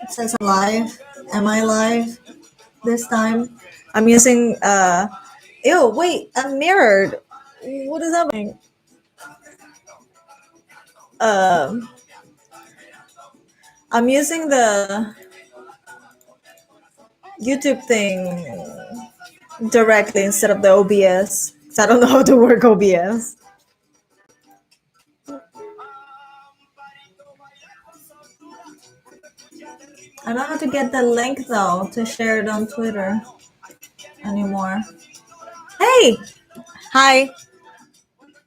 It says I'm live. Am I live this time? I'm using ew, wait, I'm mirrored. What does that mean? Um I'm using the YouTube thing directly instead of the OBS. 'Cause I don't know how to work OBS. I don't know how to get the link though to share it on Twitter anymore. Hey! Hi.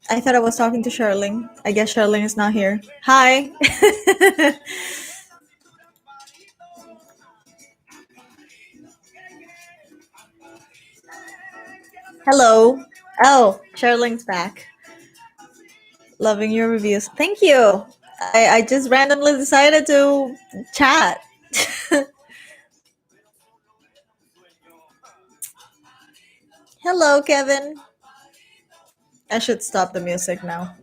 I thought I was talking to Sherling. I guess Sherling is not here. Hi. Hello. Oh, Sherling's back. Loving your reviews. Thank you. I just randomly decided to chat. Hello, Kevin. I should stop the music now.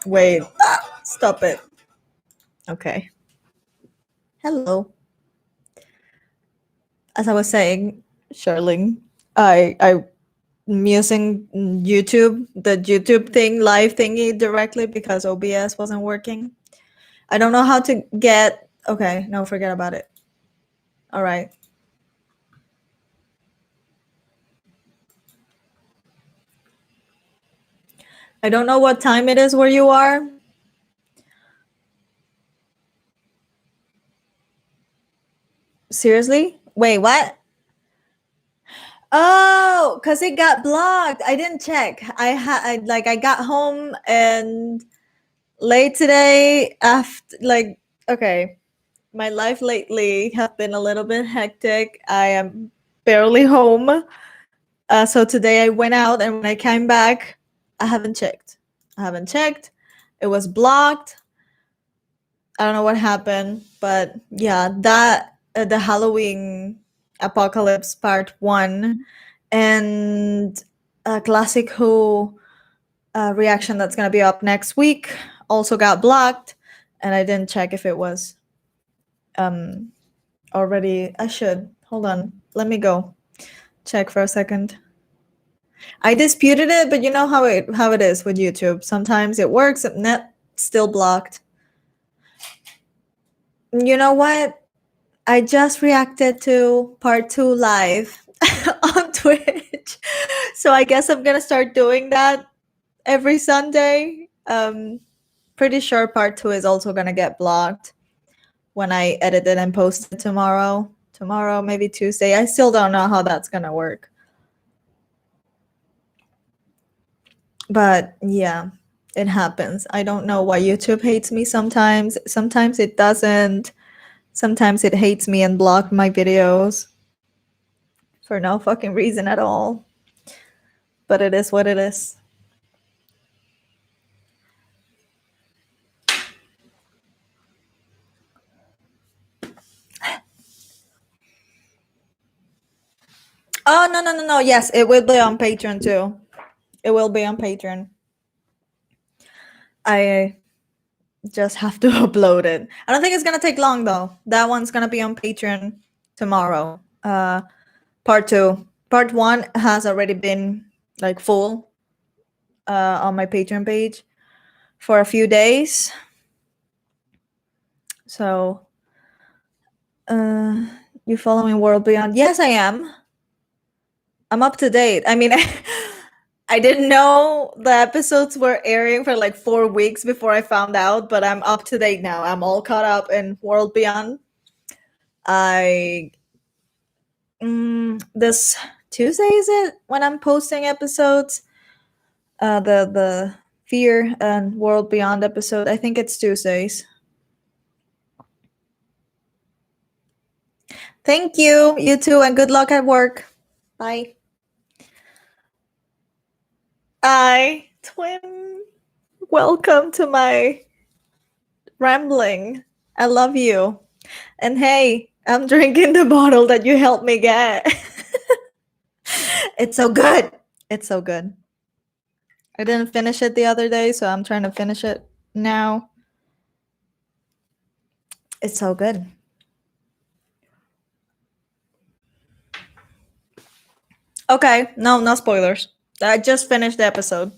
Wait. Stop it. Okay. Hello. As I was saying, Sherling, I'm using YouTube, the YouTube thing, live thingy directly because OBS wasn't working. I don't know how to get. Okay, no, forget about it. All right. I don't know what time it is where you are. Seriously? Wait, what? Oh, because it got blocked. I didn't check. I got home and late today after okay. My life lately has been a little bit hectic. I am barely home. So today I went out and when I came back, I haven't checked. It was blocked. I don't know what happened, but yeah, that the Halloween Apocalypse Part 1 and a Classic Who reaction that's going to be up next week also got blocked, and I didn't check if it was already. I should. Hold on. Let me go check for a second. I disputed it, but you know how it is with YouTube. Sometimes it works, and still blocked. You know what? I just reacted to part 2 live on Twitch. So I guess I'm going to start doing that every Sunday. Pretty sure part 2 is also going to get blocked when I edit it and post it tomorrow. Tomorrow, maybe Tuesday. I still don't know how that's going to work. But yeah, it happens. I don't know why YouTube hates me sometimes. Sometimes it doesn't. Sometimes it hates me and blocks my videos for no fucking reason at all. But it is what it is. Oh, no. Yes, it will be on Patreon too. It will be on Patreon. I just have to upload it. I don't think it's going to take long though. That one's going to be on Patreon tomorrow. Part 2. Part 1 has already been like full on my Patreon page for a few days. So, you following World Beyond? Yes, I am. I'm up to date. I mean, I didn't know the episodes were airing for like 4 weeks before I found out, but I'm up to date now. I'm all caught up in World Beyond. This Tuesday is it when I'm posting episodes? The Fear and World Beyond episode. I think it's Tuesdays. Thank you. You too, and good luck at work. Bye. Hi, twin. Welcome to my rambling. I love you. And hey, I'm drinking the bottle that you helped me get. It's so good. It's so good. I didn't finish it the other day, so I'm trying to finish it now. It's so good. Okay, no spoilers. I just finished the episode.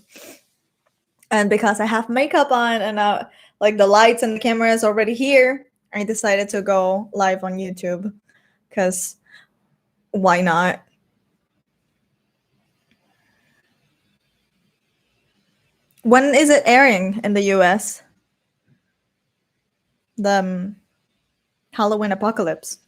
And because I have makeup on and like the lights and the camera is already here, I decided to go live on YouTube. Because why not? When is it airing in the US? The Halloween Apocalypse.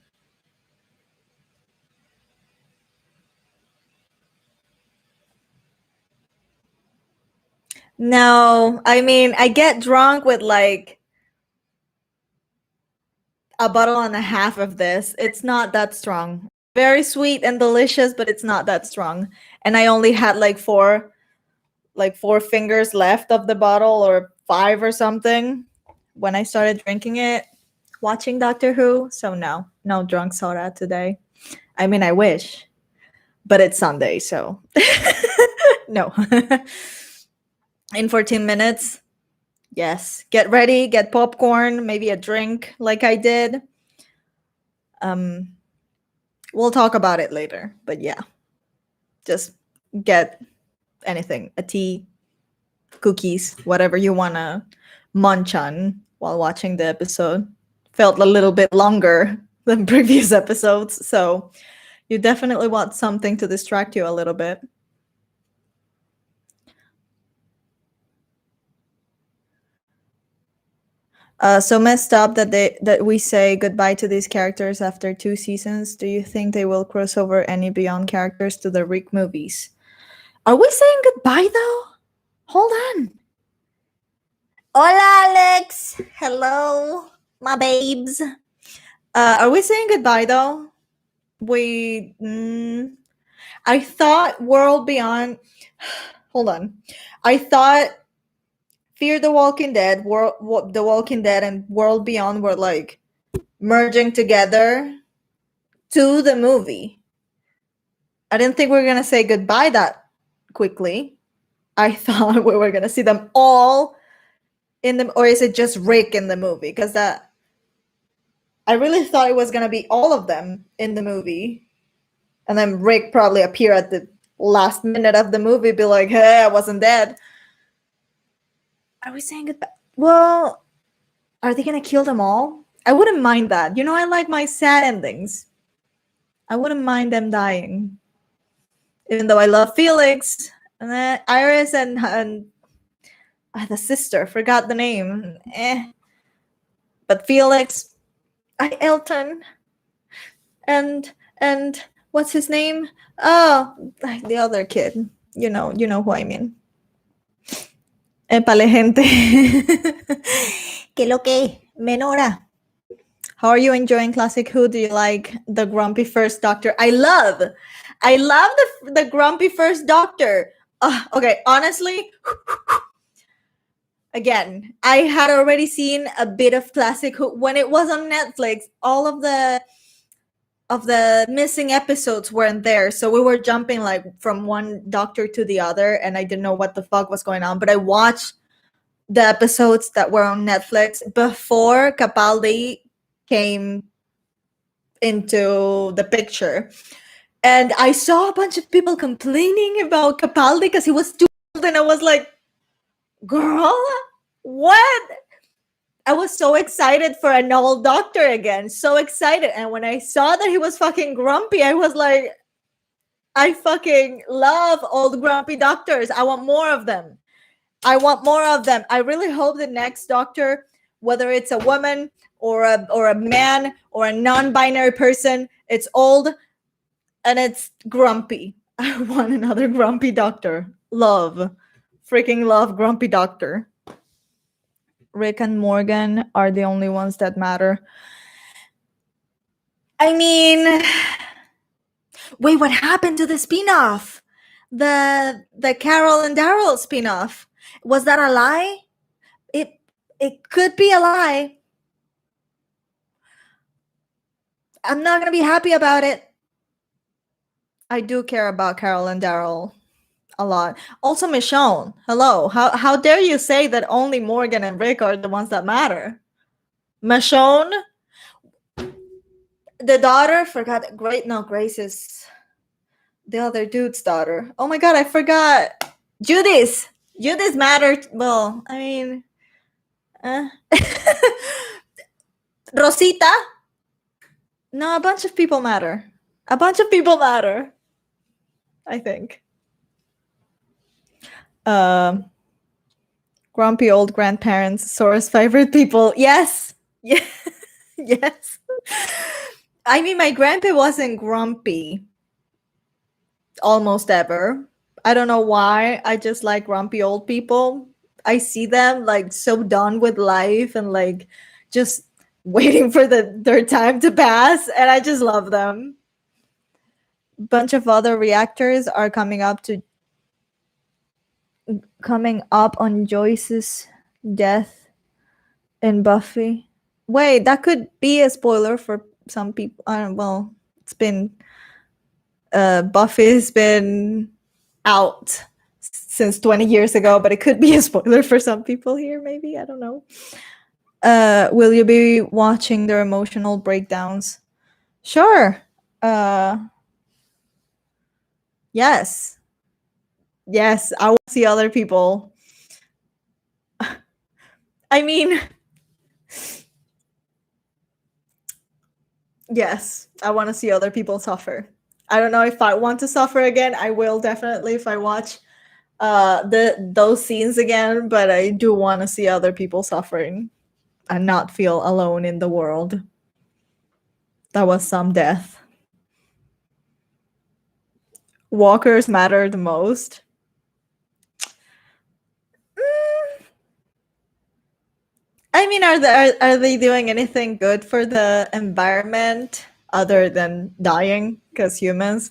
No, I mean, I get drunk with like a bottle and a half of this. It's not that strong. Very sweet and delicious, but it's not that strong. And I only had like four fingers left of the bottle, or 5 or something, when I started drinking it, watching Doctor Who. So no drunk soda today. I mean, I wish, but it's Sunday, so no. In 14 minutes, yes. Get ready, get popcorn, maybe a drink like I did. We'll talk about it later, but yeah. Just get anything, a tea, cookies, whatever you want to munch on while watching the episode. Felt a little bit longer than previous episodes, so you definitely want something to distract you a little bit. So messed up that we say goodbye to these characters after 2 seasons. Do you think they will cross over any Beyond characters to the Rick movies? Are we saying goodbye though? Hold on. Hola, Alex. Hello, my babes. Are we saying goodbye though? I thought World Beyond. Hold on. I thought Fear the Walking Dead, The Walking Dead, and World Beyond were like merging together to the movie. I didn't think we were gonna say goodbye that quickly. I thought we were gonna see them all in the, or is it just Rick in the movie? Because that, I really thought it was gonna be all of them in the movie, and then Rick probably appear at the last minute of the movie, be like, "Hey, I wasn't dead." Are we saying goodbye? Well, are they gonna kill them all? I wouldn't mind that. You know, I like my sad endings. I wouldn't mind them dying, even though I love Felix and then Iris and the sister. Forgot the name. But Felix, Elton, and what's his name? Oh, the other kid. You know who I mean. Epale, gente. Que lo que, menora. How are you enjoying Classic Who? Do you like the grumpy first Doctor? I love the grumpy first Doctor. Okay, honestly, again, I had already seen a bit of Classic Who when it was on Netflix. All of the missing episodes weren't there, so we were jumping like from one Doctor to the other, and I didn't know what the fuck was going on. But I watched the episodes that were on Netflix before Capaldi came into the picture, and I saw a bunch of people complaining about Capaldi because he was too old, and I was like, girl, what? I was so excited for an old Doctor again, so excited. And when I saw that he was fucking grumpy, I was like, I fucking love old grumpy Doctors. I want more of them. I really hope the next Doctor, whether it's a woman or a man or a non-binary person, it's old and it's grumpy. I want another grumpy Doctor. Freaking love grumpy Doctor. Rick and Morgan are the only ones that matter. I mean, wait, what happened to the spin-off? The Carol and Daryl spin-off. Was that a lie? It could be a lie. I'm not gonna be happy about it. I do care about Carol and Daryl a lot. Also, Michonne, hello. How dare you say that only Morgan and Rick are the ones that matter? Michonne, The daughter, forgot. Great, no, Grace is the other dude's daughter. Oh my god, I forgot. Judith. Judith mattered. Well, I mean, Rosita. No, a bunch of people matter. A bunch of people matter. I think. Grumpy old grandparents, Sora's favorite people. Yes. Yeah. Yes. I mean, my grandpa wasn't grumpy almost ever. I don't know why. I just like grumpy old people. I see them like so done with life and like just waiting for their time to pass, and I just love them. Bunch of other reactors are coming up on Joyce's death in Buffy. Wait, that could be a spoiler for some people. I don't. Well, it's been Buffy's been out since 20 years ago, but it could be a spoiler for some people here. Maybe, I don't know. Will you be watching their emotional breakdowns? Sure. Yes. Yes, I want to see other people. I mean, yes, I want to see other people suffer. I don't know if I want to suffer again. I will definitely if I watch those scenes again, but I do want to see other people suffering and not feel alone in the world. That was some death. Walkers matter the most. I mean, are they doing anything good for the environment other than dying? Because humans,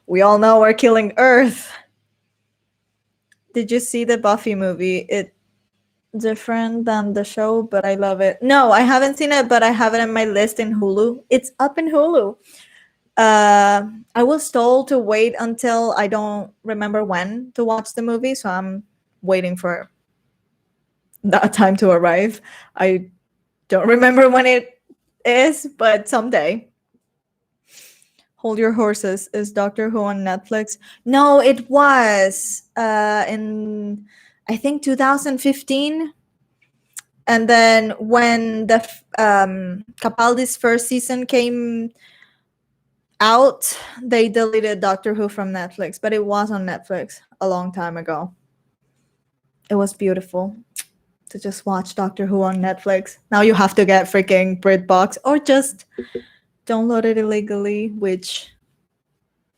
we all know we're killing Earth. Did you see the Buffy movie? It's different than the show, but I love it. No, I haven't seen it, but I have it on my list in Hulu. It's up in Hulu. I was told to wait until I don't remember when to watch the movie, so I'm waiting for that time to arrive. I don't remember when it is, but someday. Hold Your Horses is Doctor Who on Netflix. No, it was in I think 2015. And then when the Capaldi's first season came out, they deleted Doctor Who from Netflix, but it was on Netflix a long time ago. It was beautiful to just watch Doctor Who on Netflix. Now you have to get freaking BritBox or just download it illegally, which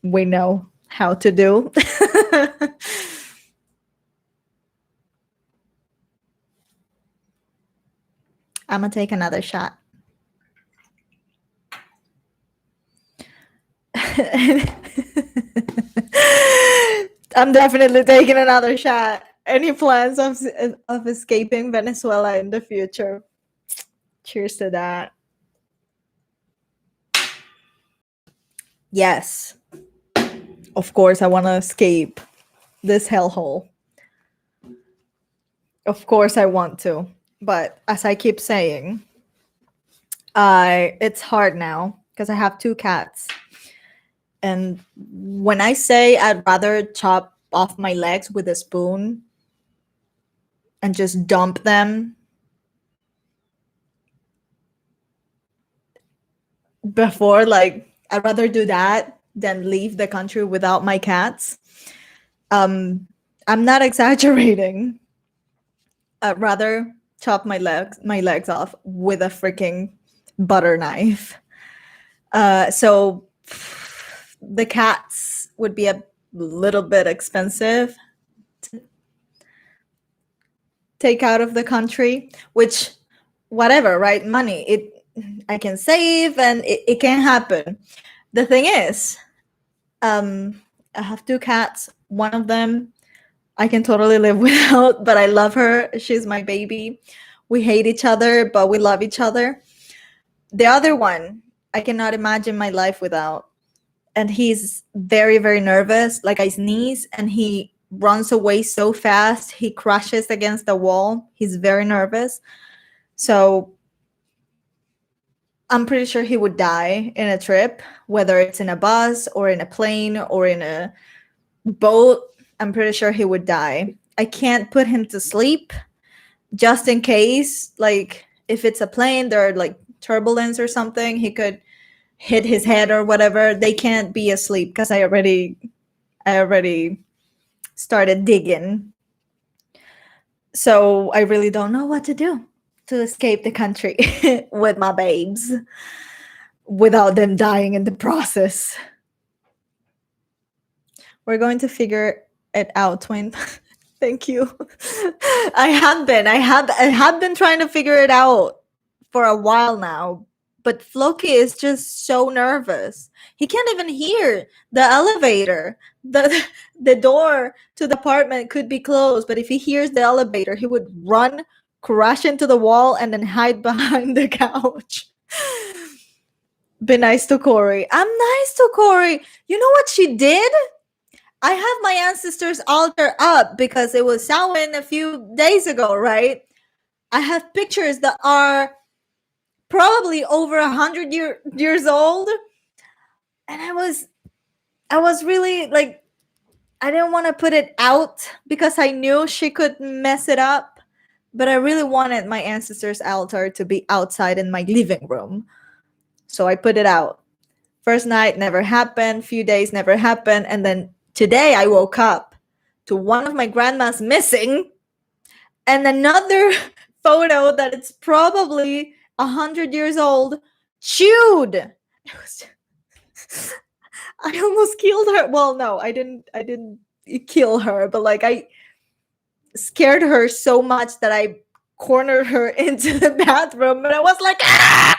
we know how to do. I'm gonna take another shot. I'm definitely taking another shot. Any plans of escaping Venezuela in the future? Cheers to that. Yes. Of course, I want to escape this hellhole. Of course, I want to. But as I keep saying, it's hard now because I have 2 cats. And when I say I'd rather chop off my legs with a spoon and just dump them before, like, I'd rather do that than leave the country without my cats. I'm not exaggerating. I'd rather chop my legs off with a freaking butter knife. So the cats would be a little bit expensive to take out of the country, which whatever, right? Money, I can save and it can happen. The thing is, I have 2 cats. One of them I can totally live without, but I love her. She's my baby. We hate each other, but we love each other. The other one, I cannot imagine my life without. And he's very, very nervous. Like, I sneeze and he runs away so fast. He crashes against the wall. He's very nervous. So I'm pretty sure he would die in a trip, whether it's in a bus or in a plane or in a boat. I'm pretty sure he would die. I can't put him to sleep just in case, like if it's a plane, there are like turbulence or something, he could hit his head or whatever. They can't be asleep because I already started digging. So I really don't know what to do to escape the country with my babes without them dying in the process. We're going to figure it out, twin. Thank you. I have been trying to figure it out for a while now, but Floki is just so nervous. He can't even hear the elevator. The door to the apartment could be closed, but if he hears the elevator, he would run, crash into the wall, and then hide behind the couch. Be nice to Corey. I'm nice to Corey. You know what she did? I have my ancestors' altar up because it was Samhain a few days ago, right? I have pictures that are probably over 100 years old, and I was really like, I didn't want to put it out because I knew she could mess it up, but I really wanted my ancestors' altar to be outside in my living room, so I put it out. First night never happened, few days never happened, and then today I woke up to one of my grandmas missing and another photo that it's probably 100 years old chewed. I almost killed her. Well, no, I didn't kill her, but like I scared her so much that I cornered her into the bathroom, and I was like, ah!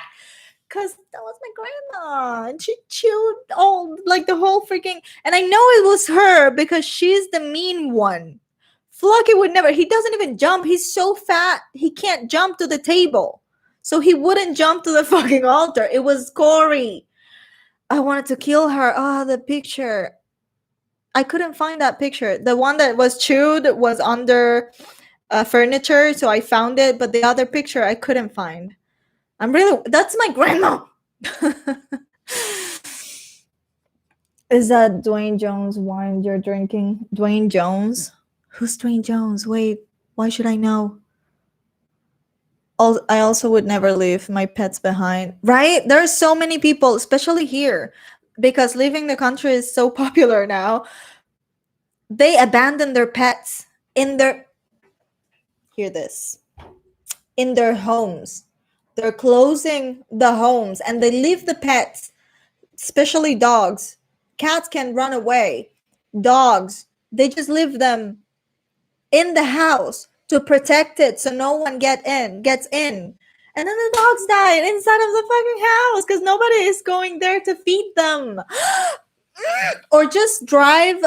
Because that was my grandma, and she chewed all like the whole freaking. And I know it was her because she's the mean one. Flocky would never. He doesn't even jump. He's so fat he can't jump to the table, so he wouldn't jump to the fucking altar. It was Corey. I wanted to kill her. Oh, the picture. I couldn't find that picture. The one that was chewed was under furniture, so I found it. But the other picture I couldn't find. That's my grandma. Is that Dwayne Jones wine you're drinking? Dwayne Jones? Who's Dwayne Jones? Wait, why should I know? I also would never leave my pets behind. Right? There are so many people, especially here, because leaving the country is so popular now. They abandon their pets in their... Hear this. In their homes. They're closing the homes and they leave the pets, especially dogs. Cats can run away. Dogs, they just leave them in the house to protect it so no one gets in. And then the dogs die inside of the fucking house because nobody is going there to feed them. Or just drive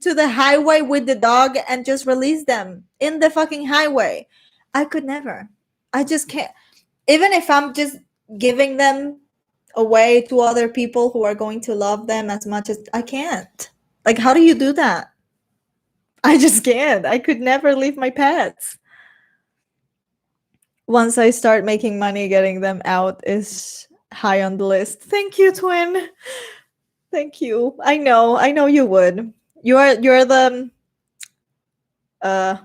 to the highway with the dog and just release them in the fucking highway. I could never. I just can't. Even if I'm just giving them away to other people who are going to love them as much as I can't. Like, how do you do that? I just can't. I could never leave my pets. Once I start making money, getting them out is high on the list. Thank you, twin. Thank you. I know you would. You're the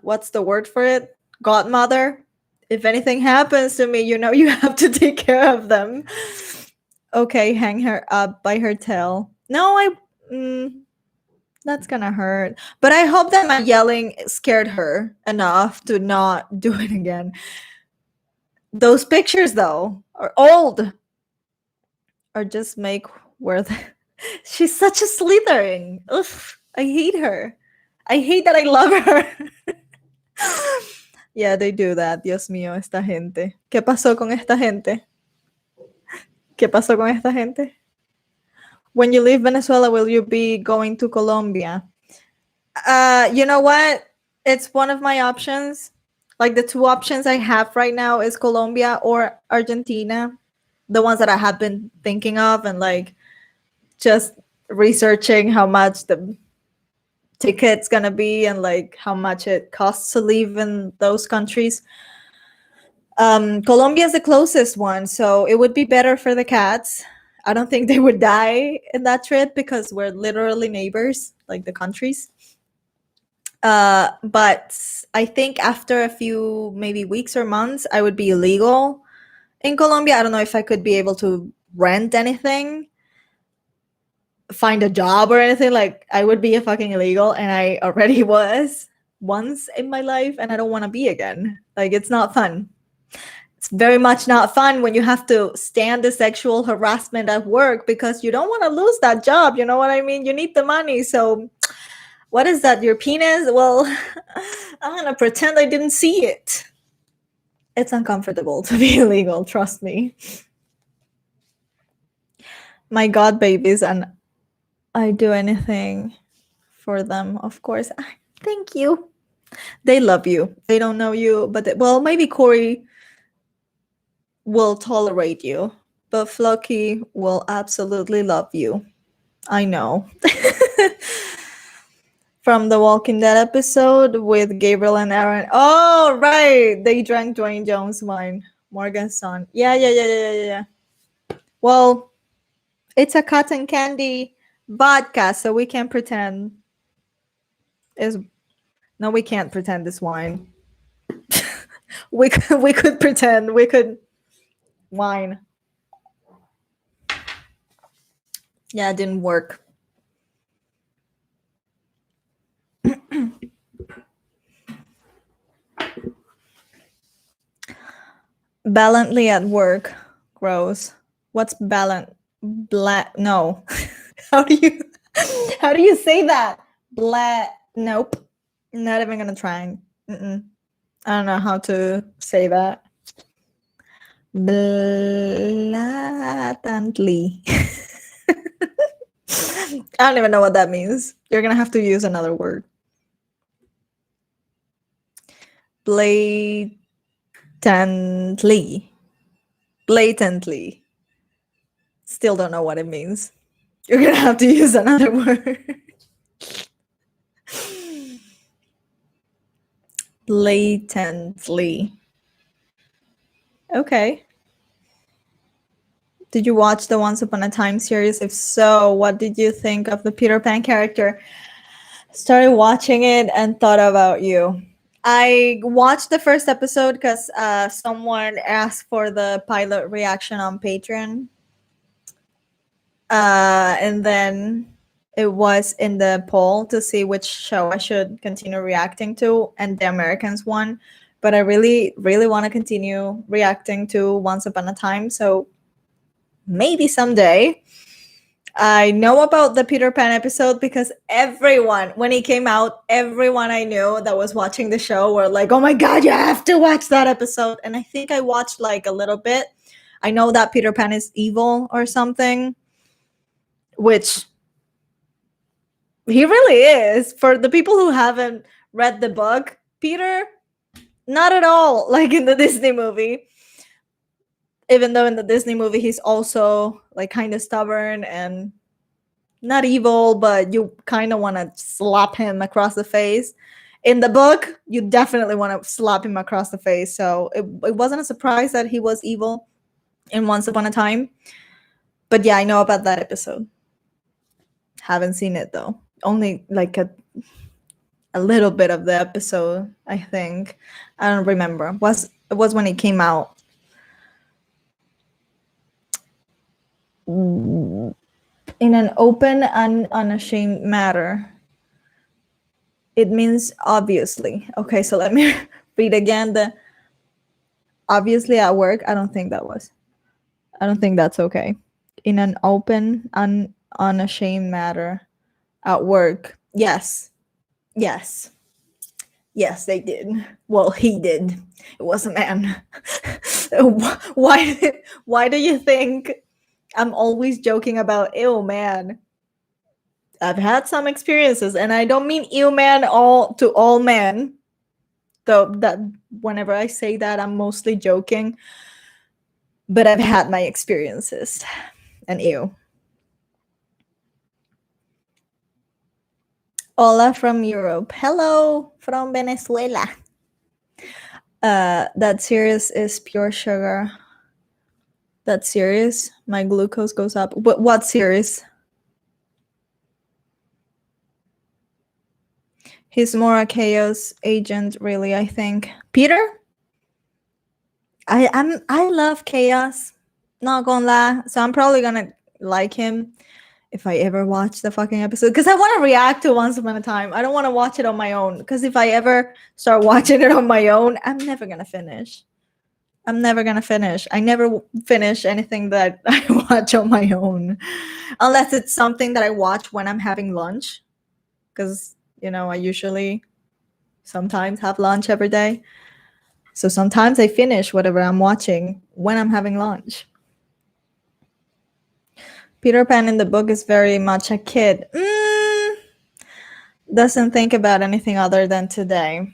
what's the word for it? Godmother. If anything happens to me, you know you have to take care of them. Okay, hang her up by her tail. No, that's gonna hurt. But I hope that my yelling scared her enough to not do it again. Those pictures, though, are old. Or just make worth. She's such a Slytherin. Ugh, I hate her. I hate that I love her. Yeah, they do that. Dios mío, esta gente. ¿Qué pasó con esta gente? ¿Qué pasó con esta gente? When you leave Venezuela, will you be going to Colombia? You know what? It's one of my options. Like the two options I have right now is Colombia or Argentina. The ones that I have been thinking of and like just researching how much the ticket's gonna be and like how much it costs to live in those countries. Colombia is the closest one, so it would be better for the cats. I don't think they would die in that trip because we're literally neighbors, like the countries. But I think after a few maybe weeks or months, I would be illegal in Colombia. I don't know if I could be able to rent anything, find a job or anything. Like I would be a fucking illegal, and I already was once in my life, and I don't want to be again. Like it's not fun. It's very much not fun when you have to stand the sexual harassment at work because you don't want to lose that job. You know what I mean? You need the money. So, what is that? Your penis? Well, I'm going to pretend I didn't see it. It's uncomfortable to be illegal, trust me. My god babies, and I do anything for them, of course. Thank you. They love you. They don't know you, but well, maybe Corey will tolerate you, but Floki will absolutely love you. I know. From the Walking Dead episode with Gabriel and Aaron. Oh, right. They drank Dwayne Jones wine. Morgan's son. Yeah. Well, it's a cotton candy vodka, so we can pretend is no, we can't pretend it's wine. we could pretend we could wine. Yeah, it didn't work. Ballantly at work. Gross. What's ballant? No. How do you say that? Nope. Not even gonna try. I don't know how to say that. Blatantly. I don't even know what that means. You're gonna have to use another word. Blatantly. Still don't know what it means. You're gonna have to use another word. Blatantly. Okay. Did you watch the Once Upon a Time series? If so, what did you think of the Peter Pan character? Started watching it and thought about you. I watched the first episode because someone asked for the pilot reaction on Patreon. And then it was in the poll to see which show I should continue reacting to, and the Americans won. But I really, really want to continue reacting to Once Upon a Time. So maybe someday. I know about the Peter Pan episode because everyone, when it came out, everyone I knew that was watching the show were like, oh my God, you have to watch that episode. And I think I watched like a little bit. I know that Peter Pan is evil or something, which he really is. For the people who haven't read the book, Peter, not at all like in the Disney movie. Even though in the Disney movie, he's also like kind of stubborn and not evil, but you kind of want to slap him across the face. In the book, you definitely want to slap him across the face. So it wasn't a surprise that he was evil in Once Upon a Time. But yeah, I know about that episode. Haven't seen it though. Only like a little bit of the episode, I think. I don't remember. It was when it came out. In an open and unashamed matter. It means obviously. Okay, so let me read again the obviously at work. I don't think that's okay. In an open and unashamed matter at work. Yes, they did. Well, he did. It was a man. Why do you think I'm always joking about ew man? I've had some experiences, and I don't mean ew man to all men. Though that whenever I say that, I'm mostly joking. But I've had my experiences, and ew. Hola from Europe. Hello from Venezuela. That serious is pure sugar. That's serious. My glucose goes up. What serious? He's more a chaos agent, really, I think. Peter? I love chaos. Not gonna lie. So I'm probably gonna like him if I ever watch the fucking episode. Because I want to react to Once Upon a Time. I don't want to watch it on my own. Because if I ever start watching it on my own, I'm never gonna finish. I'm never gonna finish. I never finish anything that I watch on my own. Unless it's something that I watch when I'm having lunch. Because, you know, I usually sometimes have lunch every day. So sometimes I finish whatever I'm watching when I'm having lunch. Peter Pan in the book is very much a kid. Doesn't think about anything other than today.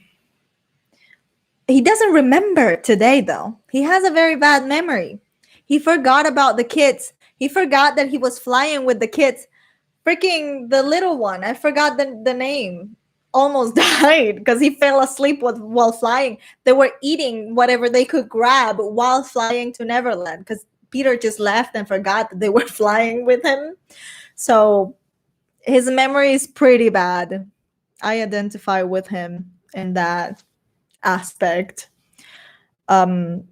He doesn't remember today, though. He has a very bad memory. He forgot about the kids. He forgot that he was flying with the kids. Freaking the little one. I forgot the name. Almost died because he fell asleep while flying. They were eating whatever they could grab while flying to Neverland because Peter just left and forgot that they were flying with him. So his memory is pretty bad. I identify with him in that aspect. I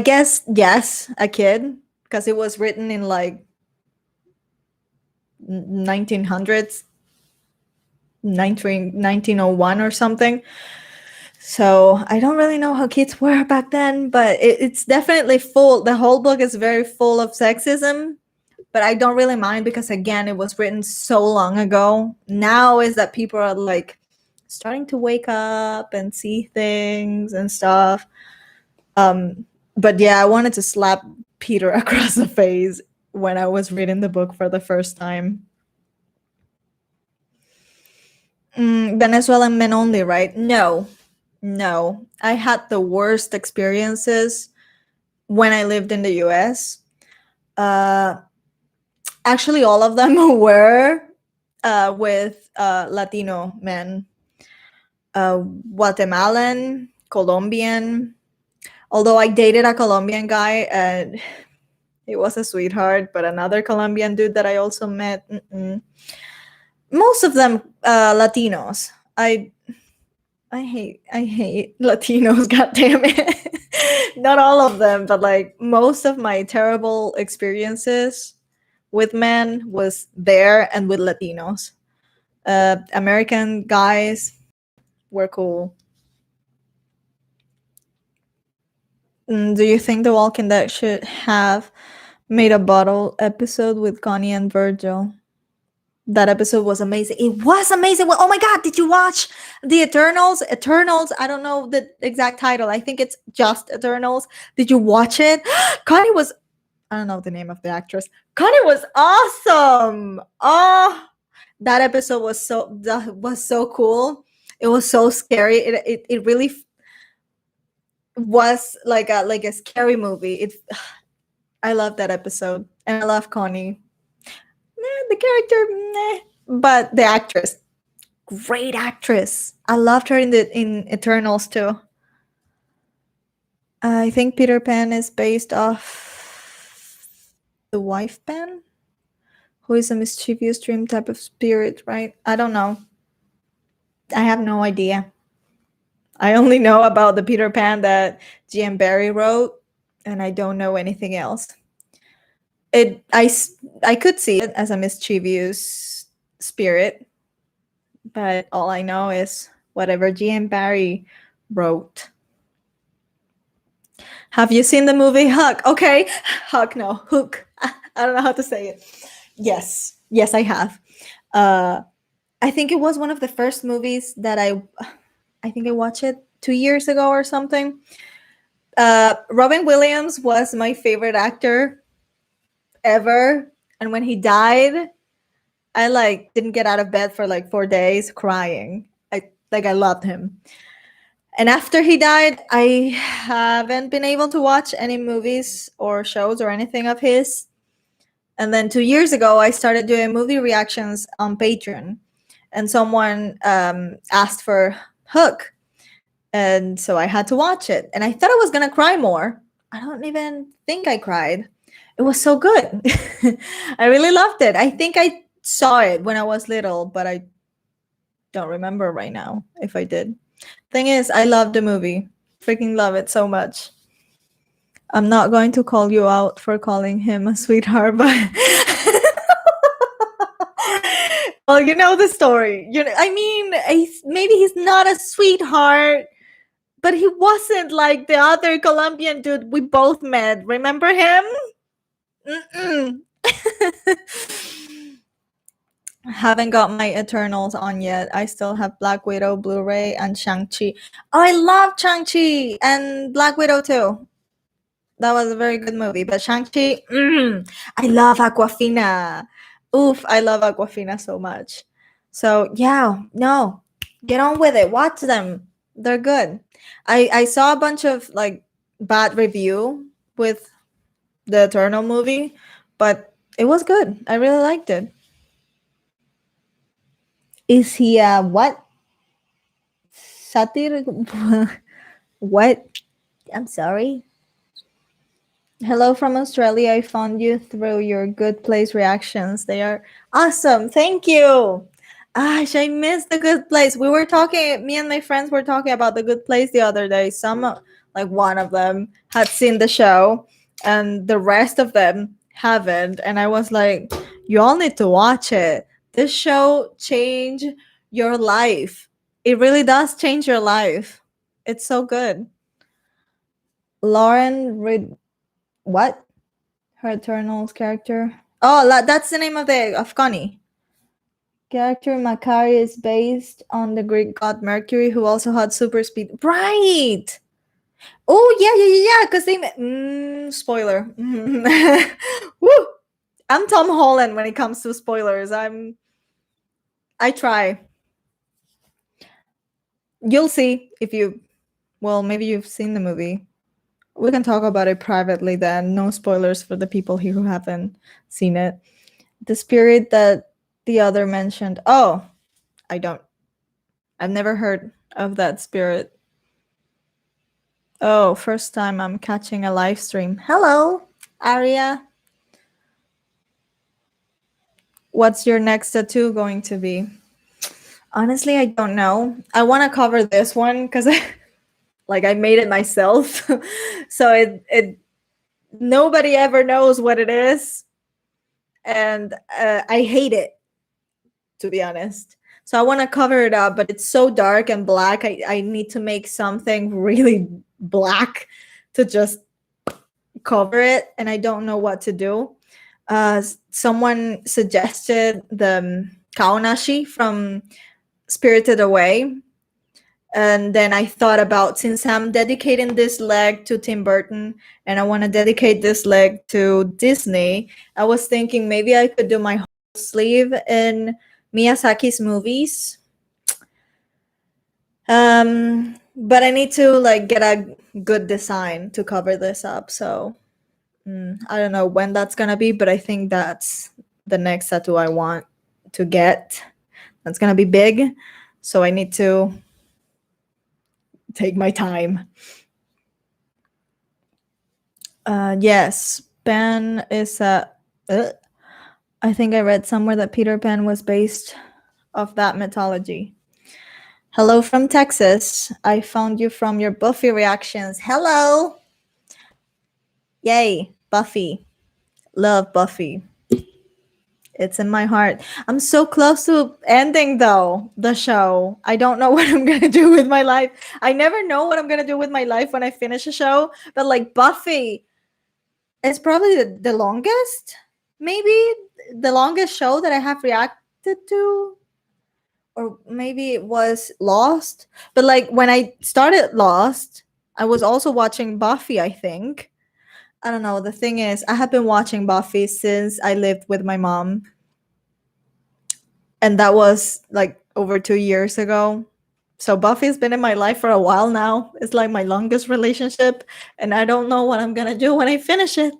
guess, yes, a kid, because it was written in like 1900s, 1901 or something. So I don't really know how kids were back then, but it's definitely full. The whole book is very full of sexism, but I don't really mind because, again, it was written so long ago. Now is that people are like starting to wake up and see things and stuff. But yeah, I wanted to slap Peter across the face when I was reading the book for the first time. Venezuelan men only, right? No. I had the worst experiences when I lived in the US. Actually, all of them were with Latino men. Guatemalan, Colombian. Although I dated a Colombian guy and he was a sweetheart, but another Colombian dude that I also met, most of them Latinos. I hate Latinos, god damn it. Not all of them, but like most of my terrible experiences with men was there and with Latinos. American guys were cool. Do you think The Walking Dead should have made a bottle episode with Connie and Virgil? That episode was amazing. It was amazing. Well, oh my god, did you watch the Eternals? Eternals, I don't know the exact title. I think it's just Eternals. Did you watch it? Connie was, I don't know the name of the actress. Connie was awesome. Oh, that episode was so cool. It was so scary. It really was like a scary movie. I love that episode, and I love Connie. The character, but the actress, great actress. I loved her in Eternals too. I think Peter Pan is based off the wife Pan, who is a mischievous dream type of spirit, right? I don't know. I have no idea. I only know about the Peter Pan that G.M. Barrie wrote, and I don't know anything else. I could see it as a mischievous spirit, but all I know is whatever G.M. Barrie wrote. Have you seen the movie Hook? Okay, Hook, no, Hook. I don't know how to say it. Yes, I have. I think it was one of the first movies that I think I watched it 2 years ago or something. Robin Williams was my favorite actor ever, and when he died, I didn't get out of bed for like 4 days crying. I loved him. And after he died, I haven't been able to watch any movies or shows or anything of his. And then 2 years ago, I started doing movie reactions on Patreon, and someone asked for Hook. And so I had to watch it. And I thought I was going to cry more. I don't even think I cried. It was so good. I really loved it. I think I saw it when I was little, but I don't remember right now if I did. Thing is, I love the movie. Freaking love it so much. I'm not going to call you out for calling him a sweetheart, but well, you know the story. I mean, maybe he's not a sweetheart, but he wasn't like the other Colombian dude we both met. Remember him? Mm-mm. Haven't got my Eternals on yet. I still have Black Widow, Blu-ray, and Shang-Chi. Oh, I love Shang-Chi and Black Widow too. That was a very good movie. But Shang-Chi, I love Aquafina. Oof, I love Aquafina so much. So yeah, no, get on with it. Watch them. They're good. I saw a bunch of like bad review with the Eternal movie, but it was good. I really liked it. Is he a what? Satir? What? I'm sorry. Hello from Australia. I found you through your Good Place reactions. They are awesome. Thank you. Gosh, I missed the Good Place. We were talking, me and my friends were talking about the Good Place the other day. Like one of them had seen the show and the rest of them haven't. And I was like, you all need to watch it. This show changed your life. It really does change your life. It's so good. Lauren Reed, what? Her Eternals character. Oh, that's the name of the Afghani character. Makari is based on the Greek god Mercury, who also had super speed. Right. Oh yeah. Because they spoiler. Woo! I'm Tom Holland when it comes to spoilers. I try. You'll see if you. Well, maybe you've seen the movie. We can talk about it privately then. No spoilers for the people here who haven't seen it. The spirit that the other mentioned. Oh, I've never heard of that spirit. Oh, first time I'm catching a live stream. Hello, Aria. What's your next tattoo going to be? Honestly, I don't know. I want to cover this one because I made it myself. So it nobody ever knows what it is. And I hate it, to be honest. So I want to cover it up, but it's so dark and black. I need to make something really black to just cover it, and I don't know what to do. Someone suggested the kaonashi from Spirited Away. And then I thought about, since I'm dedicating this leg to Tim Burton and I want to dedicate this leg to Disney, I was thinking maybe I could do my whole sleeve in Miyazaki's movies. But I need to get a good design to cover this up. So I don't know when that's gonna be, but I think that's the next tattoo I want to get. That's gonna be big, so I need to take my time. Yes, Pan is I think I read somewhere that Peter Pan was based off that mythology. Hello from Texas. I found you from your Buffy reactions. Hello. Yay, Buffy. Love Buffy. It's in my heart. I'm so close to ending though the show. I don't know what I'm gonna do with my life. I never know what I'm gonna do with my life when I finish a show. But Buffy, it's probably the longest, maybe the longest show that I have reacted to. Or maybe it was Lost. But when I started Lost, I was also watching Buffy, I think. I don't know. The thing is, I have been watching Buffy since I lived with my mom. And that was over 2 years ago. So Buffy's been in my life for a while now. It's like my longest relationship. And I don't know what I'm going to do when I finish it.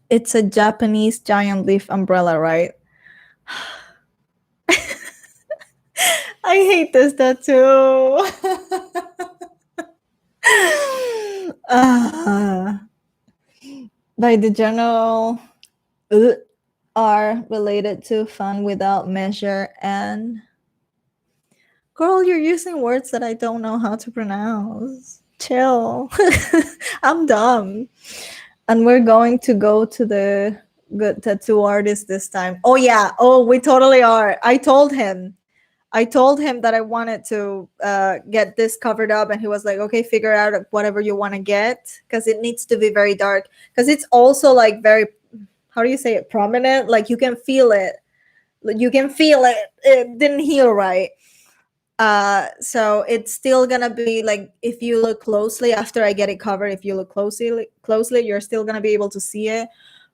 It's a Japanese giant leaf umbrella, right? I hate this tattoo. By the general are related to fun without measure and girl, you're using words that I don't know how to pronounce. Chill. I'm dumb. And we're going to go to the good tattoo artist this time. Oh yeah. Oh, we totally are. I told him that I wanted to get this covered up, and he was like, okay, figure out whatever you want to get, because it needs to be very dark, because it's also like very, how do you say it, prominent, like you can feel it, it didn't heal right. So it's still gonna be like, if you look closely after I get it covered, if you look closely, you're still gonna be able to see it.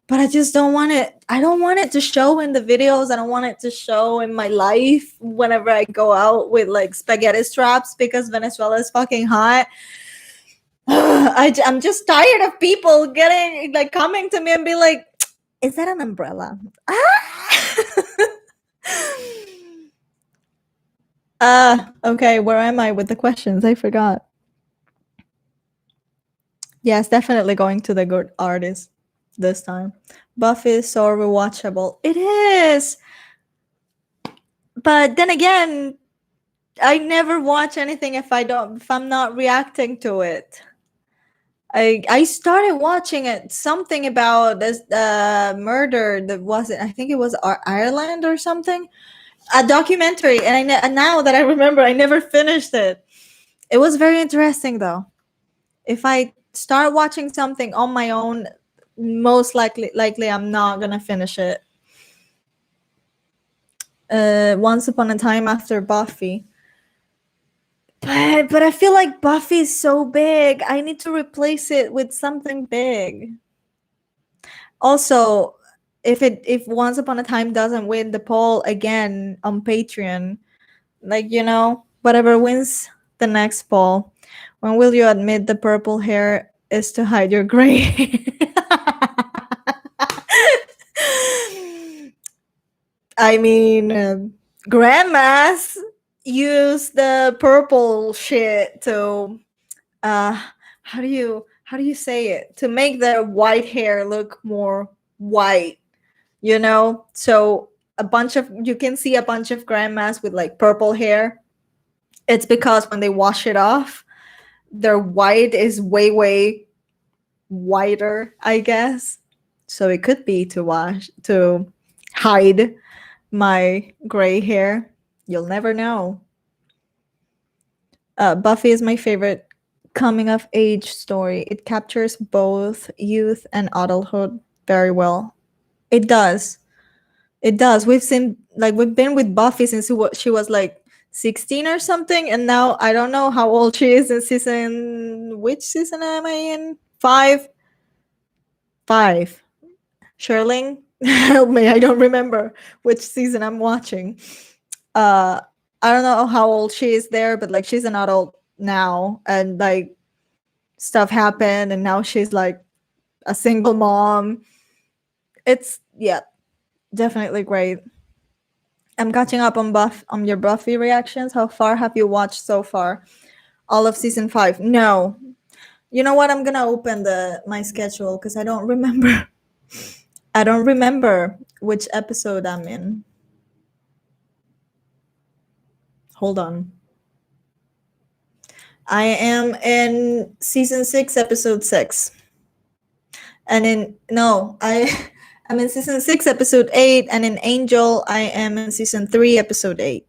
But I just don't want it. I don't want it to show in the videos. I don't want it to show in my life whenever I go out with like spaghetti straps, because Venezuela is fucking hot. I'm just tired of people getting like coming to me and be like, "Is that an umbrella?" Okay. Where am I with the questions? I forgot. Yes, definitely going to the good artist this time. Buffy is so rewatchable. It is. But then again, I never watch anything if I'm not reacting to it. I started watching it, something about this murder that wasn't, I think it was Ireland or something, a documentary, and and now that I remember, I never finished it. It was very interesting though. If I start watching something on my own, most likely I'm not gonna finish it. Once Upon a Time after Buffy. But I feel like Buffy is so big. I need to replace it with something big. Also, if Once Upon a Time doesn't win the poll again on Patreon, like, whatever wins the next poll, when will you admit the purple hair is to hide your gray? I mean, grandmas use the purple shit to how do you say it, to make the white hair look more white, so you can see a bunch of grandmas with like purple hair. It's because when they wash it off, their white is way whiter, I guess. So it could be to hide my gray hair. You'll never know. Buffy is my favorite coming of age story. It captures both youth and adulthood very well. It does. We've been with Buffy since she was like 16 or something, and now I don't know how old she is in season. Which season am I in? 5. Sherling, help me, I don't remember which season I'm watching. I don't know how old she is there, but like she's an adult now, and like stuff happened, and now she's like a single mom. It's definitely great. I'm catching up on your Buffy reactions. How far have you watched so far? All of season 5? No. You know what? I'm gonna open my schedule because I don't remember. I don't remember which episode I'm in. Hold on. I am in season 6, episode 6. And I'm in season 6, episode 8, and in Angel, I am in season 3, episode 8.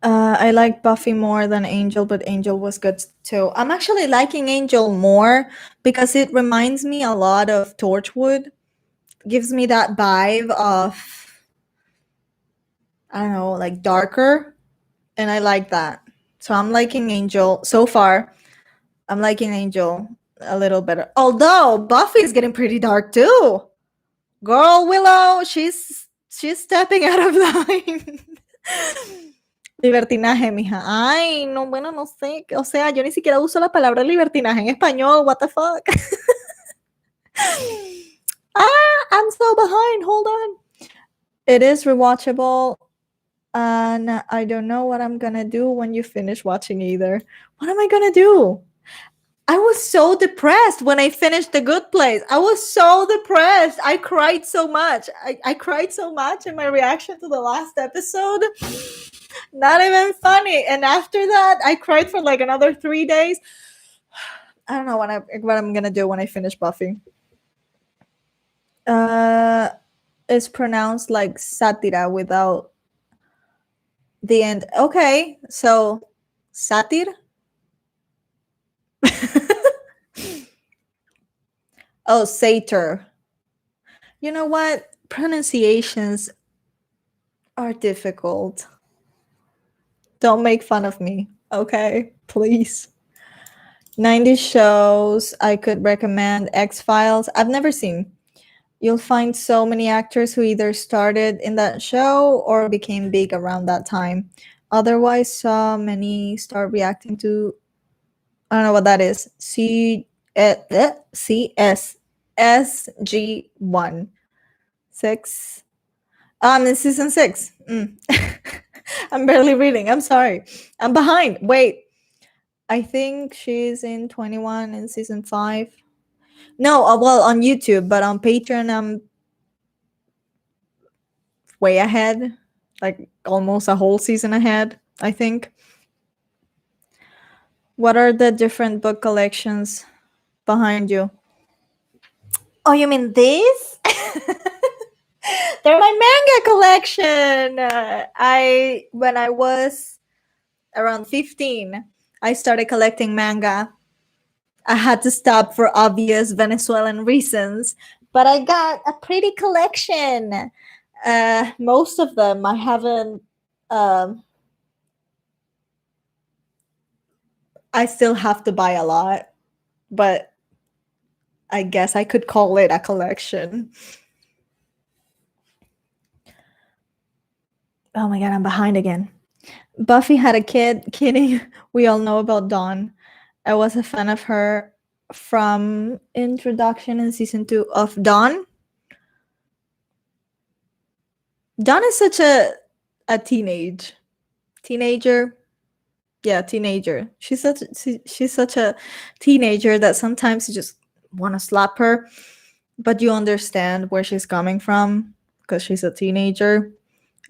I like Buffy more than Angel, but Angel was good too. I'm actually liking Angel more because it reminds me a lot of Torchwood. Gives me that vibe of, I don't know, like darker, and I like that. So I'm liking Angel so far. I'm liking Angel a little better. Although Buffy is getting pretty dark too. Girl, Willow, she's stepping out of line. Libertinaje, mija. Ay, no, bueno, no sé. O sea, yo ni siquiera uso la palabra libertinaje en español. What the fuck? I'm so behind. Hold on. It is rewatchable, and I don't know what I'm gonna do when you finish watching either. What am I gonna do? I was so depressed when I finished The Good Place. I was so depressed. I cried so much. I cried so much in my reaction to the last episode. Not even funny. And after that, I cried for like another 3 days. I don't know what I'm gonna do when I finish Buffy. It's pronounced like satira without the end. Okay, so satir. Oh, satyr. You know what? Pronunciations are difficult. Don't make fun of me, okay? Please. 90 shows I could recommend. X-Files. I've never seen. You'll find so many actors who either started in that show or became big around that time. Otherwise, saw many start reacting to, I don't know what that is. CSSG1 6. In season 6. I'm barely reading. I'm sorry. I'm behind. Wait. I think she's in 21 in season 5. No, well, on YouTube, but on Patreon, I'm way ahead. Like almost a whole season ahead, I think. What are the different book collections behind you? Oh, you mean this? They're my manga collection. When I was around 15, I started collecting manga. I had to stop for obvious Venezuelan reasons, but I got a pretty collection. Most of them I haven't. I still have to buy a lot, but I guess I could call it a collection. Oh my god, I'm behind again. Buffy had a kid. Kidding. We all know about Dawn. I was a fan of her from introduction in season 2 of Dawn. Dawn is such a teenager. Yeah, teenager. She's such a teenager that sometimes you just want to slap her, but you understand where she's coming from because she's a teenager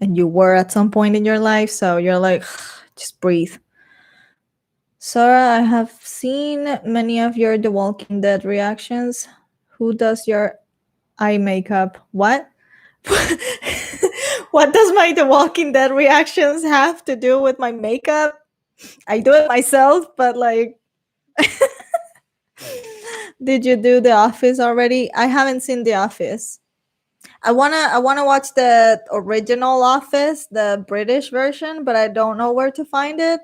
and you were at some point in your life, so you're like, just breathe. Sarah, I have seen many of your The Walking Dead reactions. Who does your eye makeup? What? What does my The Walking Dead reactions have to do with my makeup? I do it myself, but like, did you do The Office already? I haven't seen The Office. I wanna watch the original Office, the British version, but I don't know where to find it.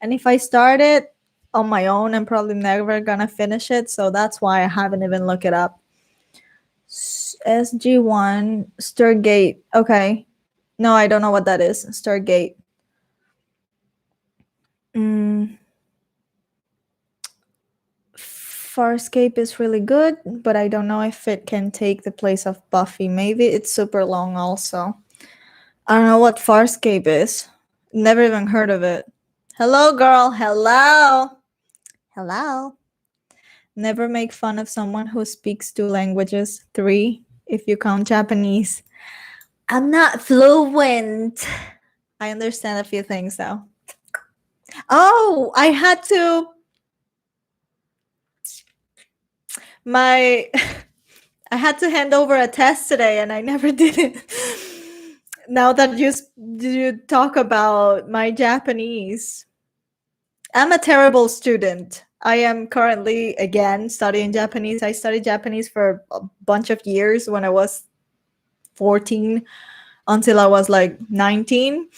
And if I start it on my own, I'm probably never gonna finish it. So that's why I haven't even looked it up. SG1 Stargate. Okay. No, I don't know what that is. Stargate. Farscape is really good, but I don't know if it can take the place of Buffy. Maybe it's super long also. I don't know what Farscape is. Never even heard of it. Hello, girl. Hello. Hello. Never make fun of someone who speaks 2 languages. 3, if you count Japanese. I'm not fluent. I understand a few things though. Oh, I had to. I had to hand over a test today and I never did it. Now that you talk about my Japanese, I'm a terrible student. I am currently again studying Japanese. I studied Japanese for a bunch of years when I was 14 until I was like 19.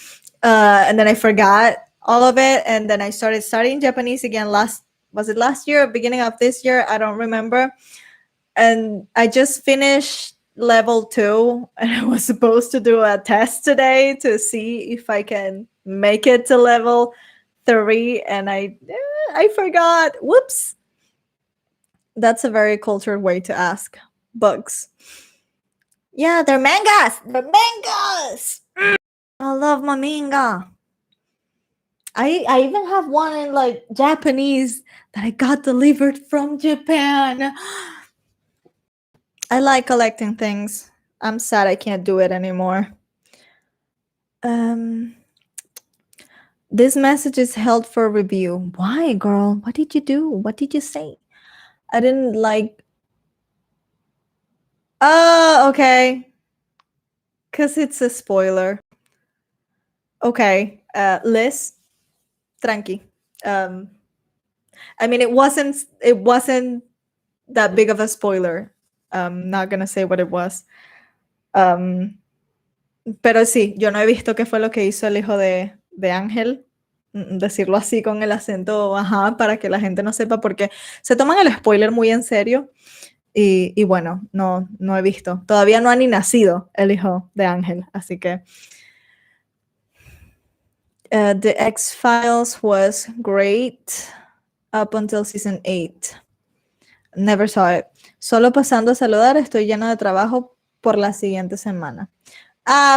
And then I forgot all of it. And then I started studying Japanese again last year or beginning of this year? I don't remember. And I just finished level 2 and I was supposed to do a test today to see if I can make it to level 3 and I forgot. Whoops. That's a very cultured way to ask bugs. Yeah, they're mangas. They're mangas. I love my manga. I even have one in like Japanese that I got delivered from Japan. I like collecting things. I'm sad I can't do it anymore. This message is held for review. Why, girl? What did you do? What did you say? I didn't like. Oh, okay. Because it's a spoiler. Okay. Liz, tranqui. I mean, it wasn't that big of a spoiler. Not gonna say what it was. Pero sí, yo no he visto qué fue lo que hizo el hijo de Ángel. Decirlo así con el acento, ajá, para que la gente no sepa, porque se toman el spoiler muy en serio. Y bueno, no he visto. Todavía no ha ni nacido el hijo de Ángel, así que. The X-Files was great up until season 8. Never saw it. Solo pasando a saludar, estoy lleno de trabajo por la siguiente semana.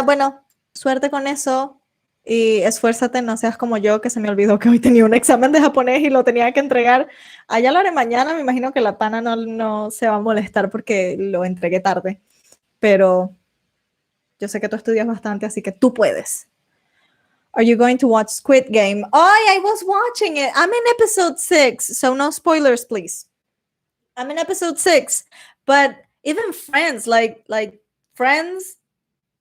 Bueno, suerte con eso y esfuérzate, no seas como yo, que se me olvidó que hoy tenía un examen de japonés y lo tenía que entregar. Allá lo haré mañana, me imagino que la pana no se va a molestar porque lo entregué tarde, pero yo sé que tú estudias bastante, así que tú puedes. Are you going to watch Squid Game? Oh, I was watching it. I'm in episode 6, so no spoilers, please. I'm in episode 6, but even friends, like friends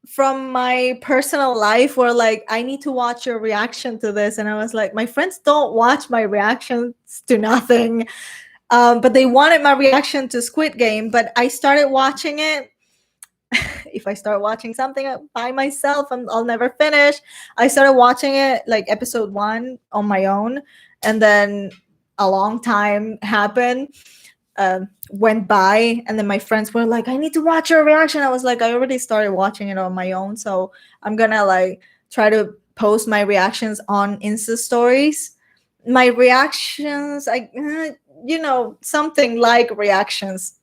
from my personal life were like, I need to watch your reaction to this. And I was like, my friends don't watch my reactions to nothing. But they wanted my reaction to Squid Game, but I started watching it. If I start watching something by myself, I'll never finish. I started watching it like episode 1 on my own, and then a long time happened, went by, and then my friends were like, I need to watch your reaction. I was like, I already started watching it on my own, so I'm gonna like try to post my reactions on Insta stories. My reactions, something like reactions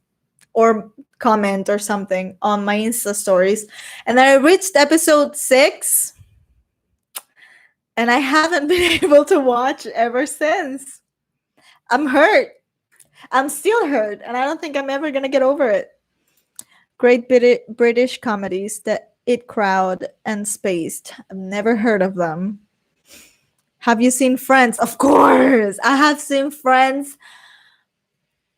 or comment or something on my Insta stories. And then I reached episode 6 and I haven't been able to watch ever since. I'm hurt. I'm still hurt, and I don't think I'm ever gonna get over it. Great British comedies, The It Crowd and Spaced. I've never heard of them. Have you seen Friends? Of course! I have seen Friends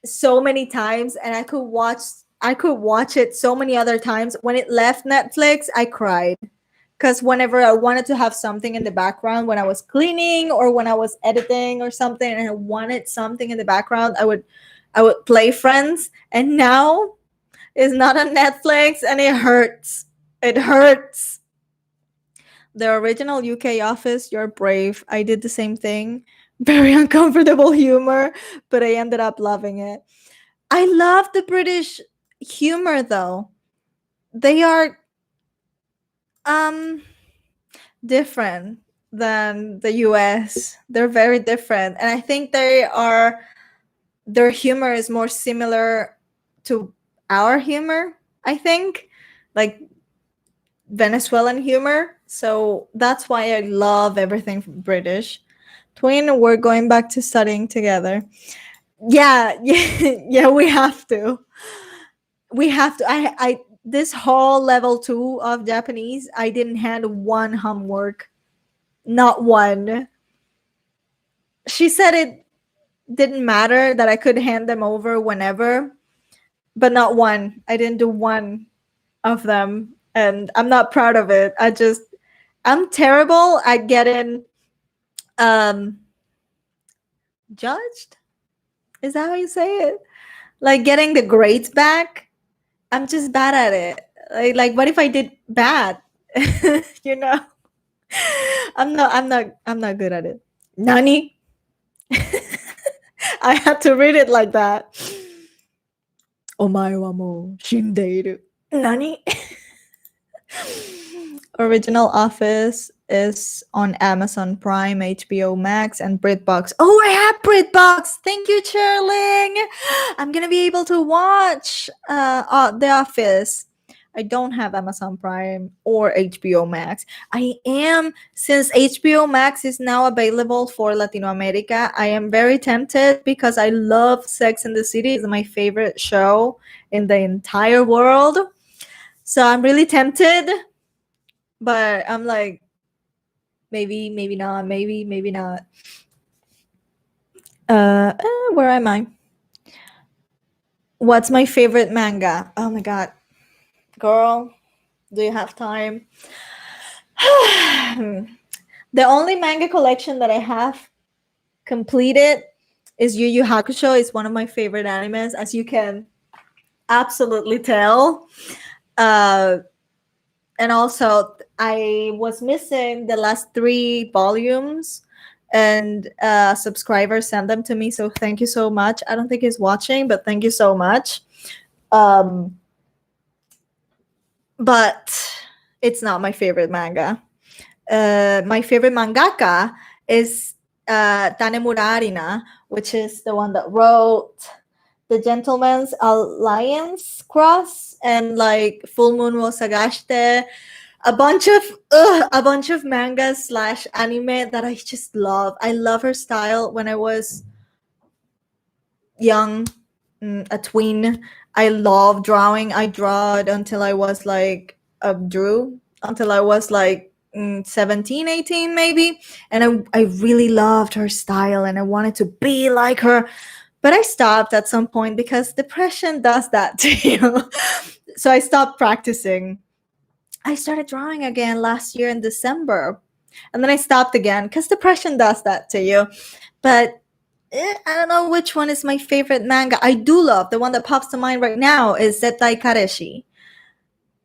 so many times, and I could watch it so many other times. When it left Netflix, I cried. Because whenever I wanted to have something in the background, when I was cleaning or when I was editing or something, and I wanted something in the background, I would play Friends. And now it's not on Netflix, and it hurts. It hurts. The original UK Office, you're brave. I did the same thing. Very uncomfortable humor, but I ended up loving it. I love the British humor, though. They are different than the US. They're very different, and I think their humor is more similar to our humor, I think, like Venezuelan humor. So that's why I love everything British. Twin, we're going back to studying together. Yeah, we have to. I this whole level 2 of Japanese, I didn't hand one homework. Not one. She said it didn't matter, that I could hand them over whenever, but not one. I didn't do one of them, and I'm not proud of it. I'm terrible at getting judged. Is that how you say it? Like getting the grades back. I'm just bad at it. Like what if I did bad? I'm not good at it. Nani? I had to read it like that. Omae wa mou shindeiru. Nani? Original Office is on Amazon Prime, HBO Max, and BritBox. Oh, I have BritBox. Thank you, Cherling. I'm gonna be able to watch The Office. I don't have Amazon Prime or HBO Max. I am, since HBO Max is now available for Latino America, I am very tempted because I love Sex and the City. It's my favorite show in the entire world. So I'm really tempted, but I'm like, maybe not, maybe not. Where am I? What's my favorite manga? Oh my god. Girl, do you have time? The only manga collection that I have completed is Yu Yu Hakusho. It's one of my favorite animes, as you can absolutely tell. And also, I was missing the last 3 volumes, and a subscriber sent them to me. So thank you so much. I don't think he's watching, but thank you so much. But it's not my favorite manga. My favorite mangaka is Tanemura Arina, which is the one that wrote The Gentleman's Alliance Cross and like Full Moon wo Sagashite, a bunch of mangas / anime that I just love. I love her style. When I was young, a tween, I love drawing. I drawed until I was like drew until I was like 17, 18 maybe, and I really loved her style and I wanted to be like her, but I stopped at some point because depression does that to you. So I stopped practicing. I started drawing again last year in December, and then I stopped again because depression does that to you. But I don't know which one is my favorite manga. I do love, the one that pops to mind right now is Zettai Kareshi.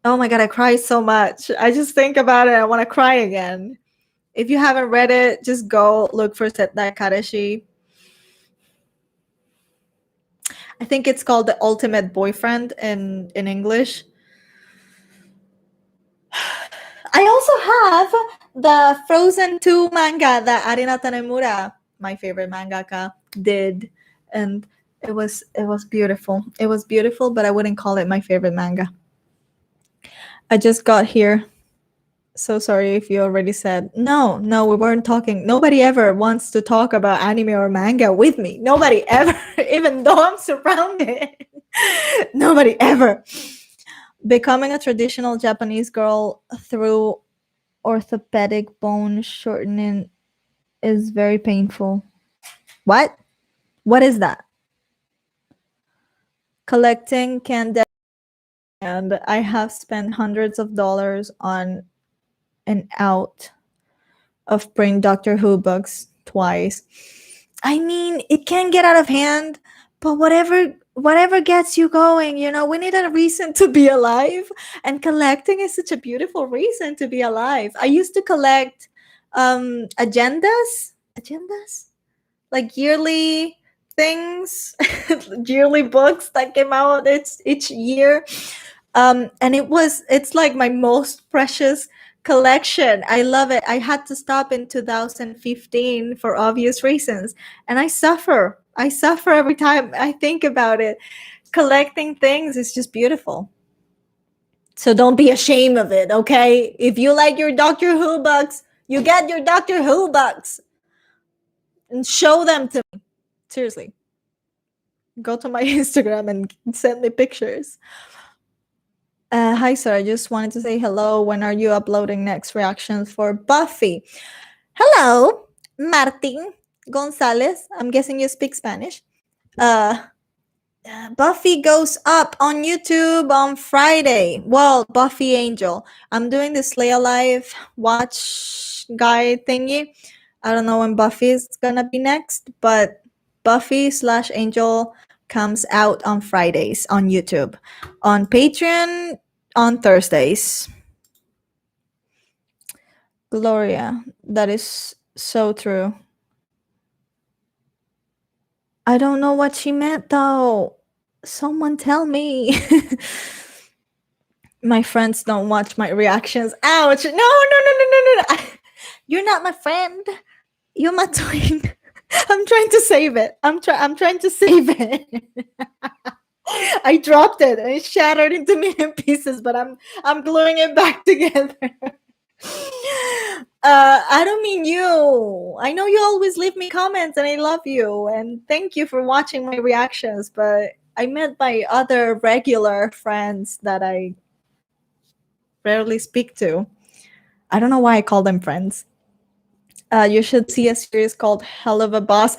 Oh my god, I cry so much. I just think about it, I want to cry again. If you haven't read it, just go look for Zettai Kareshi. I think it's called The Ultimate Boyfriend in English. I also have the Frozen 2 manga that Arina Tanemura, my favorite mangaka, did, and it was beautiful. It was beautiful, but I wouldn't call it my favorite manga. I just got here. So sorry if you already said no, we weren't talking. Nobody ever wants to talk about anime or manga with me. Nobody ever, even though I'm surrounded. Nobody ever. Becoming a traditional Japanese girl through orthopedic bone shortening is very painful. What? What is that? Collecting candy, and I have spent hundreds of dollars on and out of print Doctor Who books twice. I mean, it can get out of hand, but whatever gets you going, you know, we need a reason to be alive, and collecting is such a beautiful reason to be alive. I used to collect agendas, like yearly things, yearly books that came out each year. And it's like my most precious collection. I love it. I had to stop in 2015 for obvious reasons, and I suffer every time I think about it. Collecting things is just beautiful, so don't be ashamed of it, okay? If you like your Doctor Who books, you get your Doctor Who books and show them to me. Seriously, go to my Instagram and send me pictures. Hi, sir. I just wanted to say hello. When are you uploading next reactions for Buffy? Hello, Martin Gonzalez. I'm guessing you speak Spanish. Buffy goes up on YouTube on Friday. Well, Buffy Angel. I'm doing the Slay Alive watch guy thingy. I don't know when Buffy is gonna be next, but Buffy / Angel comes out on Fridays on YouTube. On Patreon on Thursdays. Gloria, that is so true. I don't know what she meant though. Someone tell me. My friends don't watch my reactions. Ouch. No. You're not my friend. You're my twin. I'm trying to save it. I'm trying to save it. I dropped it and it shattered into million pieces, but I'm gluing it back together. I don't mean you. I know you always leave me comments and I love you and thank you for watching my reactions, but I meant my other regular friends that I rarely speak to. I don't know why I call them friends. You should see a series called Hell of a Boss.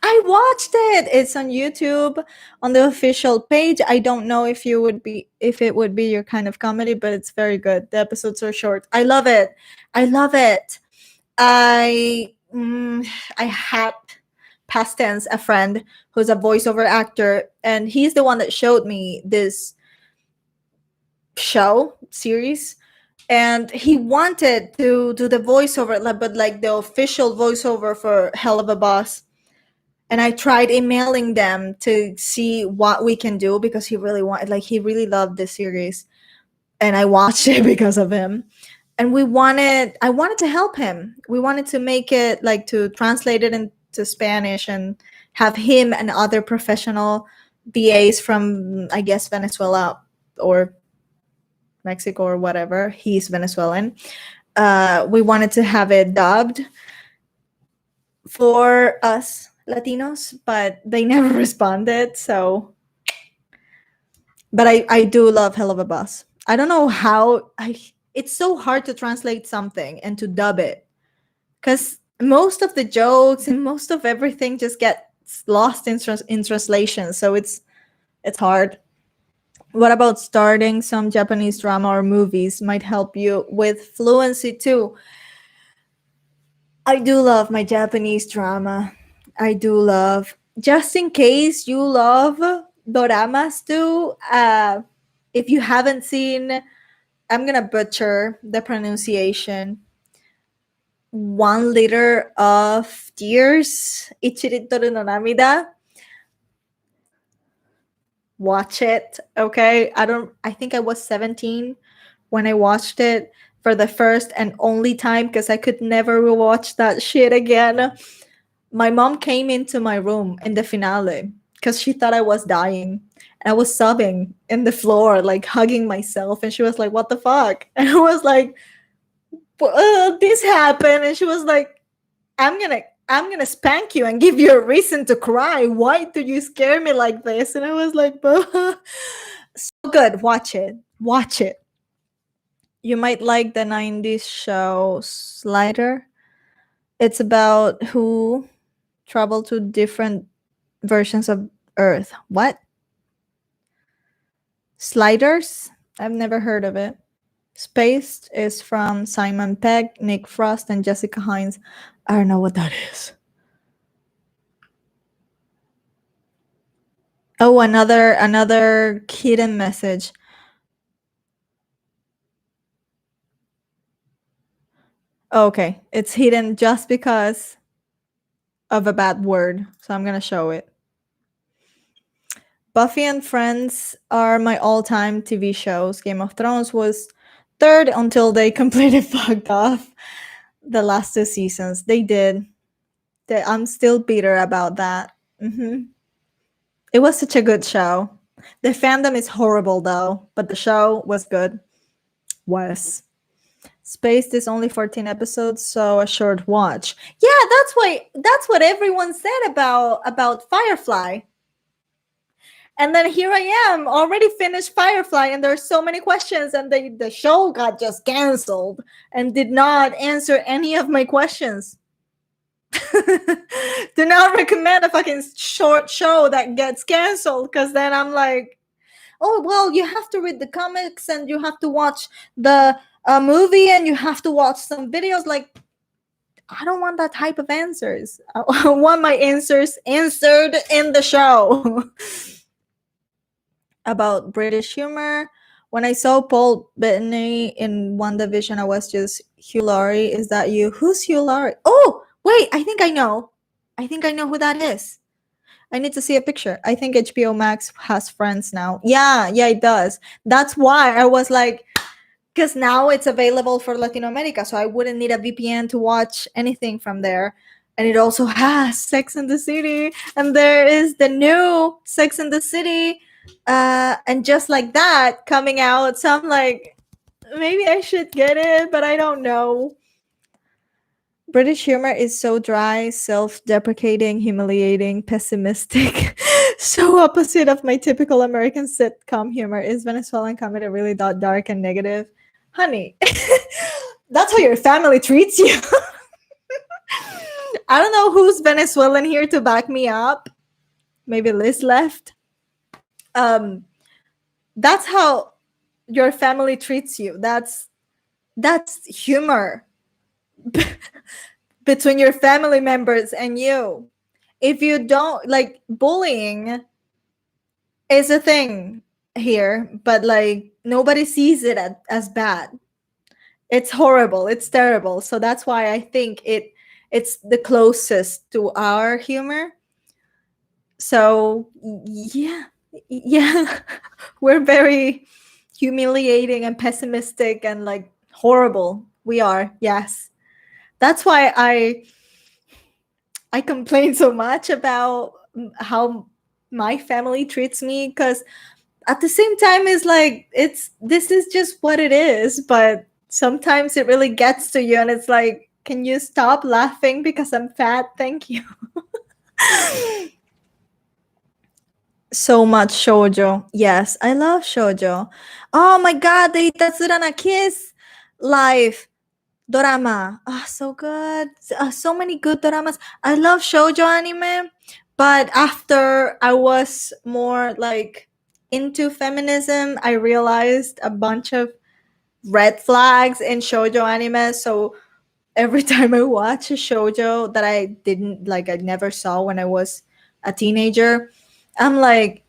I watched it. It's on YouTube on the official page. I don't know if it would be your kind of comedy, but it's very good. The episodes are short. I love it. I love it. I had past tense a friend who's a voiceover actor, and he's the one that showed me this show series, and he wanted to do the voiceover, but like the official voiceover for Hell of a Boss. And I tried emailing them to see what we can do because he really loved this series, and I watched it because of him. And I wanted to help him. We wanted to make it like to translate it into Spanish and have him and other professional VAs from, I guess, Venezuela or Mexico or whatever. He's Venezuelan. We wanted to have it dubbed for us Latinos, but they never responded. So, but I do love Hell of a Boss. I don't know how it's so hard to translate something and to dub it because most of the jokes and most of everything just gets lost in translation. So it's hard. What about starting some Japanese drama or movies might help you with fluency too? I do love my Japanese drama. I do love, just in case you love doramas too, if you haven't seen, I'm gonna butcher the pronunciation. 1 liter of tears, Ichiritoru no Namida. Watch it, okay? I think I was 17 when I watched it for the first and only time because I could never rewatch that shit again. My mom came into my room in the finale because she thought I was dying. And I was sobbing in the floor, like hugging myself. And she was like, "What the fuck?" And I was like, "This happened." And she was like, I'm gonna spank you and give you a reason to cry. Why do you scare me like this? And I was like, so good. Watch it. Watch it. You might like the 90s show Slider. It's about who travel to different versions of Earth. What? Sliders? I've never heard of it. Spaced is from Simon Pegg, Nick Frost, and Jessica Hines. I don't know what that is. Oh, another hidden message. Oh, okay, it's hidden just because of a bad word, so I'm gonna show it. Buffy and Friends are my all-time TV shows. Game of Thrones was third until they completely fucked off the last 2 seasons. They did. I'm still bitter about that. It was such a good show. The fandom is horrible though, but the show was good. Spaced is only 14 episodes, so a short watch. Yeah, that's what everyone said about Firefly. And then here I am, already finished Firefly, and there's so many questions, and the show got just canceled and did not answer any of my questions. Do not recommend a fucking short show that gets canceled, because then I'm like, oh, well, you have to read the comics and you have to watch the movie and you have to watch some videos. Like, I don't want that type of answers. I want my answers answered in the show. About British humor, when I saw Paul Bettany in WandaVision, I was just, Hugh Laurie, is that you? Who's Hugh Laurie? Oh, wait, I think I know who that is. I need to see a picture. I think HBO Max has Friends now. Yeah, it does. That's why I was like, because now it's available for Latin America, so I wouldn't need a VPN to watch anything from there. And it also has Sex and the City, and there is the new Sex and the City And just like that coming out, so I'm like, maybe I should get it, but I don't know. British humor is so dry, self-deprecating, humiliating, pessimistic. So opposite of my typical American sitcom humor. Is Venezuelan comedy really that dark and negative? Honey, that's how your family treats you. I don't know who's Venezuelan here to back me up. Maybe Liz left. That's how your family treats you. That's humor between your family members and you. If you don't, like, bullying is a thing here, but like nobody sees it as bad. It's horrible, it's terrible. So that's why I think it's the closest to our humor. So yeah, we're very humiliating and pessimistic and like horrible. We are, yes. That's why I complain so much about how my family treats me, because at the same time it's like this is just what it is, but sometimes it really gets to you and it's like, can you stop laughing because I'm fat? Thank you. So much shoujo. Yes, I love shoujo. Oh my god, the Itatsura Kiss live dorama. Ah, so good. So many good doramas. I love shoujo anime, but after I was more like into feminism, I realized a bunch of red flags in shoujo anime. So every time I watch a shoujo that I didn't like, I never saw when I was a teenager, I'm like,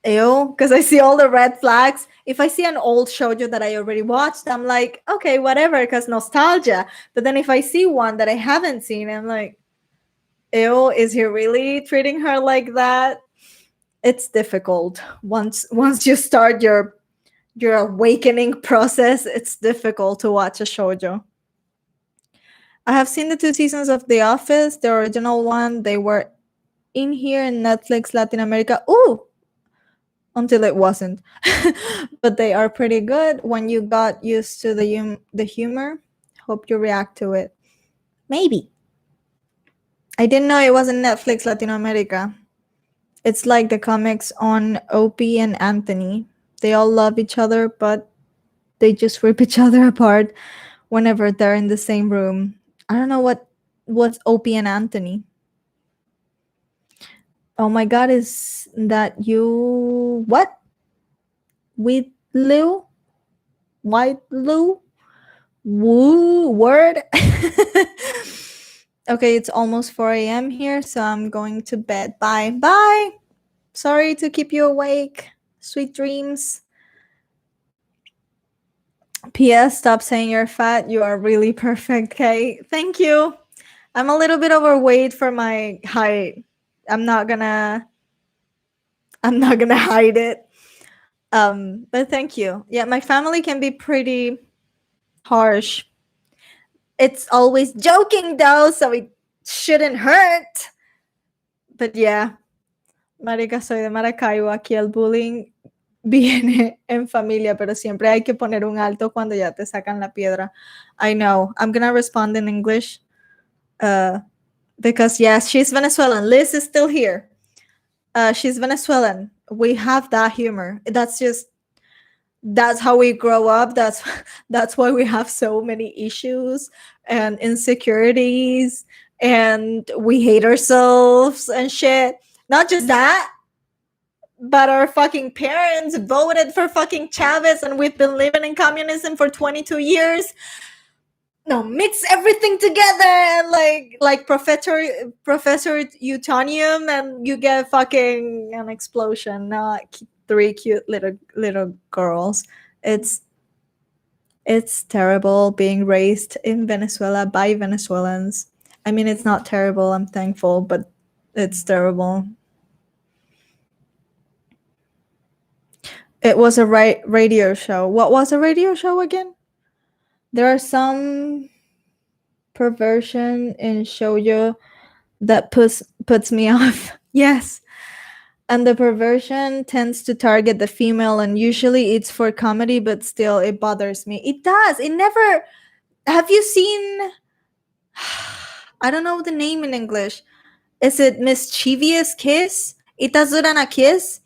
ew, because I see all the red flags. If I see an old shoujo that I already watched, I'm like, okay, whatever, because nostalgia. But then if I see one that I haven't seen, I'm like, ew, is he really treating her like that? It's difficult. Once you start your awakening process, it's difficult to watch a shoujo. I have seen the 2 seasons of The Office, the original one. They were in here in Netflix Latin America. Ooh, until it wasn't. But they are pretty good when you got used to the humor. Hope you react to it. Maybe. I didn't know it was in Netflix Latin America. It's like the comics on Opie and Anthony. They all love each other, but they just rip each other apart whenever they're in the same room. I don't know what's Opie and Anthony. Oh my god, is that you? What? With Lou? White Lou? Woo word. Okay, it's almost 4 a.m. here, so I'm going to bed. Bye. Bye. Sorry to keep you awake. Sweet dreams. P.S. Stop saying you're fat. You are really perfect. Okay. Thank you. I'm a little bit overweight for my height. I'm not gonna hide it. But thank you. Yeah, my family can be pretty harsh. It's always joking though, so it shouldn't hurt. But yeah, marica, soy de Maracaibo. Aquí el bullying viene en familia, pero siempre hay que poner un alto cuando ya te sacan la piedra. I know. I'm gonna respond in English. Because yes, she's Venezuelan. Liz is still here. She's Venezuelan. We have that humor. That's how we grow up. That's why we have so many issues and insecurities, and we hate ourselves and shit. Not just that, but our fucking parents voted for fucking Chavez, and we've been living in communism for 22 years. No, mix everything together and like Professor Utonium, and you get fucking an explosion. Not 3 cute little girls. It's terrible being raised in Venezuela by Venezuelans. I mean, it's not terrible. I'm thankful, but it's terrible. It was a radio show. What was a radio show again? There are some perversion in shoujo that puts me off. Yes. And the perversion tends to target the female, and usually it's for comedy, but still it bothers me. It does. It never. Have you seen? I don't know the name in English. Is it Mischievous Kiss? Itazurana Kiss?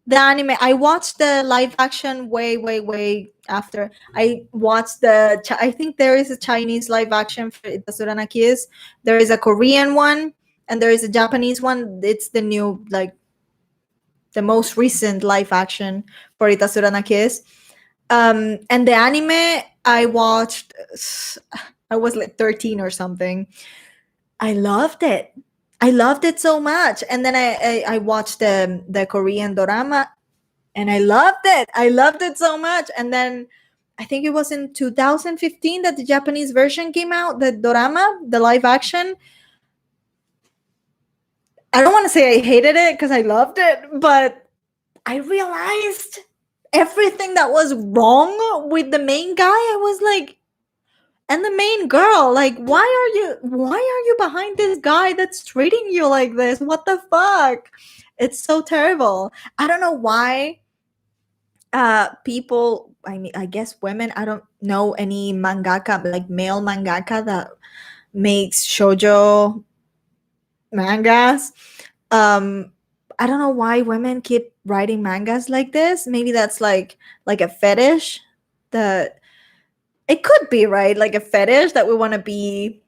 The anime. I watched the live action way after. I watched I think there is a Chinese live action for Itazurana Kiss. There is a Korean one, and there is a Japanese one. It's the new, like, the most recent live action for Itazurana Kiss. And the anime I watched, I was like 13 or something. I loved it. I loved it so much. And then I watched the Korean dorama, and I loved it. I loved it so much. And then I think it was in 2015 that the Japanese version came out, the dorama, the live action. I don't want to say I hated it because I loved it, but I realized everything that was wrong with the main guy. I was like, and the main girl, like, why are you behind this guy that's treating you like this? What the fuck? It's so terrible. I don't know why people, I mean, I guess women, I don't know any mangaka, like male mangaka, that makes shoujo mangas. I don't know why women keep writing mangas like this. Maybe that's like a fetish, that it could be, right? Like a fetish that we want to be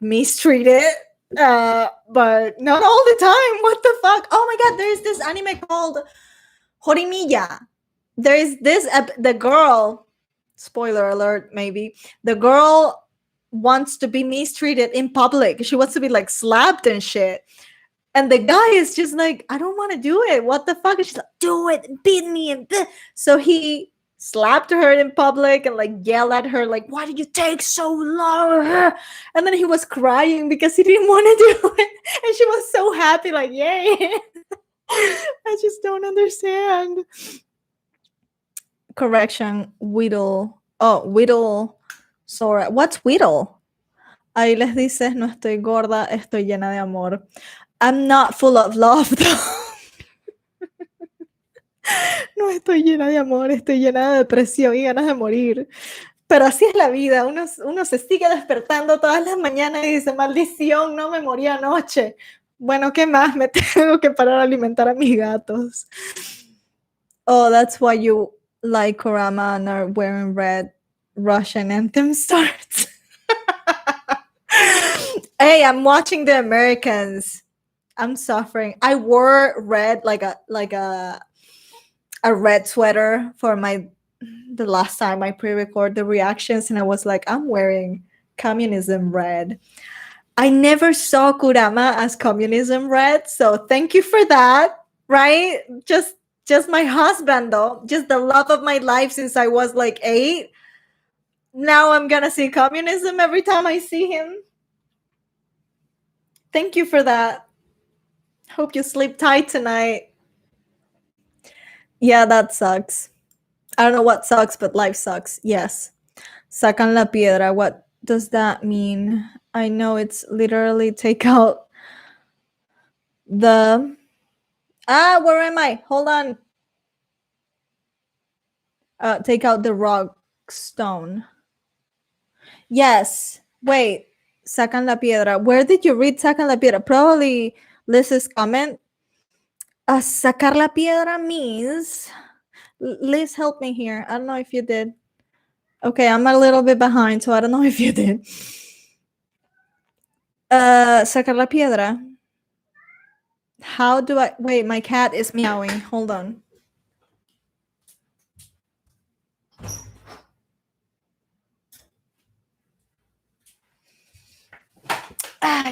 mistreated. But not all the time. What the fuck? Oh my god, there's this anime called Horimiya. There is this the girl, spoiler alert, maybe, the girl wants to be mistreated in public. She wants to be like slapped and shit. And the guy is just like, I don't want to do it. What the fuck? And she's like, do it, beat me. And so he slapped her in public and like yelled at her, like, why did you take so long? And then he was crying because he didn't want to do it. And she was so happy, like, yay. I just don't understand. Correction, Whittle. Oh, Whittle. Sorry. What's Whittle? Ahí les dices, no estoy gorda, estoy llena de amor. I'm not full of love, though. No estoy llena de amor, estoy llena de depresión y ganas de morir. Pero así es la vida. Uno se sigue despertando todas las mañanas y dice, maldición, no me morí anoche. Bueno, ¿qué más? Me tengo que parar a alimentar a mis gatos. Oh, that's why you like Kurama and are wearing red. Russian anthem starts. Hey, I'm watching the Americans. I'm suffering. I wore red, like a red sweater for the last time I pre-record the reactions, and I was like, I'm wearing communism red. I never saw Kurama as communism red, so thank you for that. Right? Just my husband, though, just the love of my life since I was like 8. Now I'm gonna see communism every time I see him. Thank you for that. Hope you sleep tight tonight. Yeah, that sucks. I don't know what sucks, but life sucks. Yes. Sacan la piedra. What does that mean? I know it's literally take out the... where am I? Hold on. Take out the rock stone. Yes. Wait. Sacan la piedra. Where did you read Sacan la piedra? Probably Liz's comment. Sacar la piedra means... Liz, help me here. I don't know if you did. Okay, I'm a little bit behind, so I don't know if you did. Sacar la piedra. How do I... Wait, my cat is meowing. Hold on.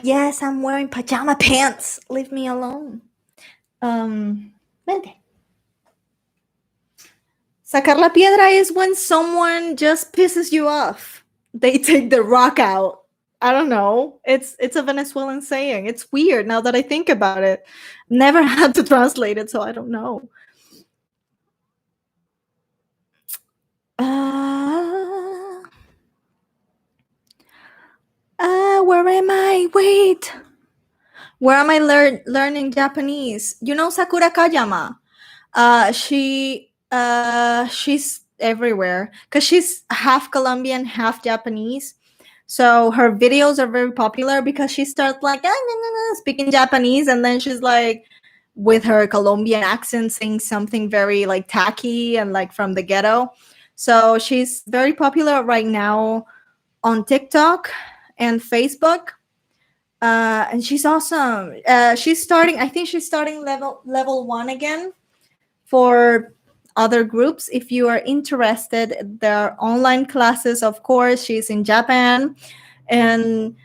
Yes, I'm wearing pajama pants. Leave me alone. Vente. Sacar la piedra is when someone just pisses you off. They take the rock out. I don't know. It's a Venezuelan saying. It's weird now that I think about it. Never had to translate it, so I don't know. Where am I? Wait. Where am I learning Japanese? You know Sakura Kajama. She's everywhere because she's half Colombian, half Japanese. So her videos are very popular because she starts like speaking Japanese, and then she's like with her Colombian accent saying something very like tacky and like from the ghetto. So she's very popular right now on TikTok and Facebook. And she's awesome. She's starting. I think she's starting level 1 again for other groups. If you are interested, there are online classes. Of course, she's in Japan, and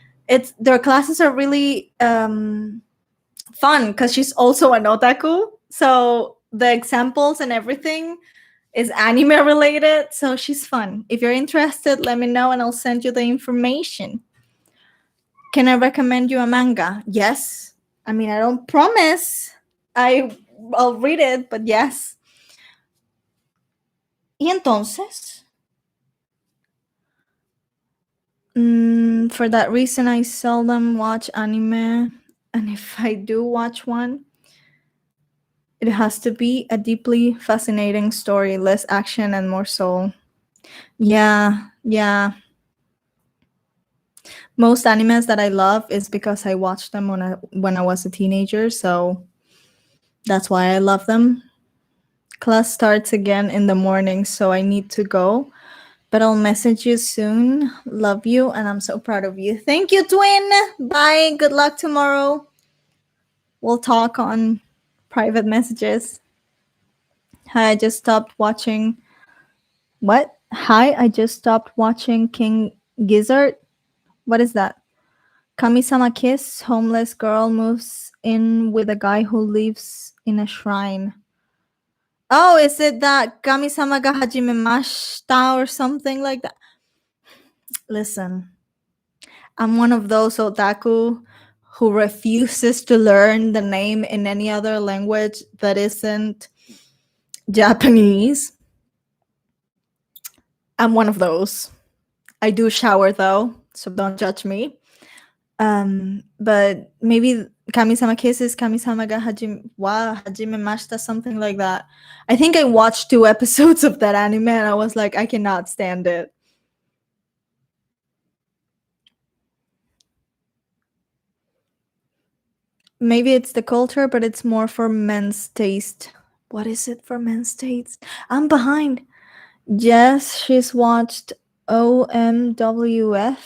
their classes are really fun because she's also an otaku. So the examples and everything is anime related. So she's fun. If you're interested, let me know and I'll send you the information. Can I recommend you a manga? Yes. I mean, I don't promise I'll read it, but yes. Y entonces, for that reason, I seldom watch anime. And if I do watch one, it has to be a deeply fascinating story, less action and more soul. Yeah, yeah. Most animes that I love is because I watched them when I was a teenager, so that's why I love them. Class starts again in the morning, so I need to go. But I'll message you soon. Love you, and I'm so proud of you. Thank you, twin. Bye. Good luck tomorrow. We'll talk on private messages. Hi, I just stopped watching. What? Hi, I just stopped watching King Gizzard. What is that? Kami-sama kiss. Homeless girl moves in with a guy who lives in a shrine. Oh, is it that Kami-sama ga hajimemashita or something like that? Listen, I'm one of those otaku who refuses to learn the name in any other language that isn't Japanese. I'm one of those. I do shower though, so don't judge me. But maybe Kami-sama kisses, Kami-sama ga hajimemashita, something like that. I think I watched 2 episodes of that anime and I was like, I cannot stand it. Maybe it's the culture, but it's more for men's taste. What is it for men's taste? I'm behind. Yes, she's watched OMWF.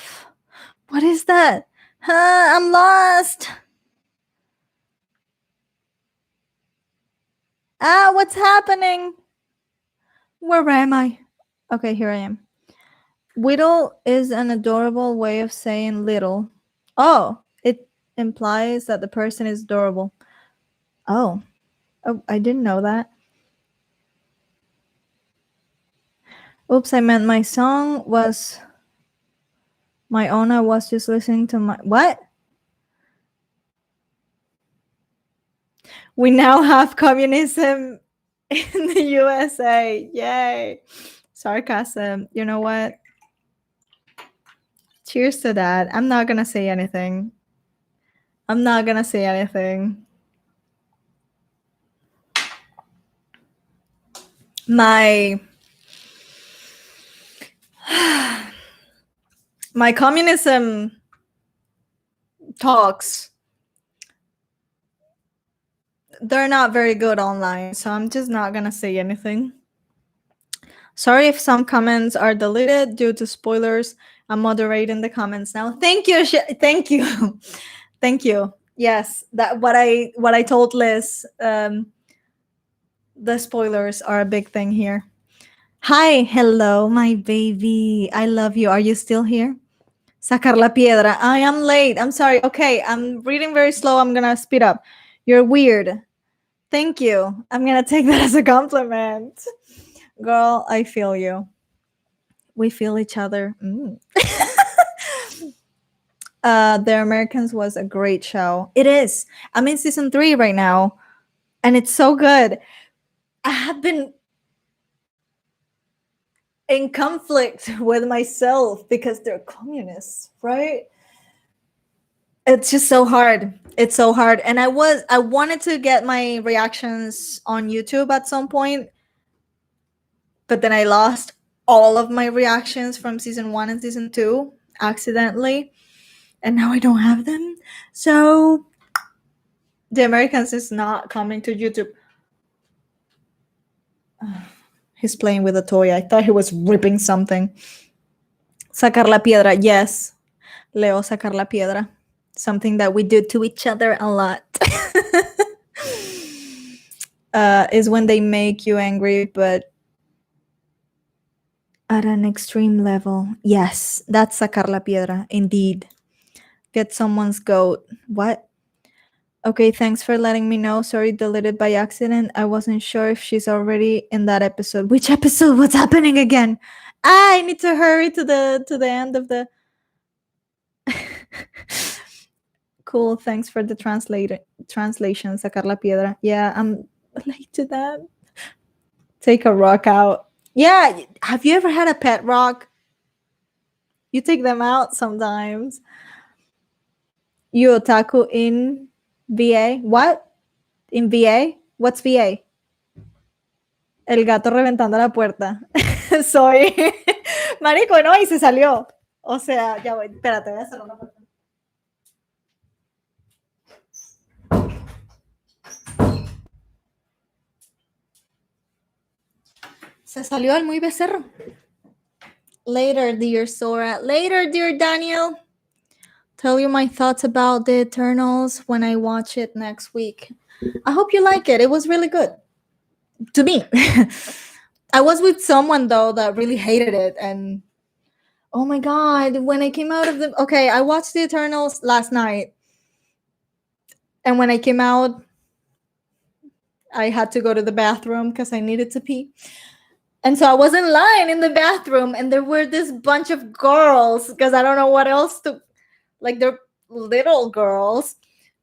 What is that? I'm lost. What's happening? Where am I? Okay, here I am. Whittle is an adorable way of saying little. Oh, it implies that the person is adorable. Oh, I didn't know that. Oops, I meant my song was my own. I was just listening to my what? We now have communism in the USA. Yay. Sarcasm. You know what? Cheers to that. I'm not gonna say anything. I'm not gonna say anything. My my communism talks, they're not very good online, so I'm just not gonna say anything. Sorry if some comments are deleted due to spoilers. I'm moderating the comments now. Thank you. Thank you. Thank you. Yes, that what I told Liz. The spoilers are a big thing here. Hi, hello, my baby. I love you. Are you still here? Sacar la piedra. I am late. I'm sorry. Okay, I'm reading very slow. I'm gonna speed up. You're weird. Thank you. I'm gonna take that as a compliment. Girl, I feel you. We feel each other. The Americans was a great show. It is. I'm in season 3 right now, and it's so good. I have been in conflict with myself because they're communists, right? It's just so hard. It's so hard. And I wanted to get my reactions on YouTube at some point, but then I lost all of my reactions from season 1 and season 2 accidentally, and now I don't have them. So the Americans is not coming to YouTube. He's playing with a toy. I thought he was ripping something. Sacar la piedra. Yes. Leo, sacar la piedra. Something that we do to each other a lot. Is when they make you angry, but at an extreme level. Yes, that's sacar la piedra. Indeed. Get someone's goat. What? Okay, thanks for letting me know. Sorry, deleted by accident. I wasn't sure if she's already in that episode. Which episode? What's happening again? I need to hurry to the end of the. Cool. Thanks for the translation. Sacar la piedra. Yeah, I'm late to that. Take a rock out. Yeah. Have you ever had a pet rock? You take them out sometimes. You otaku in VA? What? In VA? What's VA? El gato reventando la puerta. Soy. Marico, no, y se salió. O sea, ya voy. Espérate, voy a hacer una puerta. Se salió el muy becerro. Later, dear Sora. Later, dear Daniel. Tell you my thoughts about the Eternals when I watch it next week. I hope you like it. It was really good. To me. I was with someone, though, that really hated it. And oh my God, when I came out of the. Okay, I watched the Eternals last night. And when I came out, I had to go to the bathroom because I needed to pee. And so I was in line in the bathroom, and there were this bunch of girls, because I don't know what else to, like, they're little girls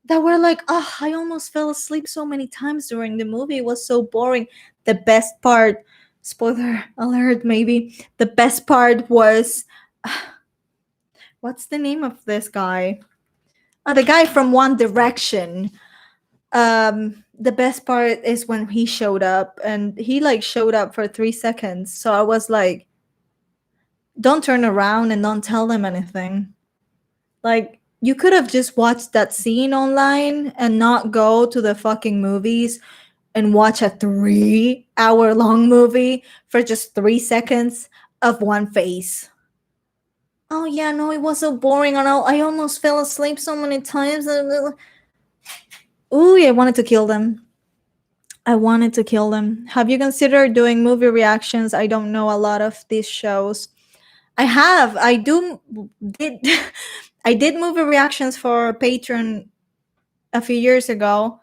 that were like, oh, I almost fell asleep so many times during the movie. It was so boring. The best part, spoiler alert, maybe, the best part was, what's the name of this guy? Oh, the guy from One Direction. The best part is when he showed up, and he like showed up for 3 seconds. So I was like, don't turn around and don't tell them anything. Like, you could have just watched that scene online and not go to the fucking movies and watch a 3-hour-long movie for just 3 seconds of one face. Oh yeah, no, it was so boring. I almost fell asleep so many times. Ooh, I wanted to kill them. Have you considered doing movie reactions? I don't know a lot of these shows. I have. I did movie reactions for Patreon a few years ago.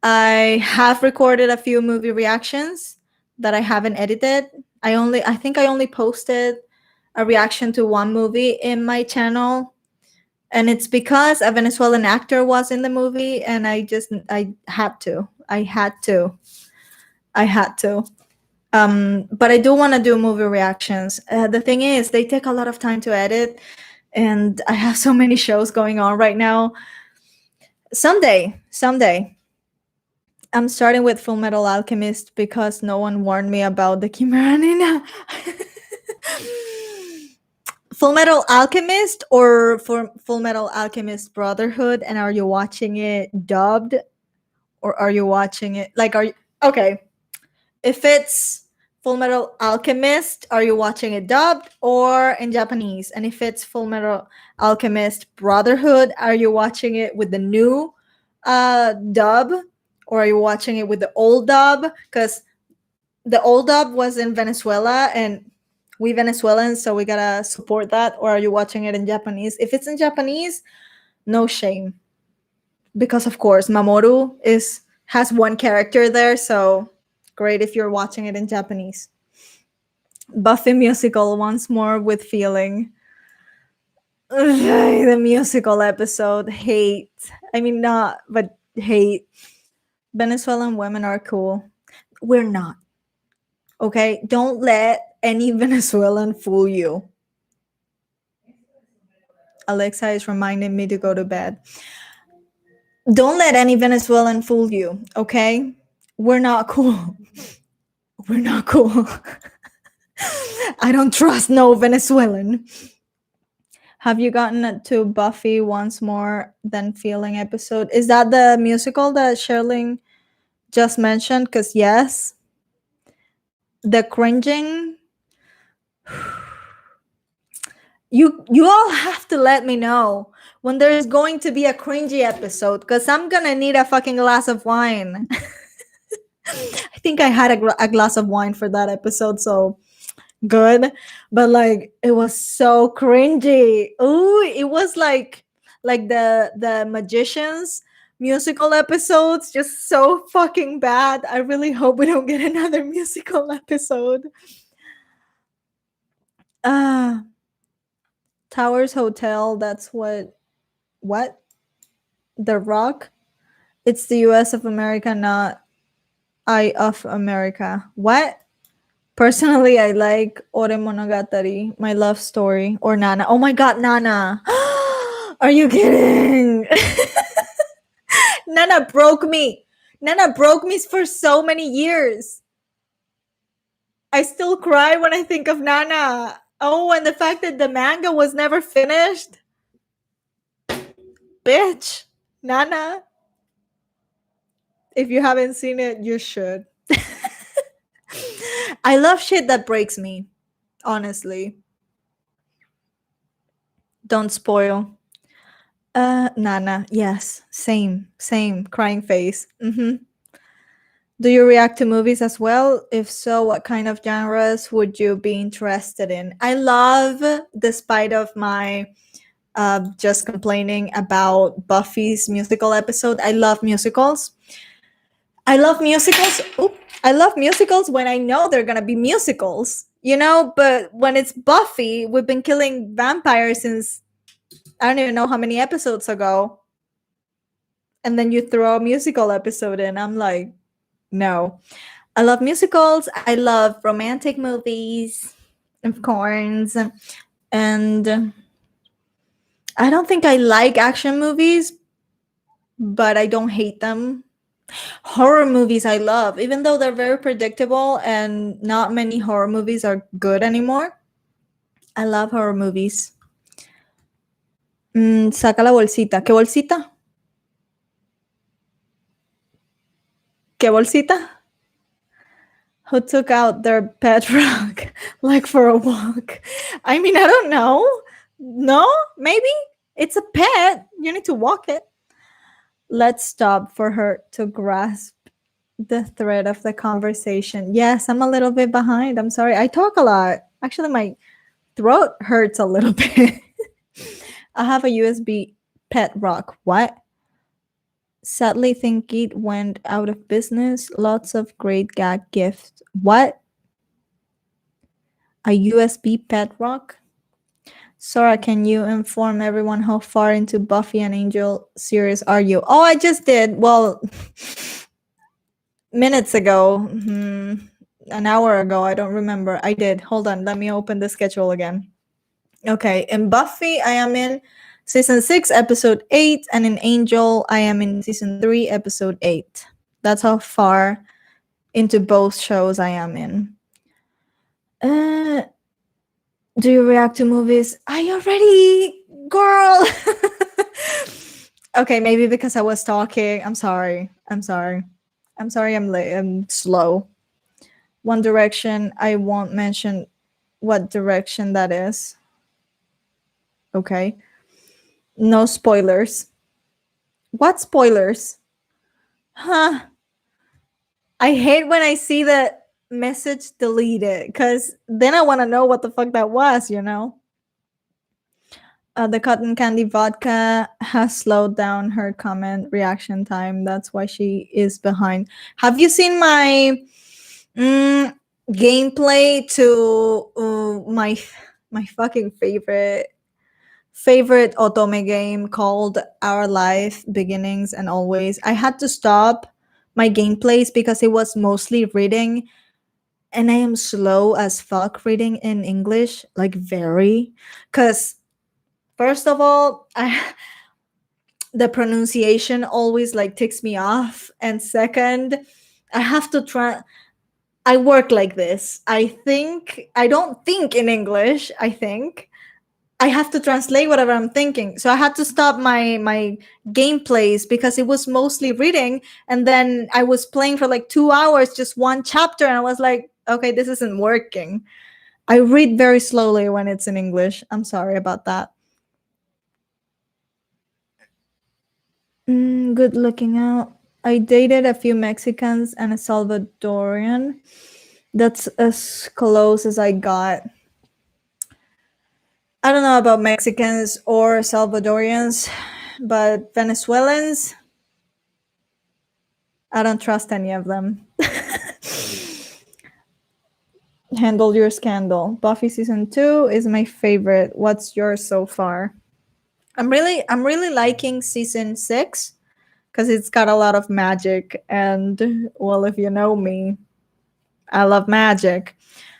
I have recorded a few movie reactions that I haven't edited. I think I only posted a reaction to one movie in my channel. And it's because a Venezuelan actor was in the movie, and I had to. But I do want to do movie reactions. The thing is, they take a lot of time to edit, and I have so many shows going on right now. Someday. I'm starting with Full Metal Alchemist because no one warned me about the Chimera Nina. Full Metal Alchemist or Full Metal Alchemist Brotherhood, and are you watching it dubbed or are you watching it okay? If it's Full Metal Alchemist, are you watching it dubbed or in Japanese? And if it's Full Metal Alchemist Brotherhood, are you watching it with the new dub or are you watching it with the old dub? Because the old dub was in Venezuela and we Venezuelans, so we gotta support that. Or are you watching it in Japanese? If it's in Japanese, no shame. Because of course, Mamoru has one character there, so great if you're watching it in Japanese. Buffy musical once more with feeling. The musical episode, hate. I mean, not, but hate. Venezuelan women are cool. We're not. Okay? Don't let any Venezuelan fool you. Alexa is reminding me to go to bed. Don't let any Venezuelan fool you, okay? We're not cool. We're not cool. I don't trust no Venezuelan. Have you gotten to Buffy once more than feeling episode? Is that the musical that Sherling just mentioned? Because yes, the cringing. You all have to let me know when there's going to be a cringy episode, because I'm gonna need a fucking glass of wine. I think I had a glass of wine for that episode, so good. But like, it was so cringy. Ooh, it was like the magicians musical episodes, just so fucking bad. I really hope we don't get another musical episode. Towers Hotel, that's what The Rock? It's the US of America, not I of America. What? Personally, I like Ore Monogatari, my love story, or Nana. Oh my god, Nana. Are you kidding? Nana broke me. Nana broke me for so many years. I still cry when I think of Nana. Oh, and the fact that the manga was never finished. Bitch. Nana. If you haven't seen it, you should. I love shit that breaks me, honestly. Don't spoil. Nana, yes, same, crying face. Do you react to movies as well? If so, what kind of genres would you be interested in? I love, despite of my just complaining about Buffy's musical episode, I love musicals. I love musicals. I love musicals when I know they're gonna be musicals, you know. But when it's Buffy, we've been killing vampires since I don't even know how many episodes ago, and then you throw a musical episode in. I'm like, no. I love musicals. I love romantic movies, of course, and I don't think I like action movies, but I don't hate them. Horror movies I love, even though they're very predictable and not many horror movies are good anymore. I love horror movies. Saca la bolsita. ¿Qué bolsita? ¿Qué bolsita? Who took out their pet rock like for a walk? I mean, I don't know. No, maybe it's a pet. You need to walk it. Let's stop for her to grasp the thread of the conversation. Yes, I'm a little bit behind. I'm sorry. I talk a lot. Actually, my throat hurts a little bit. I have a USB pet rock. What? Sadly, think it went out of business. Lots of great gag gifts. What? A USB pet rock? Sora, can you inform everyone how far into Buffy and Angel series are you? Oh, I just did. Well, minutes ago. An hour ago. I don't remember. I did. Hold on. Let me open the schedule again. Okay. In Buffy, I am in season 6, episode 8. And in Angel, I am in season 3, episode 8. That's how far into both shows I am in. Do you react to movies? I already, girl. Okay, maybe because I was talking. I'm sorry. I'm late. I'm slow. One Direction. I won't mention what direction that is. Okay. No spoilers. What spoilers? Huh. I hate when I see the message deleted, because then I want to know what the fuck that was, you know? The cotton candy vodka has slowed down her comment reaction time. That's why she is behind. Have you seen my gameplay to my fucking favorite otome game called Our Life Beginnings and Always? I had to stop my gameplays because it was mostly reading, and I am slow as fuck reading in English, like very, because First of all, the pronunciation always like ticks me off, and second, I have to try. I work like this. I don't think in English. I have to translate whatever I'm thinking. So I had to stop my gameplays because it was mostly reading, and then I was playing for like 2 hours, just one chapter, and I was like, okay, this isn't working. I read very slowly when it's in English. I'm sorry about that. Good looking out. I dated a few Mexicans and a Salvadorian. That's as close as I got. I don't know about Mexicans or Salvadorians, but Venezuelans, I don't trust any of them. Handle your scandal. Buffy season 2 is my favorite. What's yours so far? I'm really liking season 6 because it's got a lot of magic, and well, if you know me, I love magic.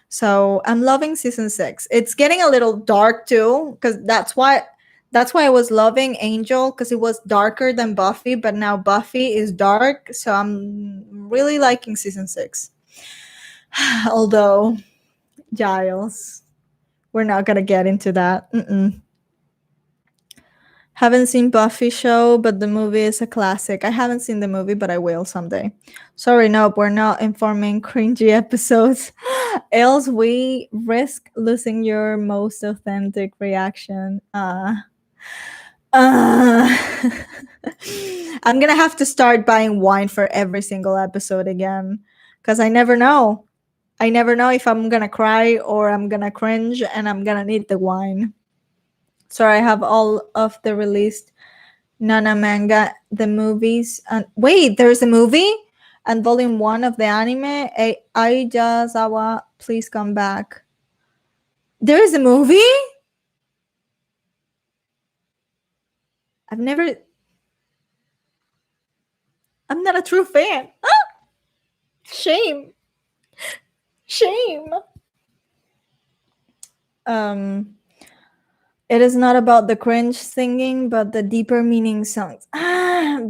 So I'm loving season 6. It's getting a little dark too, because that's why I was loving Angel, because it was darker than Buffy, but now Buffy is dark. So I'm really liking season 6. Although Giles, we're not gonna get into that. Haven't seen Buffy show, but the movie is a classic. I haven't seen the movie, but I will someday. Sorry, nope, we're not informing cringy episodes. Else we risk losing your most authentic reaction. I'm gonna have to start buying wine for every single episode again, because I never know. I never know if I'm gonna cry or I'm gonna cringe, and I'm gonna need the wine. So I have all of the released Nana manga, the movies, and wait, there's a movie and volume 1 of the anime. Aijazawa, please come back. There is a movie? I'm not a true fan. Shame. It is not about the cringe singing, but the deeper meaning songs.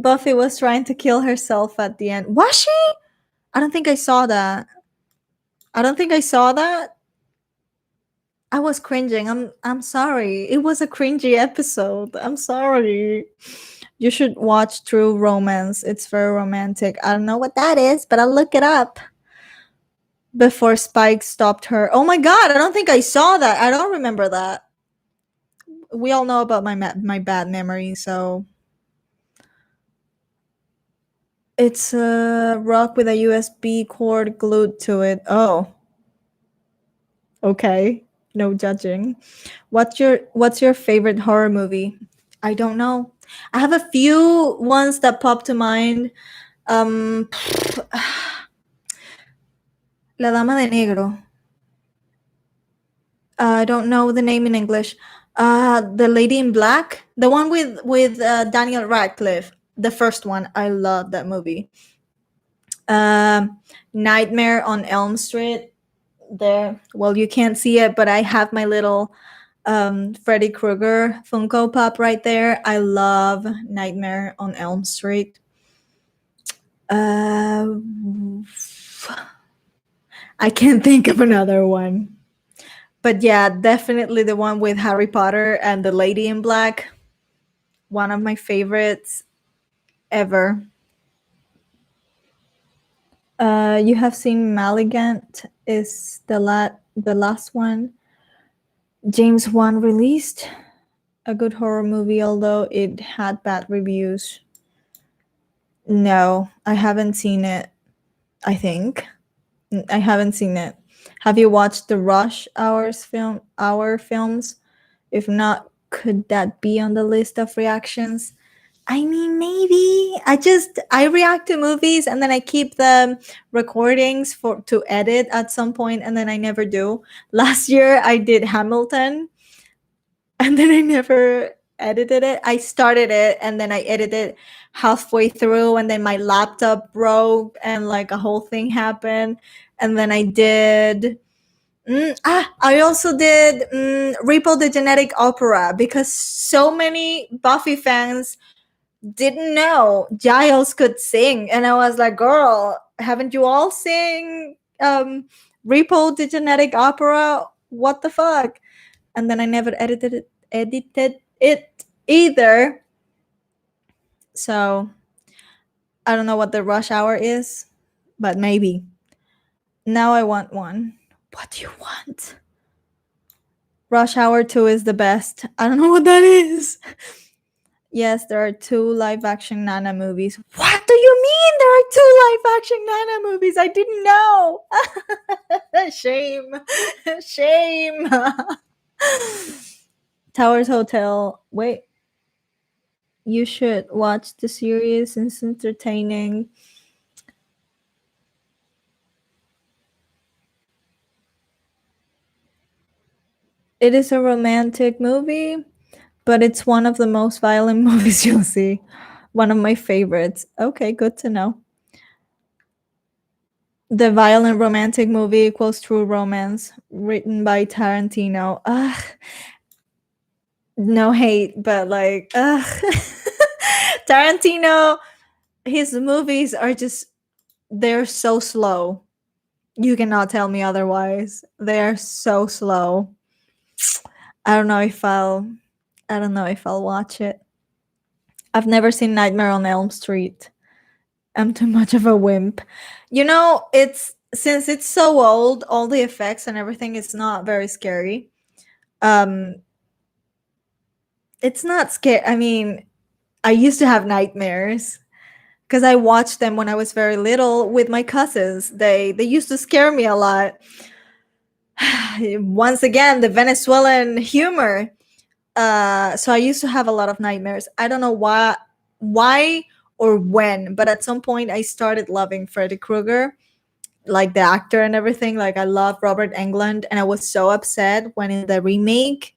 Buffy was trying to kill herself at the end. Was she? I don't think I saw that. I was cringing. I'm sorry. It was a cringy episode. I'm sorry. You should watch True Romance. It's very romantic. I don't know what that is, but I'll look it up. Before Spike stopped her. Oh my god, I don't think I saw that. I don't remember that. We all know about my bad memory, so it's a rock with a USB cord glued to it. Oh. Okay. No judging. What's your favorite horror movie? I don't know. I have a few ones that pop to mind. La Dama de Negro. I don't know the name in English. The Lady in Black, the one with Daniel Radcliffe, the first one. I love that movie. Nightmare on Elm Street. There, well, you can't see it, but I have my little Freddy Krueger Funko Pop right there. I love Nightmare on Elm Street. I can't think of another one. But yeah, definitely the one with Harry Potter and the Lady in Black. One of my favorites ever. You have seen Malignant is the last one James Wan released. A good horror movie, although it had bad reviews. No, I haven't seen it. I think I haven't seen it. Have you watched the Rush Hour films? If not, could that be on the list of reactions? I mean, maybe. I react to movies and then I keep the recordings to edit at some point, and then I never do. Last year I did Hamilton, and then I never edited it. I started it and then I edited halfway through, and then my laptop broke and like a whole thing happened. And then I did I also did Repo the Genetic Opera because so many Buffy fans didn't know Giles could sing, and I was like, "Girl, haven't you all sing Repo the Genetic Opera? What the fuck?" And then I never edited it either. So I don't know what the rush hour is, but maybe. Now I want one. What do you want? Rush Hour 2 is the best. I don't know what that is. Yes, there are 2 live action Nana movies. What do you mean there are 2 live action Nana movies? I didn't know. Shame. Shame. Towers Hotel. Wait. You should watch the series. It's entertaining. It is a romantic movie, but it's one of the most violent movies you'll see. One of my favorites. Okay, good to know. The violent romantic movie equals true romance, written by Tarantino. Ugh. No hate, but like, ugh. Tarantino, his movies are just, they're so slow. You cannot tell me otherwise. They are so slow. I don't know if I'll watch it. I've never seen Nightmare on Elm Street. I'm too much of a wimp. You know, it's since it's so old, all the effects and everything is not very scary. It's not scary. I mean, I used to have nightmares because I watched them when I was very little with my cousins. They used to scare me a lot. Once again, the Venezuelan humor. So I used to have a lot of nightmares. I don't know why or when, but at some point I started loving Freddy Krueger, like the actor and everything. Like I love Robert Englund, and I was so upset when in the remake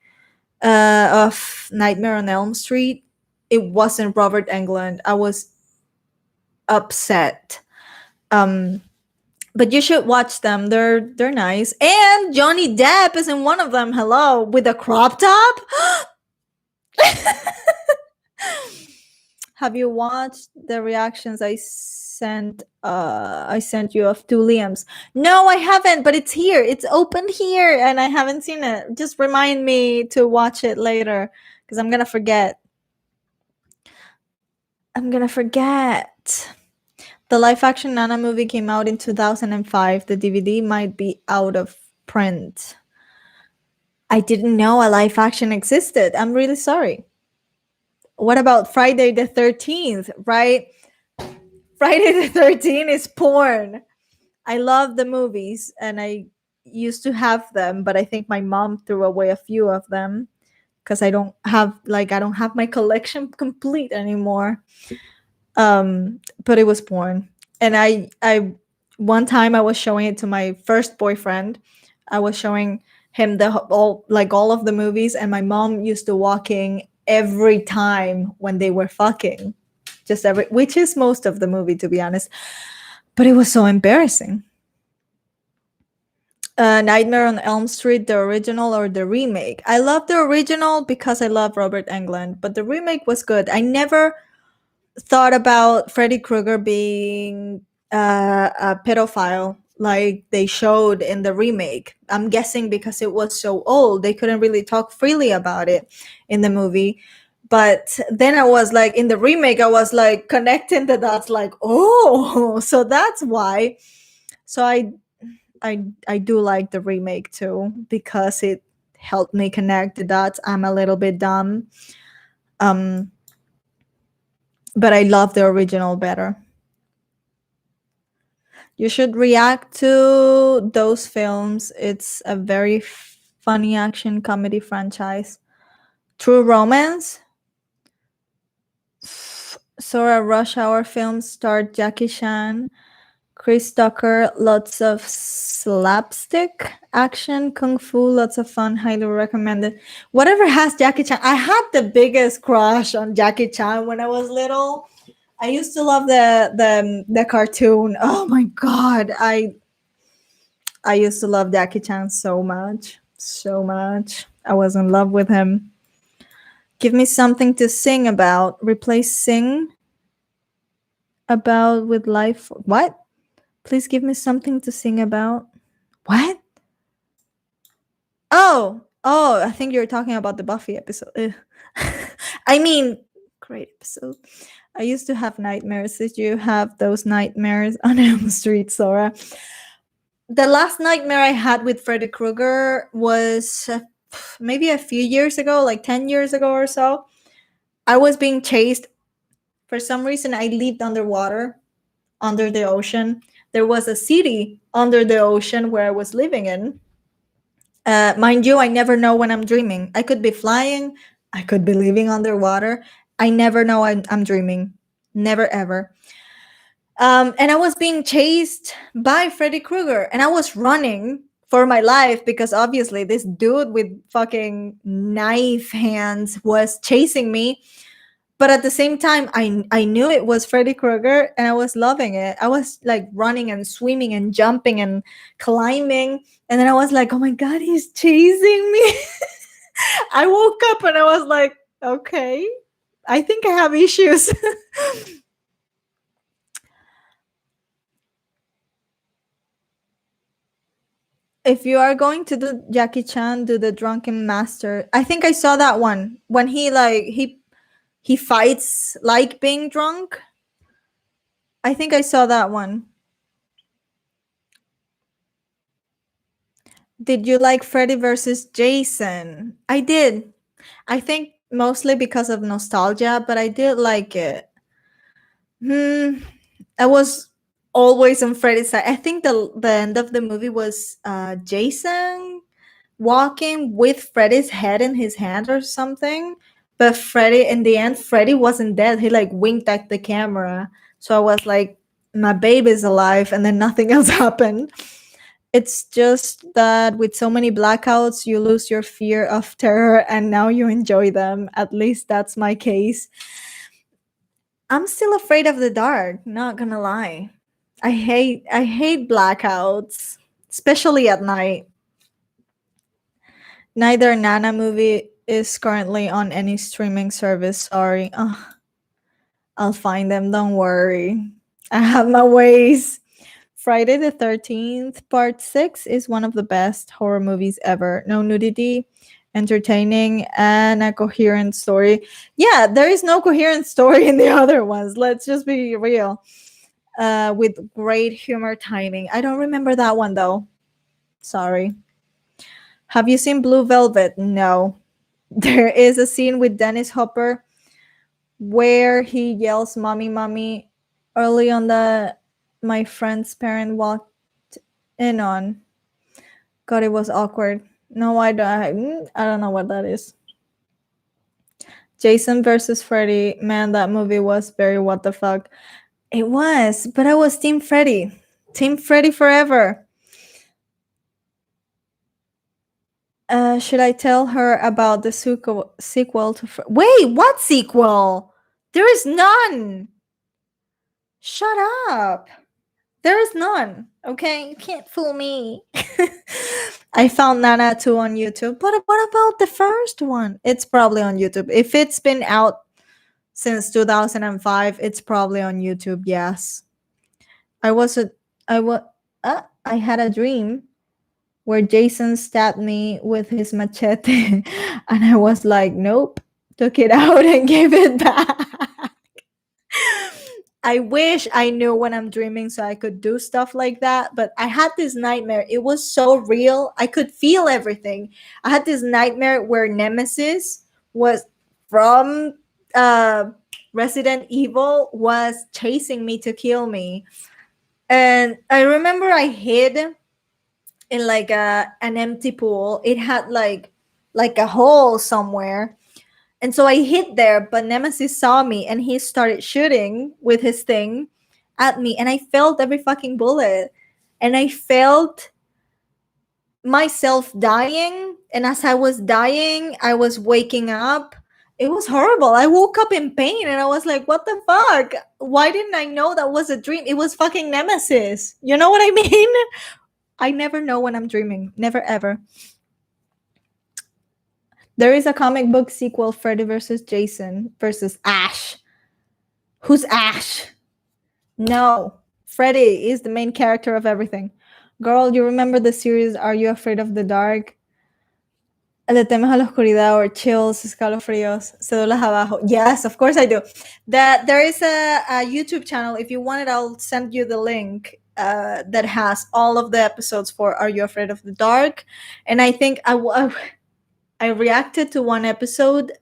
of Nightmare on Elm Street, it wasn't Robert Englund. I was upset. But you should watch them. They're nice. And Johnny Depp is in one of them. Hello, with a crop top. Have you watched the reactions I sent you of 2 Liams? No, I haven't, but it's here. It's open here and I haven't seen it. Just remind me to watch it later because I'm gonna forget. The live action Nana movie came out in 2005. The DVD might be out of print. I didn't know a live action existed. I'm really sorry. What about Friday the 13th, right? Friday the 13th is porn. I love the movies and I used to have them, but I think my mom threw away a few of them because I don't have my collection complete anymore. But it was porn. And I one time I was showing it to my first boyfriend. I was showing him all of the movies, and my mom used to walk in every time when they were fucking. Which is most of the movie, to be honest. But it was so embarrassing. Nightmare on Elm Street, the original or the remake? I love the original because I love Robert Englund, but the remake was good. I never thought about Freddy Krueger being a pedophile like they showed in the remake. I'm guessing because it was so old, they couldn't really talk freely about it in the movie. But then I was like, in the remake, I was like connecting the dots, like, oh, so that's why. So I do like the remake too because it helped me connect the dots. I'm a little bit dumb. But I love the original better. You should react to those films. It's a very funny action comedy franchise. True Romance. Sora Rush Hour films starred Jackie Chan, Chris Tucker, lots of slapstick action, kung fu, lots of fun, highly recommended. Whatever has Jackie Chan. I had the biggest crush on Jackie Chan when I was little. I used to love the cartoon. Oh my god, I I used to love Jackie Chan so much. So much. I was in love with him. Give me something to sing about. Replace sing about with life. What? Please give me something to sing about. What? Oh, I think you're talking about the Buffy episode. Ugh. I mean, great episode. I used to have nightmares. Did you have those nightmares on Elm Street, Sora? The last nightmare I had with Freddy Krueger was maybe a few years ago, like 10 years ago or so. I was being chased. For some reason, I lived underwater, under the ocean. There was a city under the ocean where I was living in. Mind you, I never know when I'm dreaming. I could be flying, I could be living underwater. I never know I'm dreaming. Never ever. And I was being chased by Freddy Krueger, and I was running for my life because obviously this dude with fucking knife hands was chasing me. But at the same time, I knew it was Freddy Krueger, and I was loving it. I was like running and swimming and jumping and climbing. And then I was like, oh my God, he's chasing me. I woke up and I was like, okay, I think I have issues. If you are going to do Jackie Chan, do the Drunken Master. I think I saw that one when he fights like being drunk. I think I saw that one. Did you like Freddy versus Jason? I did. I think mostly because of nostalgia, but I did like it. I was always on Freddy's side. I think the end of the movie was Jason walking with Freddy's head in his hand or something. But Freddy, in the end, Freddy wasn't dead. He like winked at the camera. So I was like, my baby's alive, and then nothing else happened. It's just that with so many blackouts, you lose your fear of terror and now you enjoy them. At least that's my case. I'm still afraid of the dark, not gonna lie. I hate blackouts, especially at night. Neither Nana movie is currently on any streaming service. Sorry. I'll find them, don't worry. I have my ways. Friday the 13th, Part 6 is one of the best horror movies ever. No nudity, entertaining, and a coherent story. Yeah, there is no coherent story in the other ones. Let's just be real. With great humor timing. I don't remember that one though. Sorry. Have you seen Blue Velvet? No. There is a scene with Dennis Hopper where he yells "mommy, mommy" early on the my friend's parent walked in on. God, it was awkward. No, I don't know what that is. Jason versus Freddy. Man, that movie was very what the fuck. It was, but I was Team Freddy. Team Freddy forever. Should I tell her about the sequel to Wait, what sequel? There is none. Shut up. There is none. Okay, you can't fool me. I found Nana 2 on YouTube. But what about the first one? It's probably on YouTube. If it's been out since 2005, it's probably on YouTube. Yes. I had a dream where Jason stabbed me with his machete, and I was like, nope, took it out and gave it back. I wish I knew when I'm dreaming so I could do stuff like that, but I had this nightmare. It was so real. I could feel everything. I had this nightmare where Nemesis was from Resident Evil was chasing me to kill me. And I remember I hid in like an empty pool. It had like a hole somewhere. And so I hid there, but Nemesis saw me and he started shooting with his thing at me. And I felt every fucking bullet. And I felt myself dying. And as I was dying, I was waking up. It was horrible. I woke up in pain and I was like, what the fuck? Why didn't I know that was a dream? It was fucking Nemesis. You know what I mean? I never know when I'm dreaming. Never ever. There is a comic book sequel, Freddy versus Jason versus Ash. Who's Ash? No. Freddy is the main character of everything. Girl, you remember the series Are You Afraid of the Dark? Le temes a la oscuridad or chills, escalofríos, cédulas abajo. Yes, of course I do. That there is a YouTube channel. If you want it, I'll send you the link. That has all of the episodes for Are You Afraid of the Dark? And I think I reacted to one episode.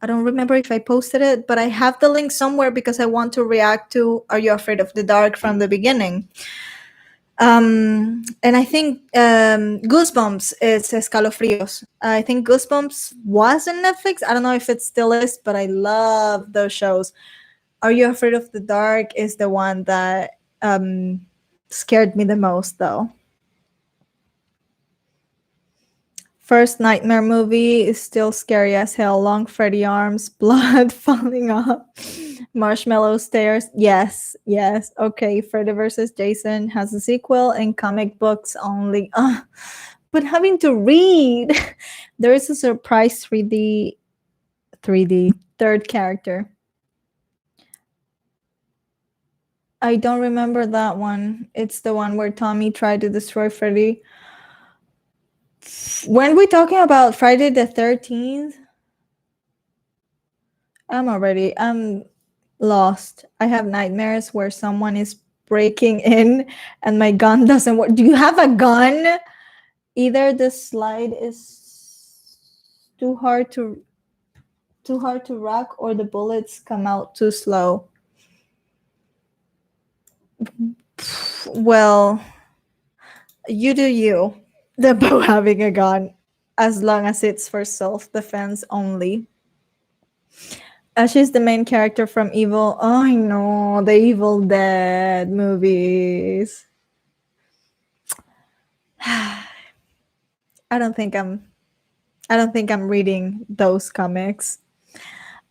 I don't remember if I posted it, but I have the link somewhere because I want to react to Are You Afraid of the Dark from the beginning. And I think Goosebumps is Escalofríos. I think Goosebumps was on Netflix. I don't know if it still is, but I love those shows. Are You Afraid of the Dark is the one that scared me the most, though. First nightmare movie is still scary as hell. Long Freddy arms, blood falling off, marshmallow stairs. Yes, yes. Okay, Freddy versus Jason has a sequel and comic books only. But having to read, there is a surprise 3D third character. I don't remember that one. It's the one where Tommy tried to destroy Freddy. When we talking about Friday the 13th, I'm lost. I have nightmares where someone is breaking in and my gun doesn't work. Do you have a gun? Either the slide is too hard to rock or the bullets come out too slow. Well, you do you. The bow having a gun, as long as it's for self-defense only. She's the main character from Evil. Oh, I know, the Evil Dead movies. I don't think I'm reading those comics.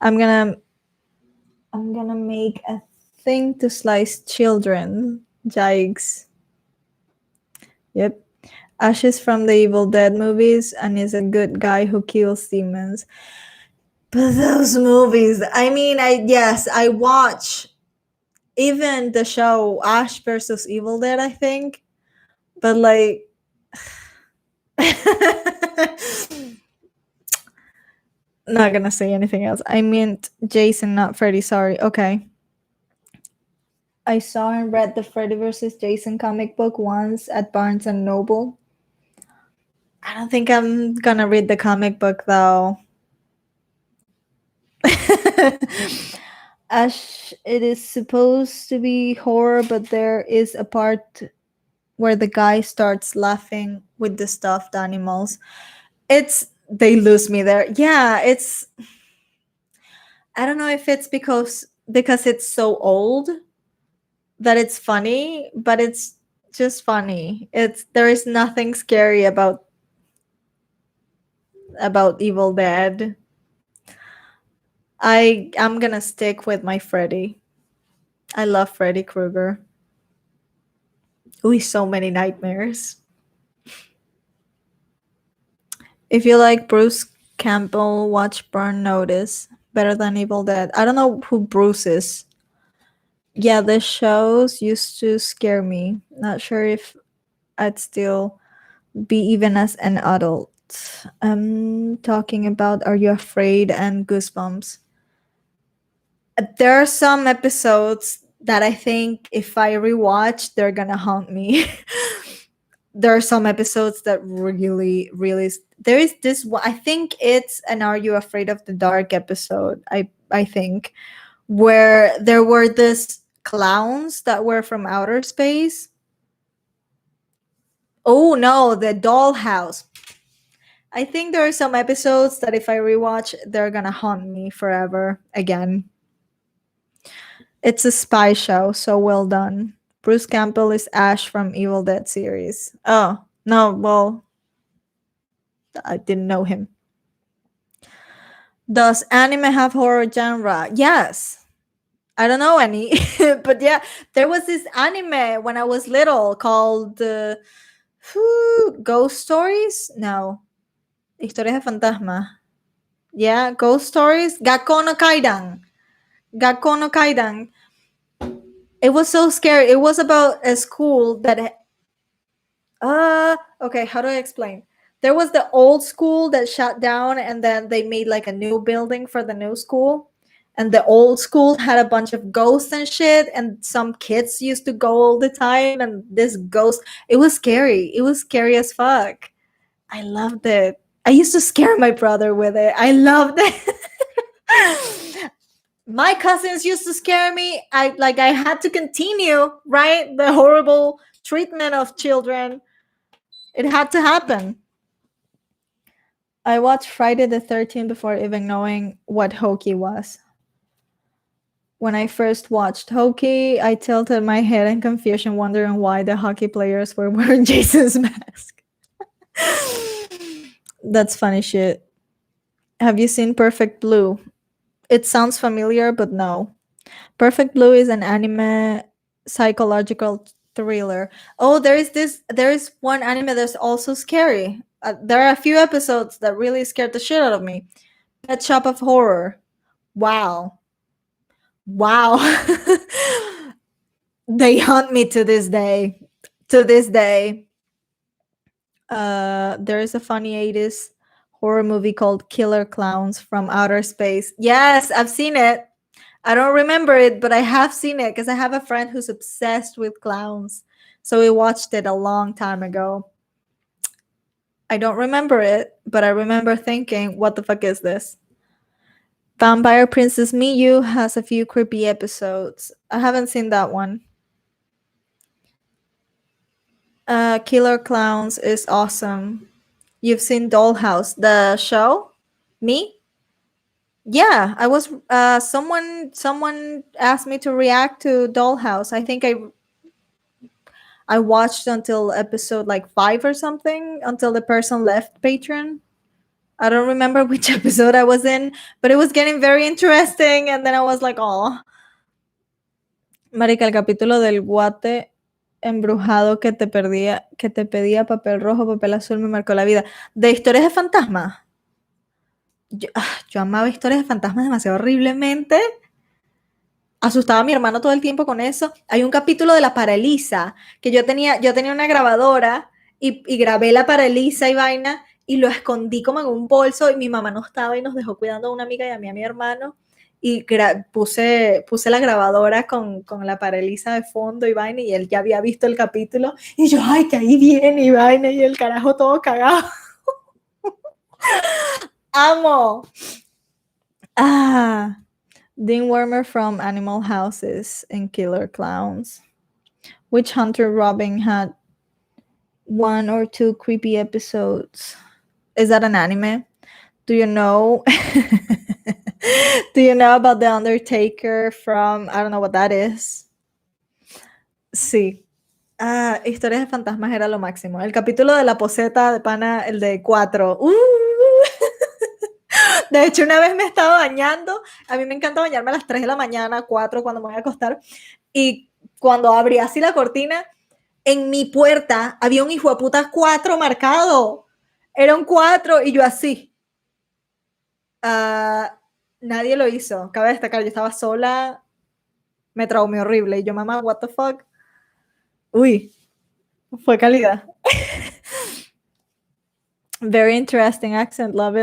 I'm gonna make a thing to slice children. Yikes. Yep. Ash is from the Evil Dead movies and is a good guy who kills demons. But those movies, I mean, I watch even the show Ash versus Evil Dead, I think. But like not gonna say anything else. I meant Jason, not Freddy, sorry. Okay. I saw and read the Freddy vs. Jason comic book once at Barnes and Noble. I don't think I'm gonna read the comic book though. Ash, it is supposed to be horror, but there is a part where the guy starts laughing with the stuffed animals. They lose me there. Yeah, I don't know if it's because it's so old that it's funny, but it's just funny. There is nothing scary about Evil Dead. I'm gonna stick with my Freddy. I love Freddy Krueger. Ooh, so many nightmares. If you like Bruce Campbell, watch Burn Notice. Better than Evil Dead. I don't know who Bruce is. Yeah, the shows used to scare me. Not sure if I'd still be even as an adult. I'm talking about Are You Afraid and Goosebumps. There are some episodes that I think if I rewatch, they're gonna haunt me. There are some episodes that really there is this one, I think it's an Are You Afraid of the Dark episode, I think, where there were this clowns that were from outer space. Oh no, the dollhouse. I think there are some episodes that if I rewatch, they're gonna haunt me forever again. It's a spy show, so well done. Bruce Campbell is Ash from Evil Dead series. Oh, no, well, I didn't know him. Does anime have horror genre? Yes. I don't know any, but yeah, there was this anime when I was little called Ghost stories? No. Historias de fantasma. Yeah, ghost stories. Gakko no Kaidan. Gakko no Kaidan. It was so scary. It was about a school that okay, how do I explain? There was the old school that shut down and then they made like a new building for the new school. And the old school had a bunch of ghosts and shit, and some kids used to go all the time. And this ghost, it was scary. It was scary as fuck. I loved it. I used to scare my brother with it. I loved it. My cousins used to scare me. I had to continue, right? The horrible treatment of children. It had to happen. I watched Friday the 13th before even knowing what Hokey was. When I first watched Hokey, I tilted my head in confusion, wondering why the hockey players were wearing Jason's mask. That's funny shit. Have you seen Perfect Blue? It sounds familiar, but no. Perfect Blue is an anime psychological thriller. Oh, there is one anime that's also scary. There are a few episodes that really scared the shit out of me. Pet Shop of Horror. Wow. Wow. They haunt me to this day. To this day. There is a funny 80s horror movie called Killer Clowns from Outer Space. Yes, I've seen it. I don't remember it, but I have seen it because I have a friend who's obsessed with clowns. So we watched it a long time ago. I don't remember it, but I remember thinking, what the fuck is this? Vampire Princess Miyu has a few creepy episodes. I haven't seen that one. Killer Clowns is awesome. You've seen Dollhouse, the show? Me? Yeah, I was someone asked me to react to Dollhouse. I think I watched until episode like 5 or something, until the person left Patreon. I don't remember which episode I was in, but it was getting very interesting and then I was like, "Oh, marica, el capítulo del guate embrujado que te pedía papel rojo, papel azul me marcó la vida." De historias de fantasmas. Yo amaba historias de fantasmas demasiado horriblemente. Asustaba a mi hermano todo el tiempo con eso. Hay un capítulo de la paralisa que yo tenía una grabadora y grabé la paralisa y vaina y lo escondí como en un bolso y mi mamá no estaba y nos dejó cuidando a una amiga y a mi hermano y puse la grabadora con la paralisa de fondo y vaina y él ya había visto el capítulo y yo, ay, que ahí viene y vaina y el carajo todo cagado. Amo. Dean Wormer from Animal Houses and Killer Clowns. Witch Hunter Robin had 1 or 2 creepy episodes. Is that an anime? Do you know? Do you know about The Undertaker from, I don't know what that is? Sí. Historias de fantasmas era lo máximo. El capítulo de la poseta de pana, el de 4. De hecho, una vez me estaba bañando. A mí me encanta bañarme a las 3 de la mañana, 4 cuando me voy a acostar. Y cuando abrí así la cortina, en mi puerta había un hijo de puta 4 marcado. Era un 4 y yo así. Nadie lo hizo. Cabe destacar, yo estaba sola. Me traumé horrible. Y yo, mamá, what the fuck. Uy, fue calidad. Very interesting accent. Love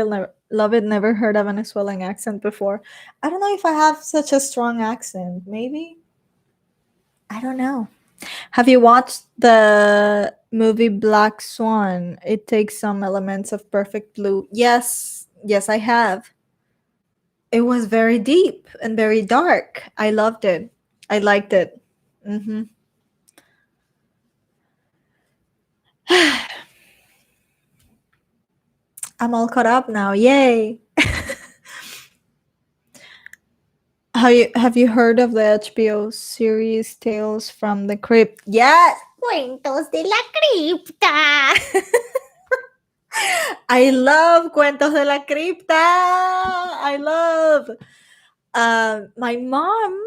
it. Never heard a Venezuelan accent before. I don't know if I have such a strong accent. Maybe. I don't know. Have you watched the movie Black Swan? It takes some elements of Perfect Blue. Yes, I have. It was very deep and very dark. I loved it. I liked it. Mm-hmm. I'm all caught up now. Yay. Have you heard of the HBO series Tales from the Crypt? Yes. Cuentos de la Cripta. I love Cuentos de la Cripta. I love. My mom,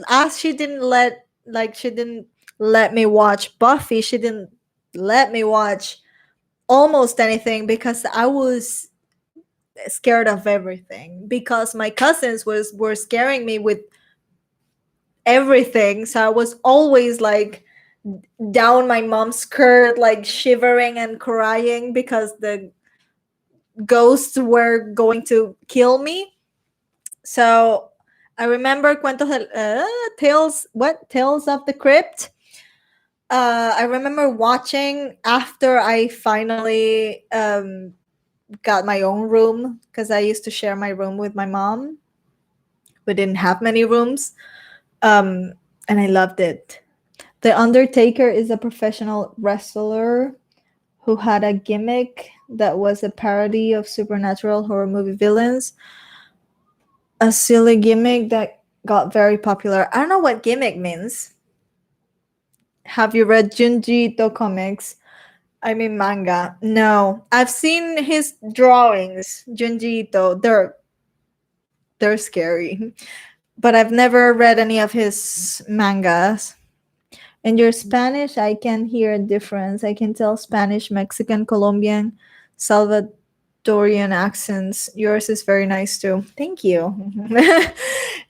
as she didn't let me watch Buffy. She didn't let me watch almost anything because I was scared of everything, because my cousins were scaring me with everything. So I was always like down my mom's skirt, like shivering and crying because the ghosts were going to kill me. So I remember Tales of the Crypt. I remember watching after I finally got my own room, because I used to share my room with my mom. We didn't have many rooms, um, and I loved it. The Undertaker is a professional wrestler who had a gimmick that was a parody of supernatural horror movie villains. A silly gimmick that got very popular. I don't know what gimmick means. Have you read Junji Ito comics? I mean manga. No, I've seen his drawings. Junji Ito. They're scary, but I've never read any of his mangas. In your Spanish, I can hear a difference. I can tell Spanish, Mexican, Colombian, Salvadorian accents. Yours is very nice too. Thank you.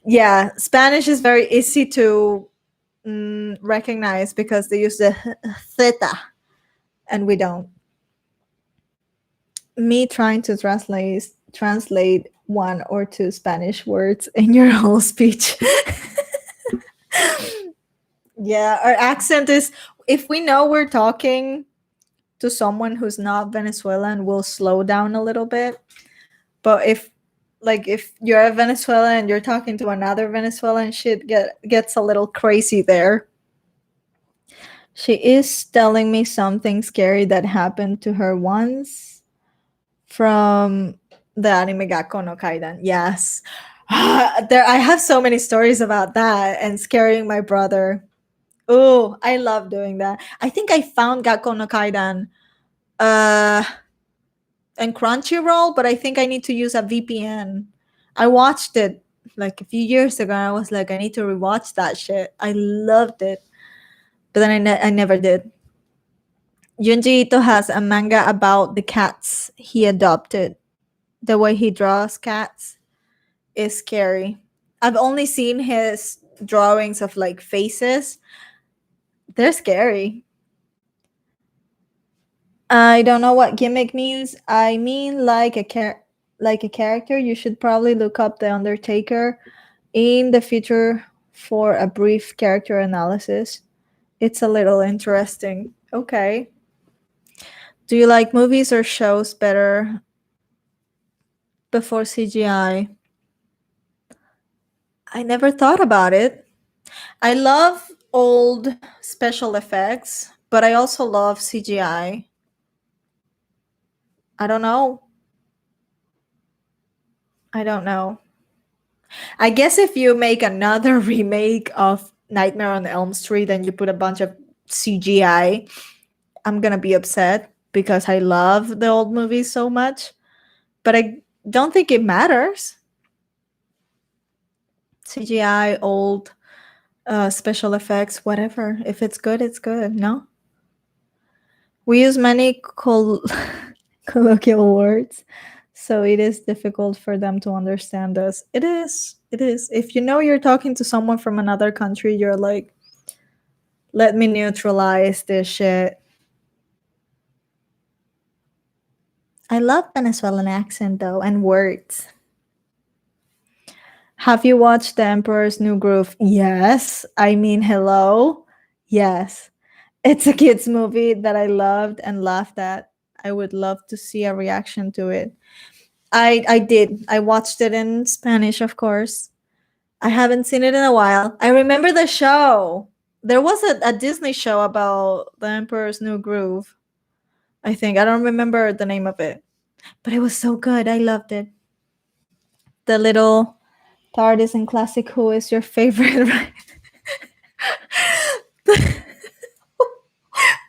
Yeah, Spanish is very easy to recognize because they use the theta and we don't. Me trying to translate one or two Spanish words in your whole speech. Yeah, our accent is, if we know we're talking to someone who's not Venezuelan, we'll slow down a little bit. But if you're a Venezuelan and you're talking to another Venezuelan, shit gets a little crazy there. She is telling me something scary that happened to her once from the anime Gakko no Kaidan. Yes. There I have so many stories about that and scaring my brother. Oh, I love doing that. I think I found Gakko no Kaidan uh and Crunchyroll, but I think I need to use a VPN. I watched it like a few years ago. And I was like, I need to rewatch that shit. I loved it, but then I never did. Junji Ito has a manga about the cats he adopted. The way he draws cats is scary. I've only seen his drawings of like faces. They're scary. I don't know what gimmick means. I mean like a character. You should probably look up the Undertaker in the future for a brief character analysis. It's a little interesting. Okay. Do you like movies or shows better before CGI? I never thought about it. I love old special effects, but I also love CGI. I don't know. I don't know. I guess if you make another remake of Nightmare on Elm Street and you put a bunch of CGI, I'm gonna be upset because I love the old movies so much. But I don't think it matters. CGI, old, special effects, whatever. If it's good, it's good. No, we use many colloquial words, so it is difficult for them to understand us. It is. It is. If you know you're talking to someone from another country, you're like, let me neutralize this shit. I love Venezuelan accent though and words. Have you watched The Emperor's New Groove? Yes. I mean, hello. Yes. It's a kids movie that I loved and laughed at. I would love to see a reaction to it. I did. I watched it in Spanish, of course. I haven't seen it in a while. I remember the show. There was a Disney show about The Emperor's New Groove. I think. I don't remember the name of it. But it was so good. I loved it. The little TARDIS in classic Who is your favorite, right?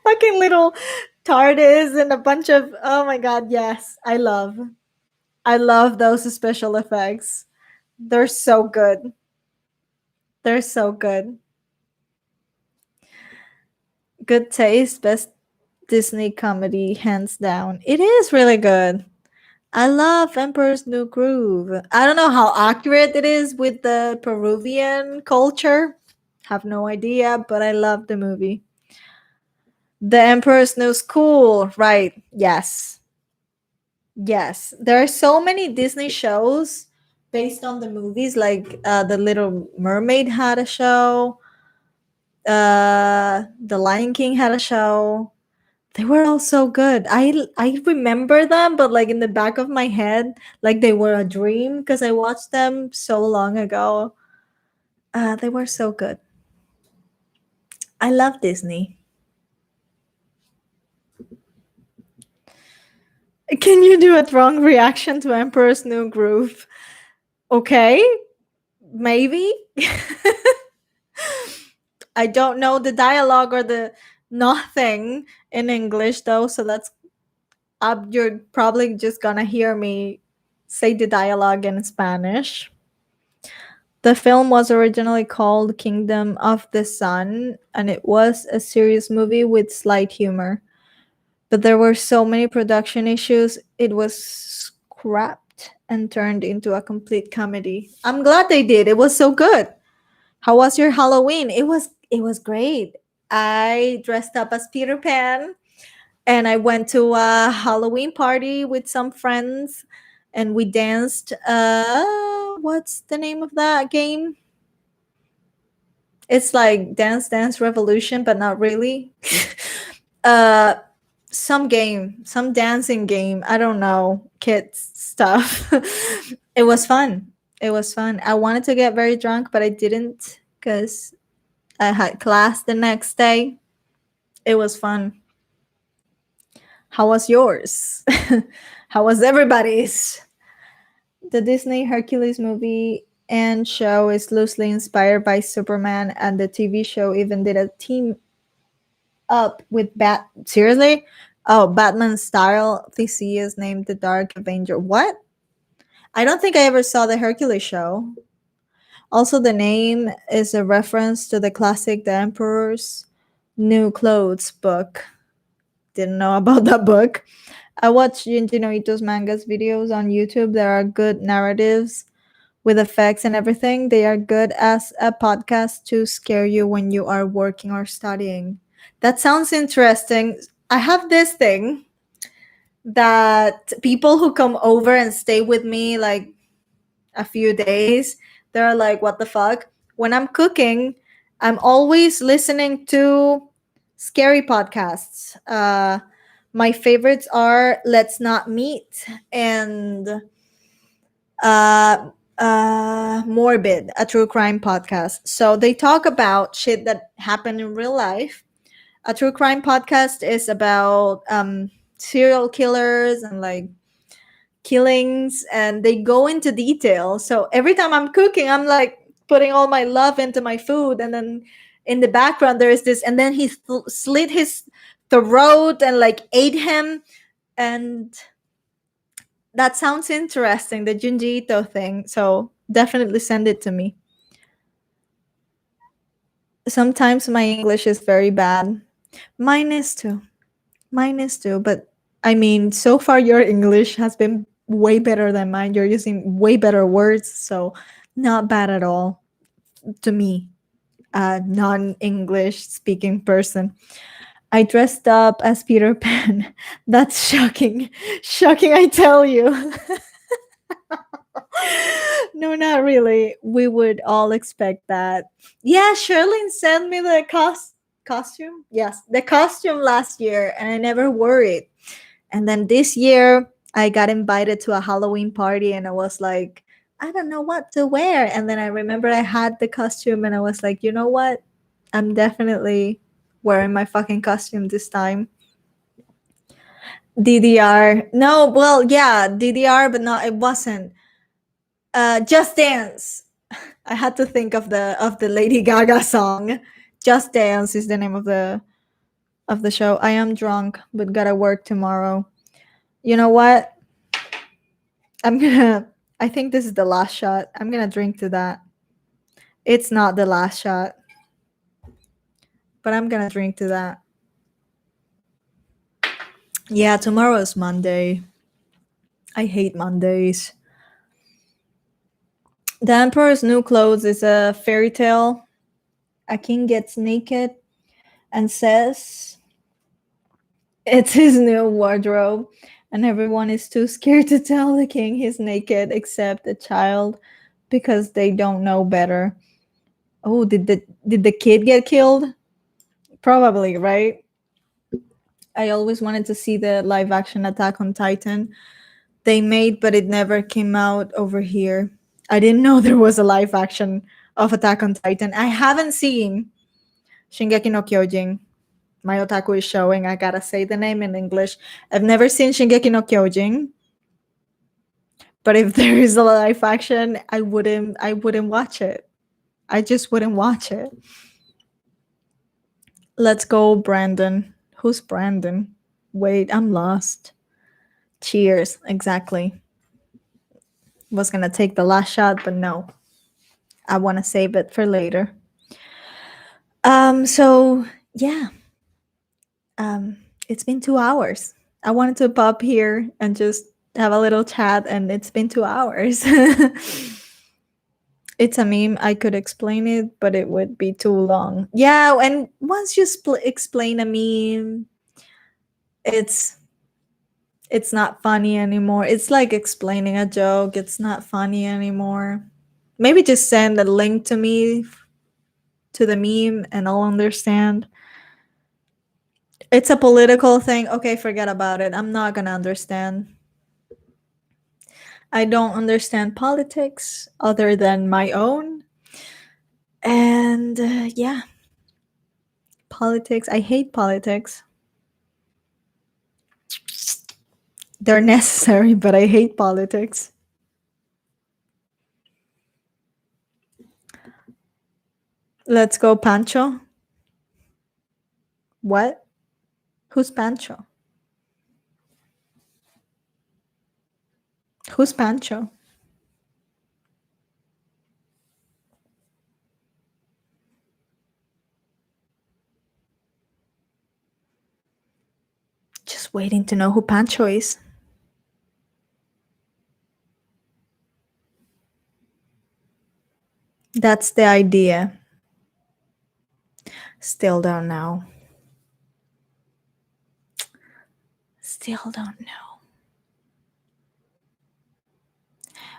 Fucking little TARDIS and a bunch of, oh my god, yes. I love those special effects. They're so good. They're so good. Good taste, best Disney comedy, hands down. It is really good. I love Emperor's New Groove. I don't know how accurate it is with the Peruvian culture. Have no idea, but I love the movie. The Emperor's New School, right? Yes. Yes. There are so many Disney shows based on the movies, like The Little Mermaid had a show, The Lion King had a show. They were all so good. I remember them, but like in the back of my head, like they were a dream because I watched them so long ago. They were so good. I love Disney. Can you do a wrong reaction to Emperor's New Groove? Okay, maybe. I don't know the dialogue or the nothing in English though, so that's up. You're probably just gonna hear me say the dialogue in Spanish. The film was originally called Kingdom of the Sun, and it was a serious movie with slight humor. But there were so many production issues, it was scrapped and turned into a complete comedy. I'm glad they did. It was so good. How was your Halloween? It was great. I dressed up as Peter Pan and I went to a Halloween party with some friends and we danced what's the name of that game? It's like Dance Dance Revolution, but not really. uh some game, some dancing game. I don't know, kids stuff. It was fun. It was fun. I wanted to get very drunk, but I didn't because I had class the next day. It was fun. How was yours? How was everybody's? The Disney Hercules movie and show is loosely inspired by Superman, and the TV show even did a team up with Bat. Seriously? Oh, Batman style. DC is named the Dark Avenger. What? I don't think I ever saw the Hercules show. Also, the name is a reference to the classic The Emperor's New Clothes book. Didn't know about that book. I watch Junji no Ito's mangas videos on YouTube. There are good narratives with effects and everything. They are good as a podcast to scare you when you are working or studying. That sounds interesting. I have this thing that people who come over and stay with me like a few days, they're like, what the fuck? When I'm cooking, I'm always listening to scary podcasts. My favorites are Let's Not Meet and Morbid, a true crime podcast. So they talk about shit that happened in real life. A true crime podcast is about serial killers and like killings, and they go into detail. So every time I'm cooking, I'm like putting all my love into my food, and then in the background there is this, and then he slit his throat and like ate him, and that sounds interesting, the Junji Ito thing. So definitely send it to me. Sometimes my English is very bad. Mine is too. Mine is too. But I mean, so far your English has been way better than mine. You're using way better words. So not bad at all to me, a non English speaking person. I dressed up as Peter Pan. That's shocking. Shocking, I tell you. No, not really. We would all expect that. Yeah, Sherlyn sent me the costume. Yes, the costume last year, and I never wore it. And then this year, I got invited to a Halloween party, and I was like, I don't know what to wear. And then I remember I had the costume, and I was like, you know what? I'm definitely wearing my fucking costume this time. DDR. No, well, yeah, DDR, but no, it wasn't. Just Dance. I had to think of the Lady Gaga song. Just Dance is the name of the show. I am drunk, but gotta work tomorrow. You know what? I'm gonna. I think this is the last shot. I'm gonna drink to that. It's not the last shot, but I'm gonna drink to that. Yeah, tomorrow is Monday. I hate Mondays. The Emperor's New Clothes is a fairy tale. A king gets naked and says it's his new wardrobe, and everyone is too scared to tell the king he's naked except the child because they don't know better. Oh, did the kid get killed? Probably, right? I always wanted to see the live action Attack on Titan they made, but it never came out over here. I didn't know there was a live action of Attack on Titan. I haven't seen Shingeki no Kyojin. My otaku is showing. I gotta say the name in English. I've never seen Shingeki no Kyojin, but if there is a live action, I wouldn't watch it. I just wouldn't watch it. Let's go, Brandon. Who's Brandon? Wait, I'm lost. Cheers. Exactly. Was gonna take the last shot, but no. I want to save it for later. So yeah. It's been 2 hours. I wanted to pop here and just have a little chat, and it's been 2 hours. It's a meme. I could explain it, but it would be too long. Yeah, and once you explain a meme, it's not funny anymore. It's like explaining a joke. It's not funny anymore. Maybe just send a link to me to the meme and I'll understand. It's a political thing. Okay, forget about it. I'm not gonna understand. I don't understand politics other than my own. And yeah, politics. I hate politics. They're necessary, but I hate politics. Let's go, Pancho. What? Who's Pancho? Who's Pancho? Just waiting to know who Pancho is. That's the idea. Still don't know. Still don't know.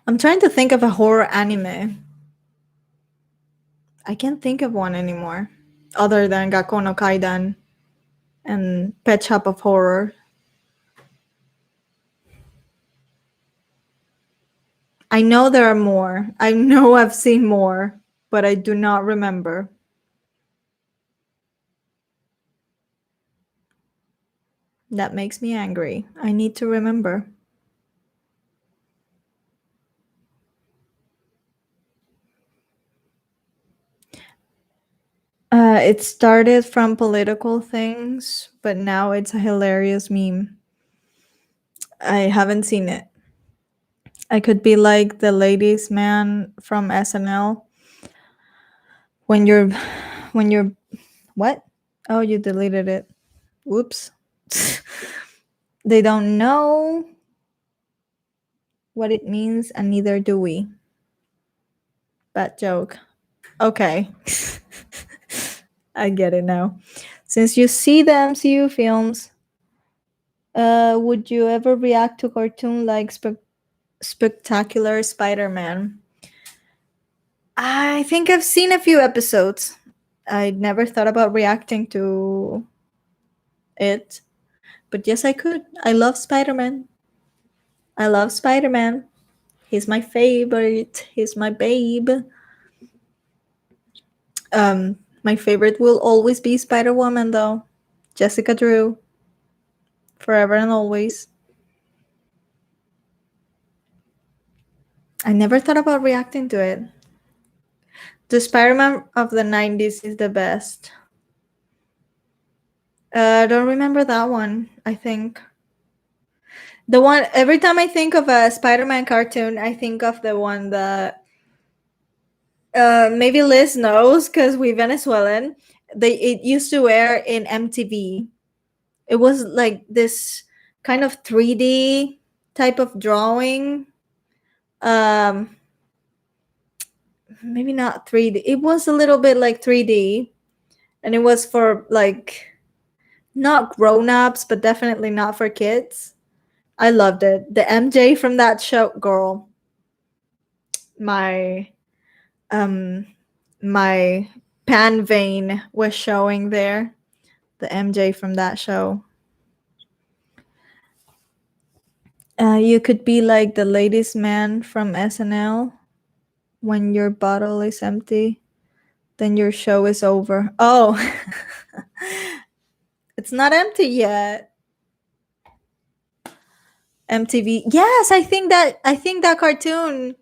I'm trying to think of a horror anime. I can't think of one anymore, other than Gakko no Kaidan and Pet Shop of Horror. I know there are more. I know I've seen more, but I do not remember. That makes me angry. I need to remember. It started from political things, but now it's a hilarious meme. I haven't seen it. I could be like the ladies man from SNL. When you're what? Oh, you deleted it. Whoops. They don't know what it means, and neither do we. Bad joke. Okay. I get it now. Since you see the MCU films, would you ever react to cartoon like Spectacular Spider-Man? I think I've seen a few episodes. I never thought about reacting to it, but yes, I could. I love Spider-Man. I love Spider-Man. He's my favorite. He's my babe. My favorite will always be Spider-Woman, though. Jessica Drew. Forever and always. I never thought about reacting to it. The Spider-Man of the 90s is the best. I don't remember that one, I think. The one, every time I think of a Spider-Man cartoon, I think of the one that maybe Liz knows because we Venezuelan. It used to air in MTV. It was like this kind of 3D type of drawing. Um, maybe not 3D. It was a little bit like 3D, and it was for like not grown-ups, but definitely not for kids. I loved it. The MJ from that show, girl. My um my pan vein was showing there. The MJ from that show. You could be like the ladies' man from SNL. When your bottle is empty, then your show is over. Oh, it's not empty yet. MTV. Yes, I think that cartoon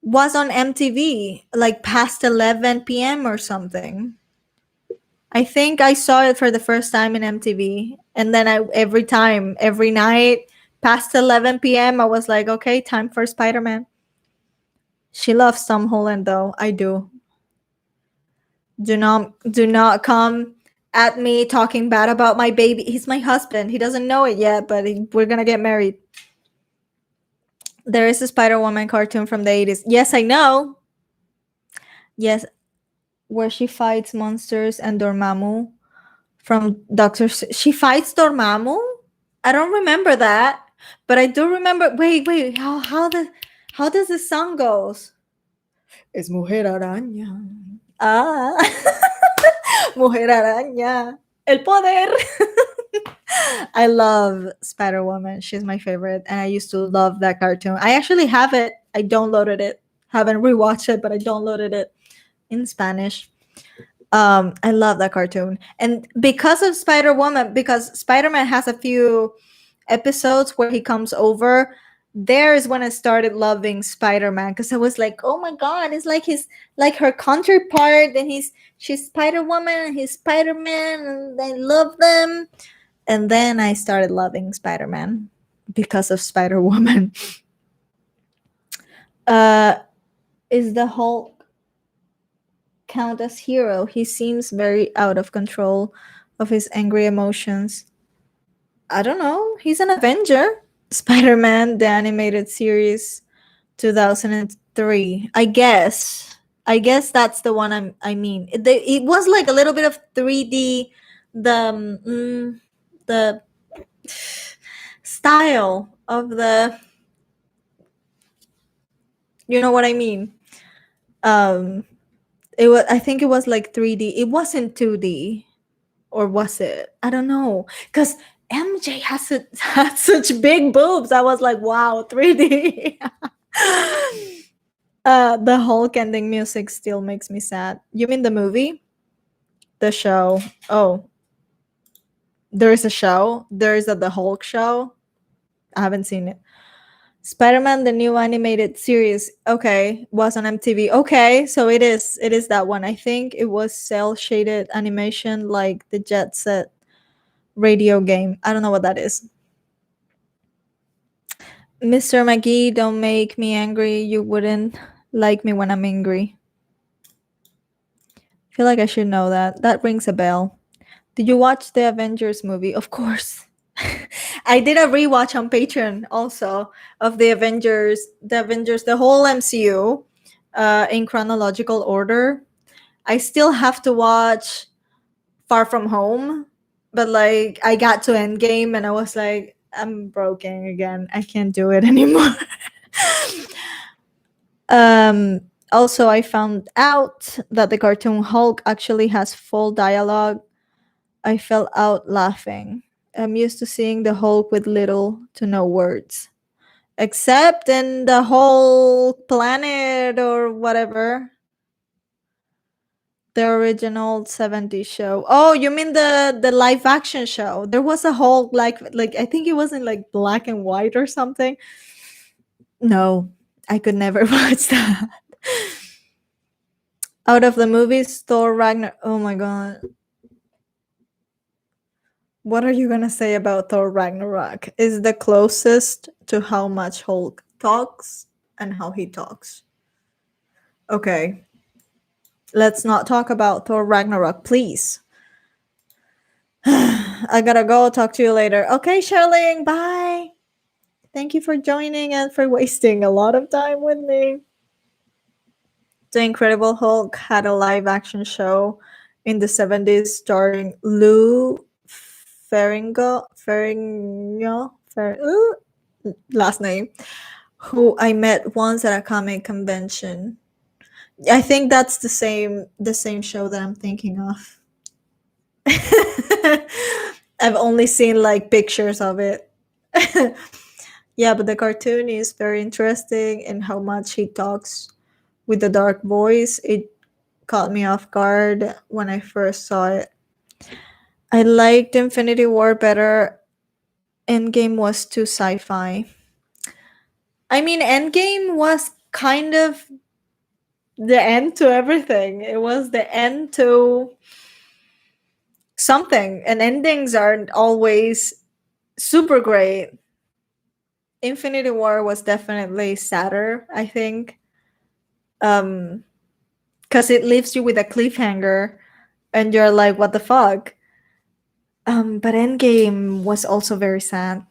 was on MTV like past 11 p.m. or something. I think I saw it for the first time in MTV, and then every night past 11 p.m. I was like, okay, time for Spider-Man. She loves Tom Holland though. I do. Do not come at me talking bad about my baby. He's my husband. He doesn't know it yet, but we're gonna get married. There is a Spider-Woman cartoon from the 80s. Yes, I know. Yes, where she fights monsters and Dormammu from She fights Dormammu? I don't remember that, but I do remember. Wait. How does the song goes? Es Mujer Araña. Ah, Mujer Araña. El poder. I love Spider Woman. She's my favorite, and I used to love that cartoon. I actually have it. I downloaded it. Haven't rewatched it, but I downloaded it in Spanish. I love that cartoon, and because of Spider Woman, because Spider Man has a few episodes where he comes over. There is when I started loving Spider Man, because I was like, oh my god, it's like his like her counterpart, and she's Spider Woman and he's Spider Man, and I love them. And then I started loving Spider Man because of Spider Woman. Is the Hulk count as hero? He seems very out of control of his angry emotions. I don't know. He's an Avenger. Spider-Man, the animated series, 2003. I guess. I guess that's the one I mean. It was like a little bit of 3D. The style of the. You know what I mean? It was. I think it was like 3D. It wasn't 2D, or was it? I don't know. Because MJ had such big boobs. I was like, wow, 3D. The Hulk ending music still makes me sad. You mean the movie? The show? Oh, there is a show. There is the Hulk show. I haven't seen it. Spider-Man, the new animated series. Okay, was on MTV. Okay, so it is that one. I think it was cel shaded animation, like the Jet Set radio game. I don't know what that is. Mr. McGee, don't make me angry. You wouldn't like me when I'm angry. I feel like I should know that. That rings a bell. Did you watch the Avengers movie? Of course. I did a rewatch on Patreon also of the Avengers, the whole MCU, in chronological order. I still have to watch Far From Home, but like I got to Endgame and I was like, I'm broken again. I can't do it anymore. Also, I found out that the cartoon Hulk actually has full dialogue. I fell out laughing. I'm used to seeing the Hulk with little to no words, except in the whole planet or whatever. The original 70s show. Oh, you mean the live action show? There was a whole like I think it was in like black and white or something. No, I could never watch that. Out of the movies, Thor Ragnar. Oh my god. What are you gonna say about Thor Ragnarok? Is the closest to how much Hulk talks and how he talks. Okay. Let's not talk about Thor Ragnarok, please. I gotta go. Talk to you later. Okay, Sherling. Bye. Thank you for joining and for wasting a lot of time with me. The Incredible Hulk had a live action show in the 70s starring Lou Ferrigno, last name, who I met once at a comic convention. I think that's the same show that I'm thinking of. I've only seen like pictures of it. Yeah, but the cartoon is very interesting in how much he talks with the dark voice. It caught me off guard when I first saw it. I liked Infinity War better. Endgame was too sci-fi. I mean, Endgame was kind of the end to everything. It was the end to something, and endings aren't always super great. Infinity War was definitely sadder, I think, because it leaves you with a cliffhanger, and you're like, "What the fuck?" But Endgame was also very sad,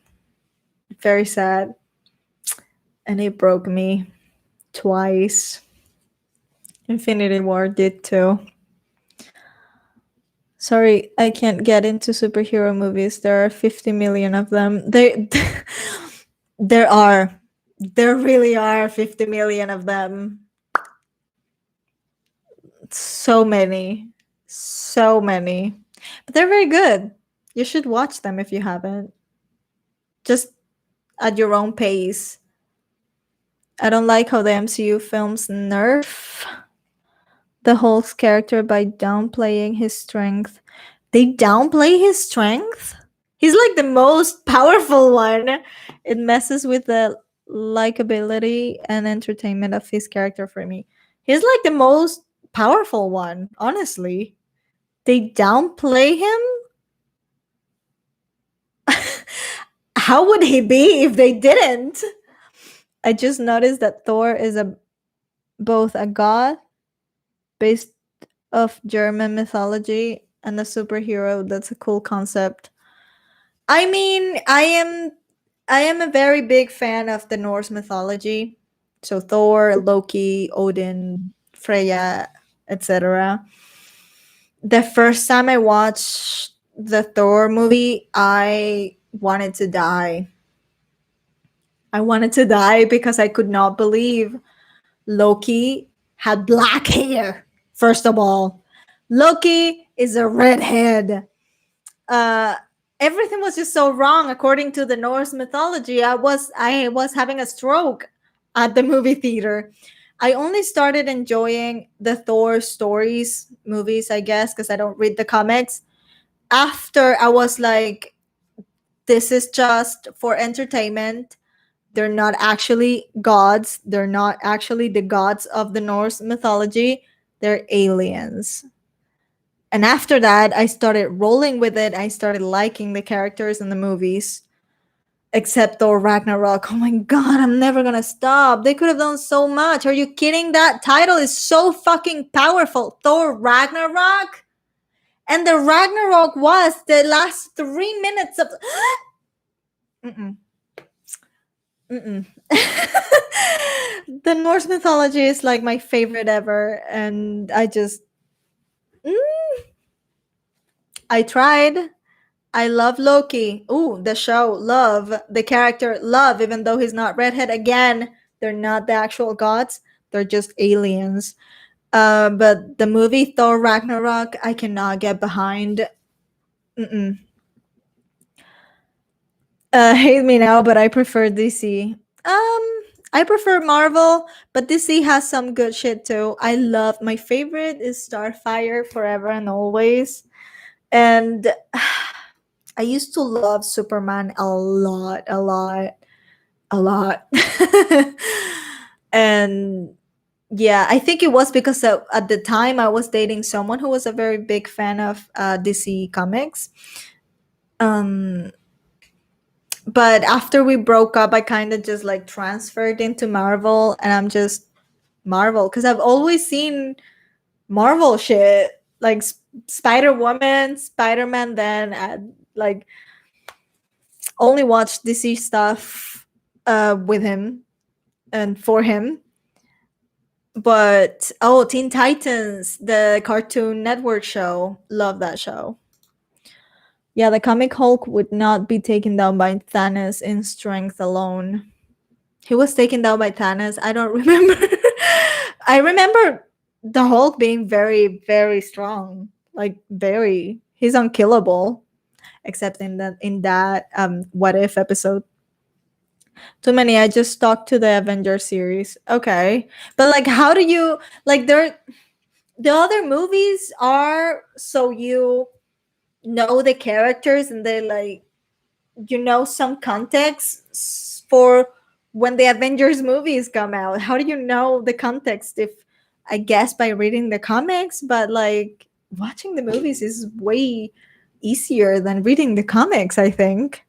and it broke me twice. Infinity War did too. Sorry, I can't get into superhero movies. There are 50 million of them. There really are 50 million of them. So many. So many. But they're very good. You should watch them if you haven't. Just at your own pace. I don't like how the MCU films nerf the Hulk's character by downplaying his strength. They downplay his strength? He's like the most powerful one. It messes with the likability and entertainment of his character for me. He's like the most powerful one, honestly. They downplay him? How would he be if they didn't? I just noticed that Thor is both a god based off German mythology and a superhero. That's a cool concept. I mean, I am a very big fan of the Norse mythology. So Thor, Loki, Odin, Freya, etc. The first time I watched the Thor movie, I wanted to die. I wanted to die because I could not believe Loki had black hair. First of all, Loki is a redhead. Uh, Everything was just so wrong according to the Norse mythology. I was having a stroke at the movie theater. I only started enjoying the Thor stories movies, I guess, because I don't read the comics. After I was like, this is just for entertainment. They're not actually gods. They're not actually the gods of the Norse mythology. They're aliens. And after that, I started rolling with it. I started liking the characters in the movies, except Thor Ragnarok. Oh my god, I'm never gonna stop. They could have done so much. Are you kidding? That title is so fucking powerful. Thor Ragnarok? And the Ragnarok was the last 3 minutes of. Mm-mm. Mm-mm. The Norse mythology is like my favorite ever, and I just. I tried. I love Loki. Ooh, the show. Love. The character. Love, even though he's not redhead. Again, they're not the actual gods. They're just aliens. But the movie Thor Ragnarok, I cannot get behind. Mm-mm. Hate me now, but I prefer DC. I prefer Marvel, but DC has some good shit too. I love, my favorite is Starfire forever and always. And I used to love Superman a lot, a lot, a lot. And yeah, I think it was because at the time I was dating someone who was a very big fan of DC comics. Um, but after we broke up, I kind of just like transferred into Marvel, and I'm just Marvel because I've always seen Marvel shit like Spider Woman, Spider Man, then like only watch DC stuff with him and for him. But oh, Teen Titans, the Cartoon Network show, love that show. Yeah, the comic Hulk would not be taken down by Thanos in strength alone. He was taken down by Thanos. I don't remember. I remember the Hulk being very, very strong. Like very. He's unkillable. Except in that What If episode. Too many. I just stuck to the Avengers series. Okay. But like how do you like the other movies are so you know the characters and they like some context for when the Avengers movies come out. How do you know the context if I guess by reading the comics, but like watching the movies is way easier than reading the comics, I think.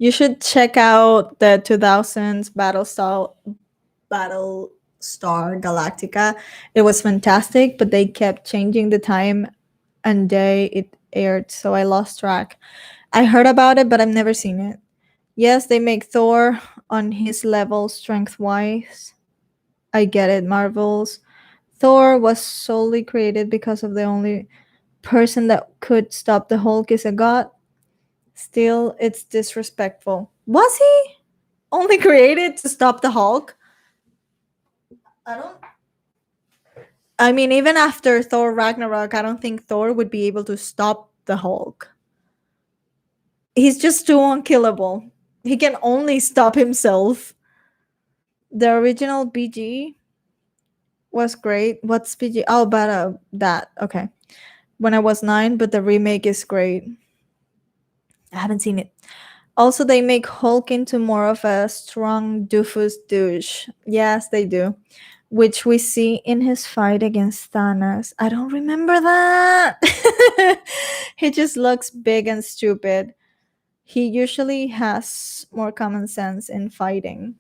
You should check out the 2000s Battlestar Galactica. It was fantastic, but they kept changing the time and day it aired, so I lost track. I heard about it, but I've never seen it. Yes, they make Thor on his level strength wise. I get it, Marvel's. Thor was solely created because of the only person that could stop the Hulk is a god. Still, it's disrespectful. Was he only created to stop the Hulk? I don't. I mean, even after Thor Ragnarok, I don't think Thor would be able to stop the Hulk. He's just too unkillable. He can only stop himself. The original BG was great. What's BG? Oh, but that. Okay. When I was 9, but the remake is great. I haven't seen it. Also, they make Hulk into more of a strong doofus douche. Yes, they do. Which we see in his fight against Thanos. I don't remember that. He just looks big and stupid. He usually has more common sense in fighting.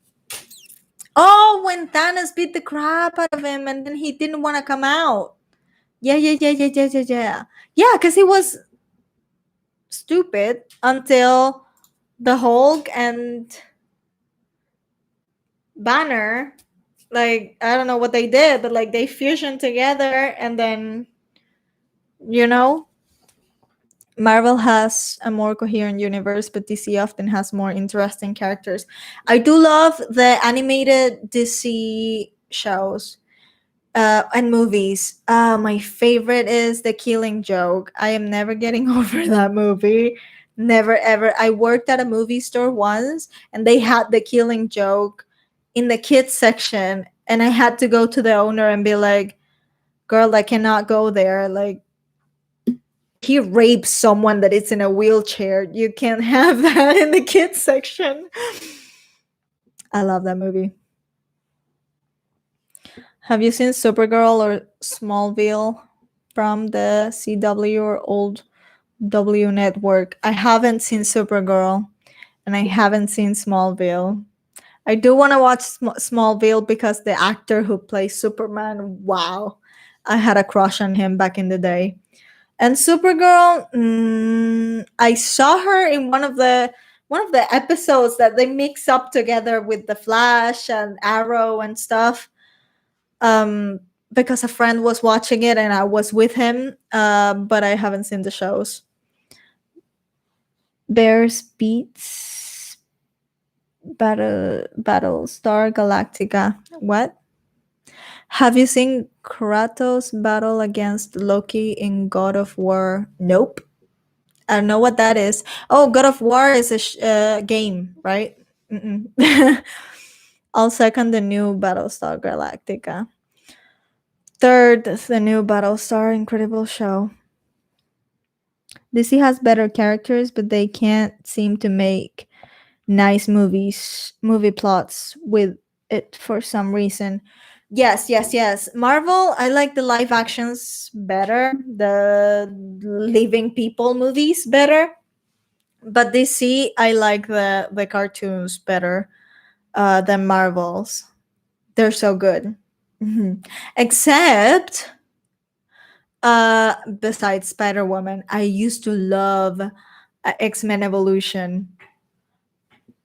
Oh, when Thanos beat the crap out of him and then he didn't want to come out. Yeah. Yeah, because he was stupid until the Hulk and Banner, like, I don't know what they did, but like they fusioned together and then, you know, Marvel has a more coherent universe, but DC often has more interesting characters. I do love the animated DC shows and movies. My favorite is The Killing Joke. I am never getting over that movie. Never ever. I worked at a movie store once and they had The Killing Joke in the kids section, and I had to go to the owner and be like, girl, I cannot go there. Like, he rapes someone that is in a wheelchair. You can't have that in the kids section. I love that movie. Have you seen Supergirl or Smallville from the CW or old W network? I haven't seen Supergirl and I haven't seen Smallville. I do want to watch Smallville because the actor who plays Superman, wow, I had a crush on him back in the day. And Supergirl, I saw her in one of the episodes that they mix up together with the Flash and Arrow and stuff. Because a friend was watching it and I was with him, but I haven't seen the shows. Bears beats Battlestar Galactica. What? Have you seen Kratos battle against Loki in God of War? Nope. I don't know what that is. Oh, God of War is a game, right? I'll second the new Battlestar Galactica. Third, the new Battlestar, incredible show. DC has better characters, but they can't seem to make nice movie plots with it for some reason. Yes. Marvel, I like the live actions better, the living people movies better. But DC, I like the cartoons better than Marvel's. They're so good. Except Besides Spider-Woman, I used to love X-Men Evolution.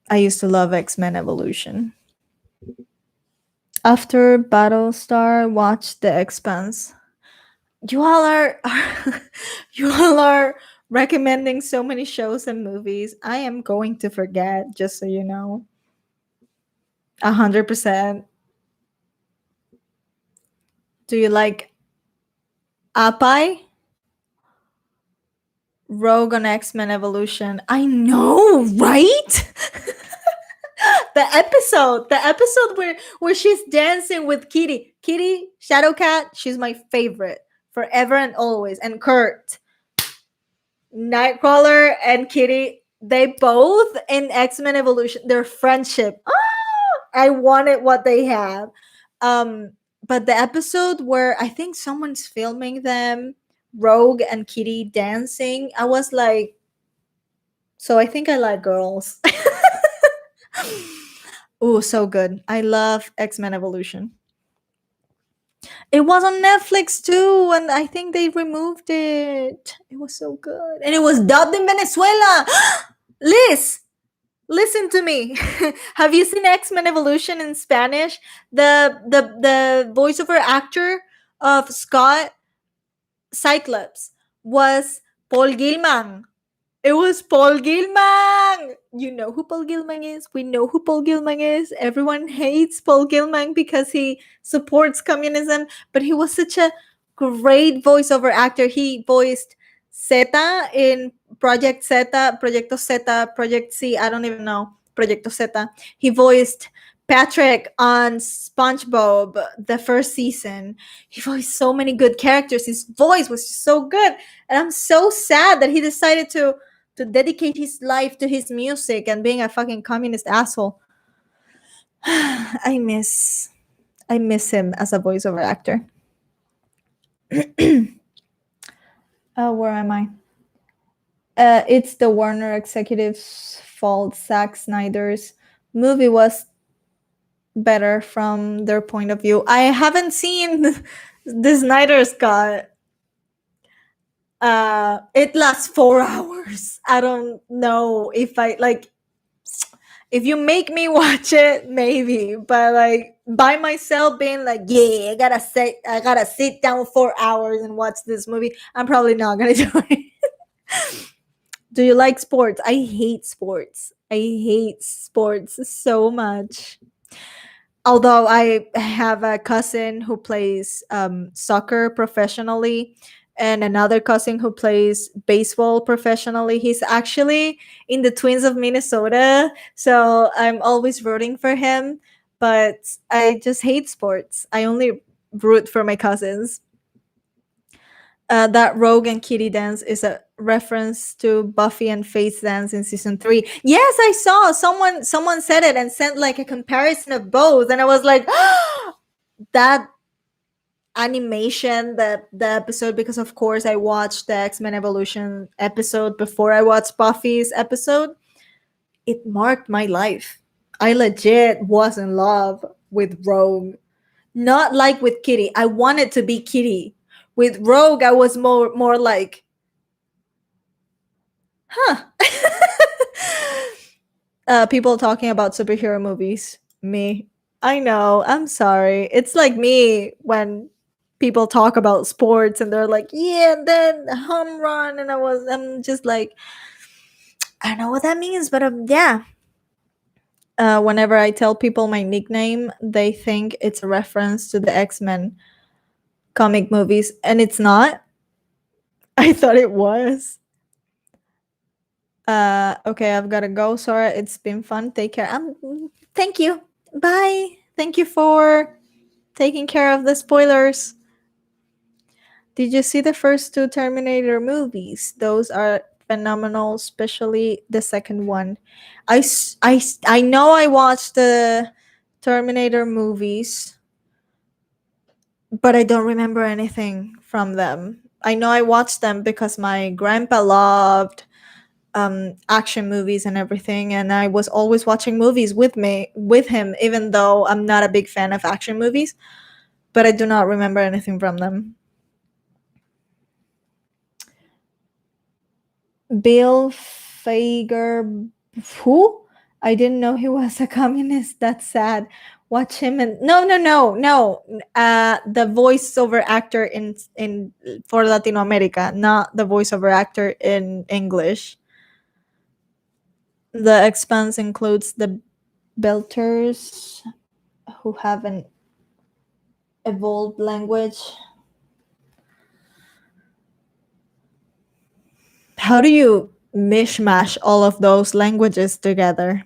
I used to love X-Men Evolution. After Battlestar, watch The Expanse. You all are you all are recommending so many shows and movies. I am going to forget, just so you know. 100%. Do you like Apai? Rogue on X-Men Evolution. I know, right? The episode where she's dancing with Kitty Shadowcat. She's my favorite forever and always. And Kurt, Nightcrawler and Kitty, they both in X-Men Evolution, their friendship. I wanted what they have. But the episode where I think someone's filming them, Rogue and Kitty dancing, I was like, so I think I like girls. Oh, so good. I love X-Men Evolution. It was on Netflix too, and I think they removed it. It was so good. And it was dubbed in Venezuela. Liz, listen to me. Have you seen X-Men Evolution in Spanish? The voiceover actor of Scott Cyclops was Paul Gilman. It was Paul Gilman. You know who Paul Gilman is. We know who Paul Gilman is. Everyone hates Paul Gilman because he supports communism, but he was such a great voiceover actor. He voiced Zeta in Project Zeta, Proyecto Zeta, Project C, I don't even know, Proyecto Zeta. He voiced Patrick on SpongeBob the first season. He voiced so many good characters. His voice was so good. And I'm so sad that he decided to dedicate his life to his music and being a fucking communist asshole. I miss him as a voiceover actor. Where am I? It's the Warner executives' fault. Zack Snyder's movie was better from their point of view. I haven't seen the Snyder's cut. It lasts 4 hours. I don't know if I like. If you make me watch it, maybe, but like by myself, being like, yeah, I gotta sit down 4 hours and watch this movie, I'm probably not gonna do it. Do you like sports? I hate sports. I hate sports so much. Although I have a cousin who plays soccer professionally and another cousin who plays baseball professionally. He's actually in the Twins of Minnesota, so I'm always rooting for him, but I just hate sports. I only root for my cousins. That Rogue and Kitty dance is a reference to Buffy and Faith's dance in season 3. Yes, I saw someone said it and sent like a comparison of both, and I was like, that animation, the episode, because of course I watched the X-Men Evolution episode before I watched Buffy's episode. It marked my life. I legit was in love with Rogue, not like with Kitty. I wanted to be Kitty. With Rogue, I was more like, huh. People talking about superhero movies. Me. I know. I'm sorry. It's like me when people talk about sports and they're like, yeah, and then home run, and I'm just like, I don't know what that means, but yeah. Whenever I tell people my nickname, they think it's a reference to the X-Men comic movies, and it's not. I thought it was. Okay, I've gotta go. Sorry, it's been fun. Take care. Thank you. Bye. Thank you for taking care of the spoilers. Did you see the first 2 Terminator movies? Those are phenomenal, especially the second one. I know I watched the Terminator movies, but I don't remember anything from them. I know I watched them because my grandpa loved action movies and everything, and I was always watching movies with him, even though I'm not a big fan of action movies, but I do not remember anything from them. Bill Fager, who? I didn't know he was a communist. That's sad. Watch him and no. The voiceover actor in for Latino America, not the voiceover actor in English. The Expanse includes the Belters who have an evolved language. How do you mishmash all of those languages together?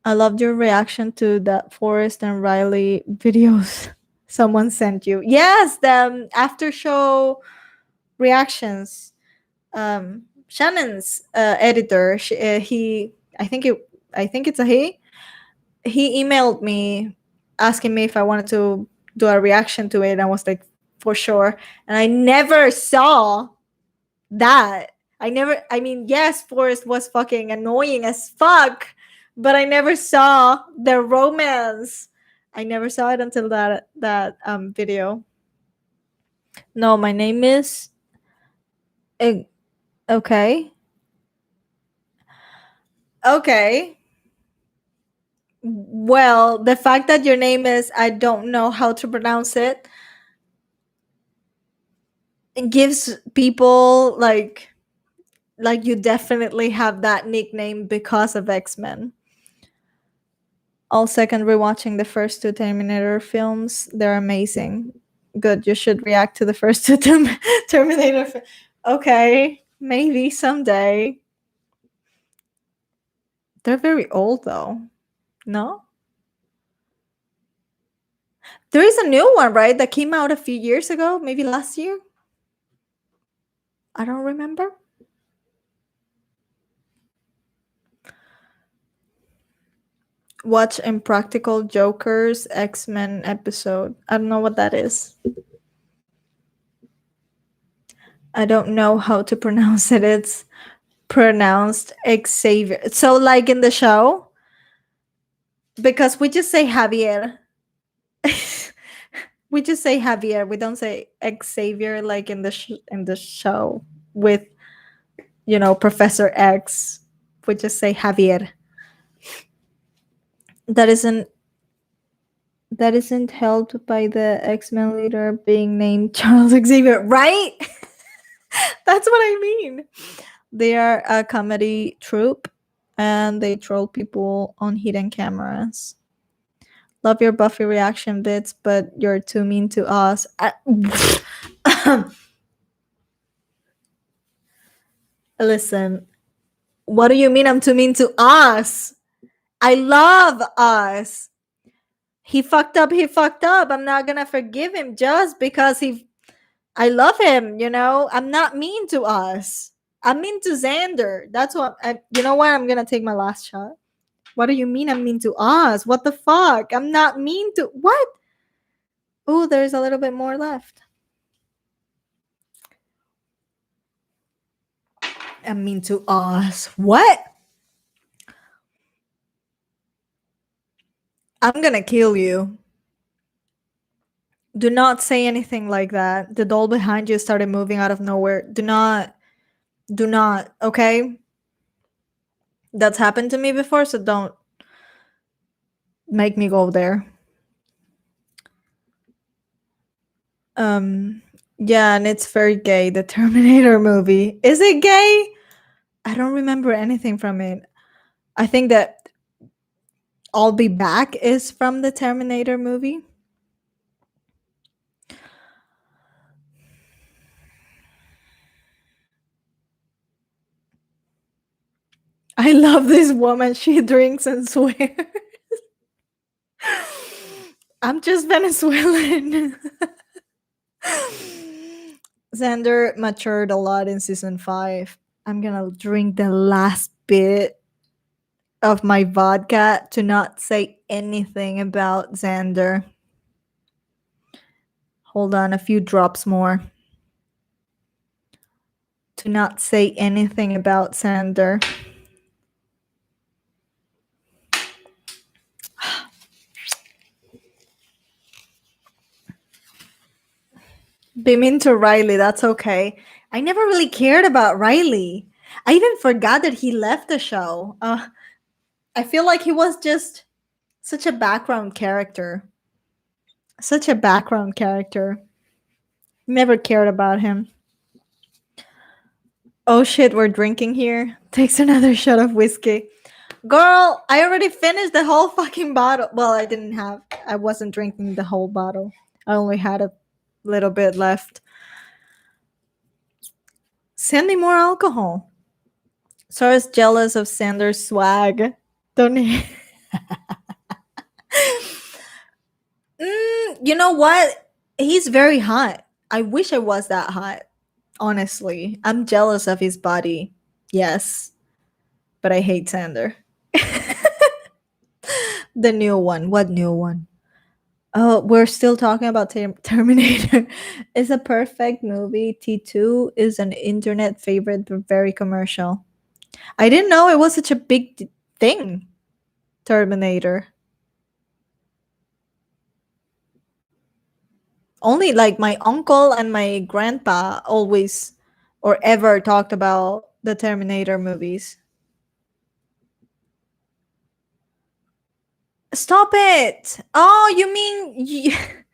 I loved your reaction to the Forrest and Riley videos someone sent you. Yes, the after show reactions. Shannon's editor, I think it's a he. He emailed me asking me if I wanted to do a reaction to it. And I was like, for sure. And I never saw that. I mean, yes, Forrest was fucking annoying as fuck, but I never saw the romance. I never saw it until that video. No, my name is okay. Okay. Well, the fact that your name is I don't know how to pronounce it, it gives people like you definitely have that nickname because of X-Men. All second rewatching the first two Terminator films. They're amazing. Good, you should react to the first two Terminator Okay, maybe someday. They're very old though. No? There is a new one, right? That came out a few years ago, maybe last year. I don't remember. Watch Impractical Jokers X-Men episode. I don't know what that is. I don't know how to pronounce it. It's pronounced Xavier. So like in the show, because we just say Javier. We just say Javier. We don't say Xavier like in the show with Professor X. We just say Javier. That isn't helped by the X-Men leader being named Charles Xavier, right? That's what I mean. They are a comedy troupe and they troll people on hidden cameras. Love your Buffy reaction bits, but you're too mean to us. Listen, what do you mean I'm too mean to us? I love us. He fucked up. I'm not gonna forgive him just because I love him, I'm not mean to us. I'm mean to Xander. That's what you know what? I'm gonna take my last shot. What do you mean I'm mean to us? What the fuck? I'm not mean to what? Oh, there's a little bit more left. I'm mean to us. What? I'm gonna kill you. Do not say anything like that. The doll behind you started moving out of nowhere. Do not, okay? That's happened to me before, so don't make me go there. Yeah, and it's very gay, the Terminator movie. Is it gay? I don't remember anything from it. I think that I'll Be Back is from the Terminator movie. I love this woman. She drinks and swears. I'm just Venezuelan. Xander matured a lot in season 5. I'm gonna drink the last bit of my vodka to not say anything about Xander. Hold on, a few drops more. To not say anything about Xander. Be mean to Riley, that's okay. I never really cared about Riley. I even forgot that he left the show. I feel like he was just such a background character. Such a background character. Never cared about him. Oh shit, we're drinking here. Takes another shot of whiskey. Girl, I already finished the whole fucking bottle. Well, I wasn't drinking the whole bottle. I only had a little bit left. Send me more alcohol. Sora's jealous of Xander's swag. Don't he? You know what? He's very hot. I wish I was that hot. Honestly, I'm jealous of his body. Yes, but I hate Xander. The new one. What new one? Oh, we're still talking about Terminator. It's a perfect movie. T2 is an internet favorite, but very commercial. I didn't know it was such a big thing. Terminator. Only like my uncle and my grandpa always or ever talked about the Terminator movies. Stop it! Oh, you mean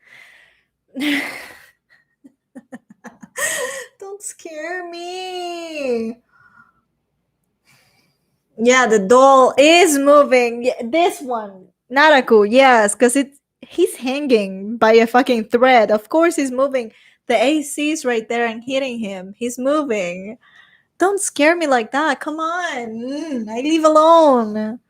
don't scare me. Yeah, the doll is moving. Yeah, this one, Naraku. Yes, because he's hanging by a fucking thread. Of course, he's moving. The AC is right there and hitting him. He's moving. Don't scare me like that. Come on, I leave alone.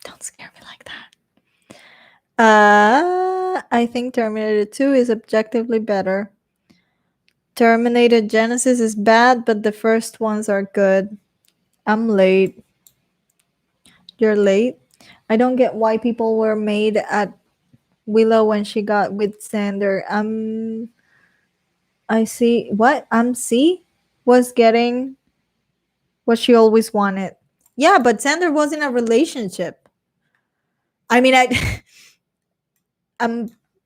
Don't scare me like that. I think Terminator 2 is objectively better. Terminator Genesis is bad, but the first ones are good. I'm late. You're late? I don't get why people were made at Willow when she got with Xander. I see. What? C was getting what she always wanted. Yeah, but Xander was in a relationship. I mean,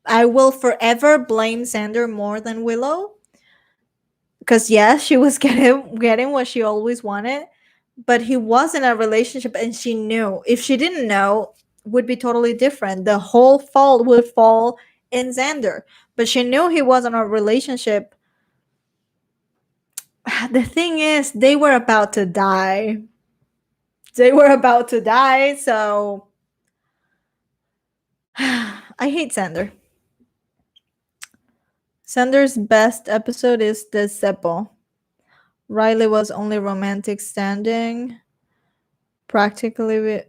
I will forever blame Xander more than Willow. Because yes, she was getting what she always wanted, but he was in a relationship and she knew. If she didn't know, would be totally different. The whole fault would fall in Xander. But she knew he was in a relationship. The thing is, they were about to die. So I hate Xander. Xander's best episode is the Seppo. Riley was only romantic standing. Practically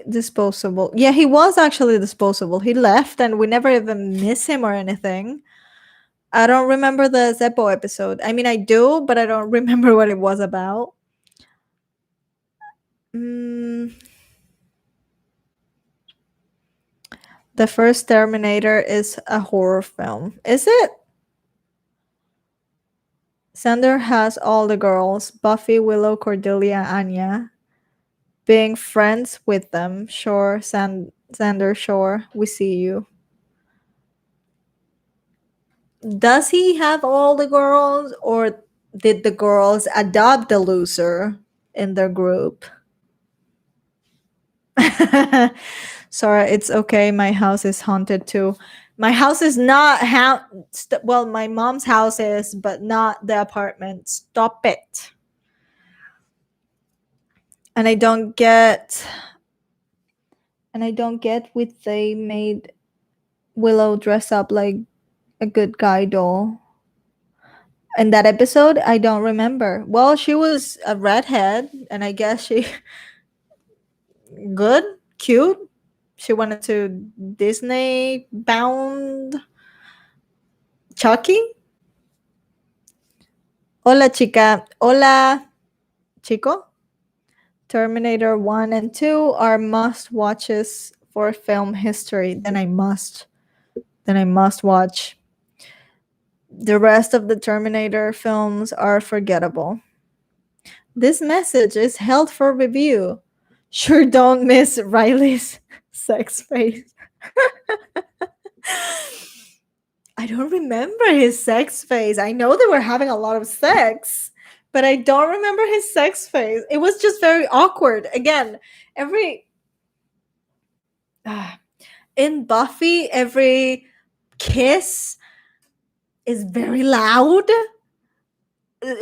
disposable. Yeah, he was actually disposable. He left and we never even miss him or anything. I don't remember the Zeppo episode. I mean, I do, but I don't remember what it was about. The first Terminator is a horror film. Is it? Xander has all the girls. Buffy, Willow, Cordelia, Anya. Being friends with them. Sure, Xander, sure. We see you. Does he have all the girls, or did the girls adopt the loser in their group? Sorry, it's okay. My house is haunted too. My house is not well, my mom's house is, but not the apartment. Stop it. And I don't get with they made Willow dress up like a good guy doll. In that episode, I don't remember. Well, she was a redhead, and I guess she good, cute. She wanted to Disney bound Chucky. Hola, chica. Hola, chico. Terminator 1 and 2 are must watches for film history. Then I must watch. The rest of the Terminator films are forgettable. This message is held for review. Sure don't miss Riley's sex face. don't remember his sex phase. I know they were having a lot of sex, but I don't remember his sex phase. It was just very awkward. Again, every in Buffy, every kiss is very loud.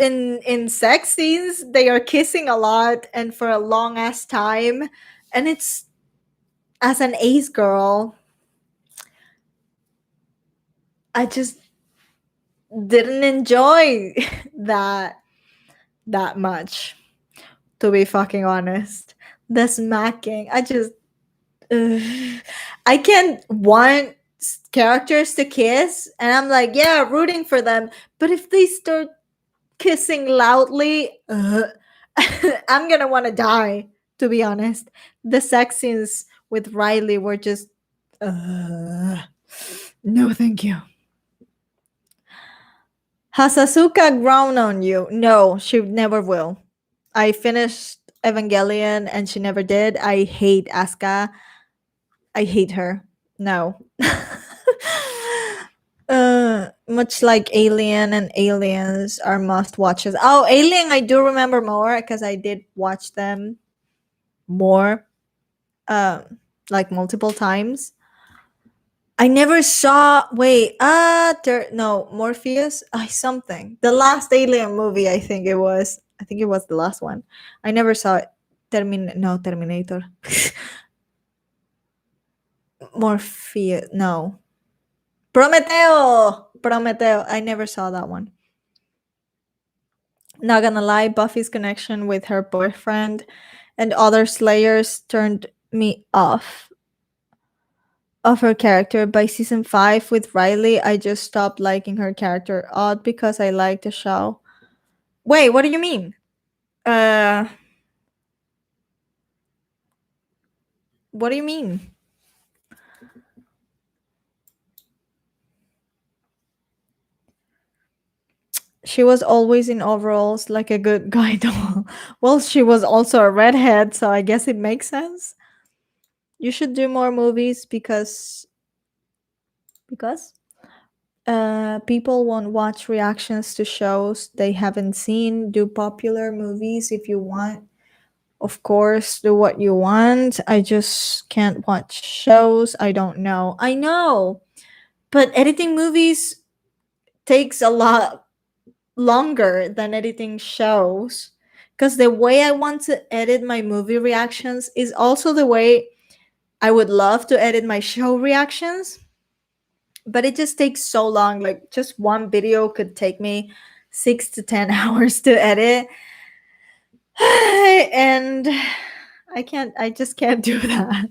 In sex scenes, they are kissing a lot and for a long ass time, and it's, as an ace girl, I just didn't enjoy that much, to be fucking honest. The smacking, I just ugh. I can't want characters to kiss and I'm like, yeah, rooting for them, but if they start kissing loudly, I'm gonna want to die, to be honest. The sex scenes with Riley were just no, thank you. Has Asuka grown on you? No, she never will. I finished Evangelion and she never did. I hate Asuka. I hate her. No. Much like Alien and Aliens are must watches. Oh, Alien, I do remember more because I did watch them more, like multiple times. I never saw. Wait, no, Morpheus. Something. The last Alien movie, I think it was. I think it was the last one. I never saw it. Terminator. Morpheus. No. Prometeo. I never saw that one. Not gonna lie, Buffy's connection with her boyfriend and other Slayers turned me off of her character. By season 5 with Riley, I just stopped liking her character. Odd because I like the show. Wait, what do you mean? What do you mean? She was always in overalls like a good guy doll. Well, she was also a redhead, so I guess it makes sense. You should do more movies because people won't watch reactions to shows they haven't seen. Do popular movies if you want. Of course, do what you want. I just can't watch shows I don't know. I know, but editing movies takes a lot longer than editing shows, because the way I want to edit my movie reactions is also the way I would love to edit my show reactions, but it just takes so long. Like, just one video could take me 6 to 10 hours to edit. And I just can't do that.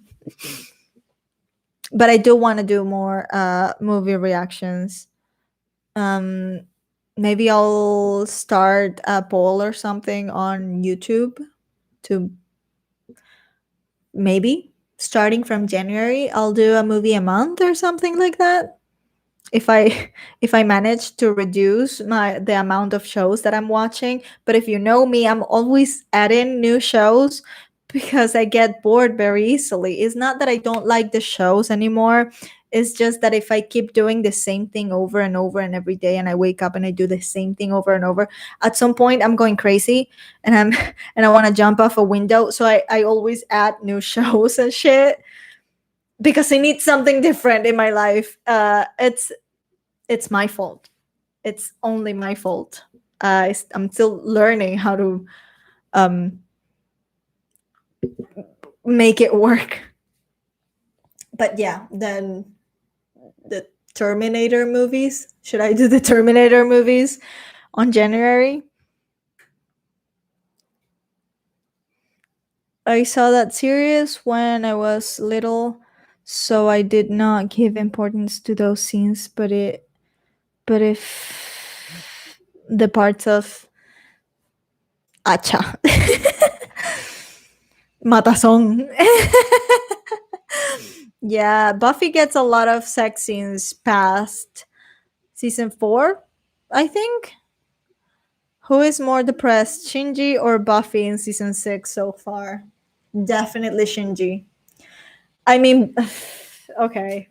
But I do want to do more movie reactions. Maybe I'll start a poll or something on YouTube to, maybe starting from January, I'll do a movie a month or something like that. If I manage to reduce the amount of shows that I'm watching. But if you know me, I'm always adding new shows because I get bored very easily. It's not that I don't like the shows anymore. It's just that if I keep doing the same thing over and over and every day, and I wake up and I do the same thing over and over, at some point I'm going crazy and I want to jump off a window. So I always add new shows and shit because I need something different in my life. It's my fault. It's only my fault. I'm still learning how to make it work. But yeah, then the Terminator movies. Should I do the Terminator movies on January? I saw that series when I was little, so I did not give importance to those scenes, but if the parts of Acha Matazón. Yeah, Buffy gets a lot of sex scenes past season 4, I think. Who is more depressed, Shinji or Buffy in season 6 so far? Definitely Shinji. I mean, okay.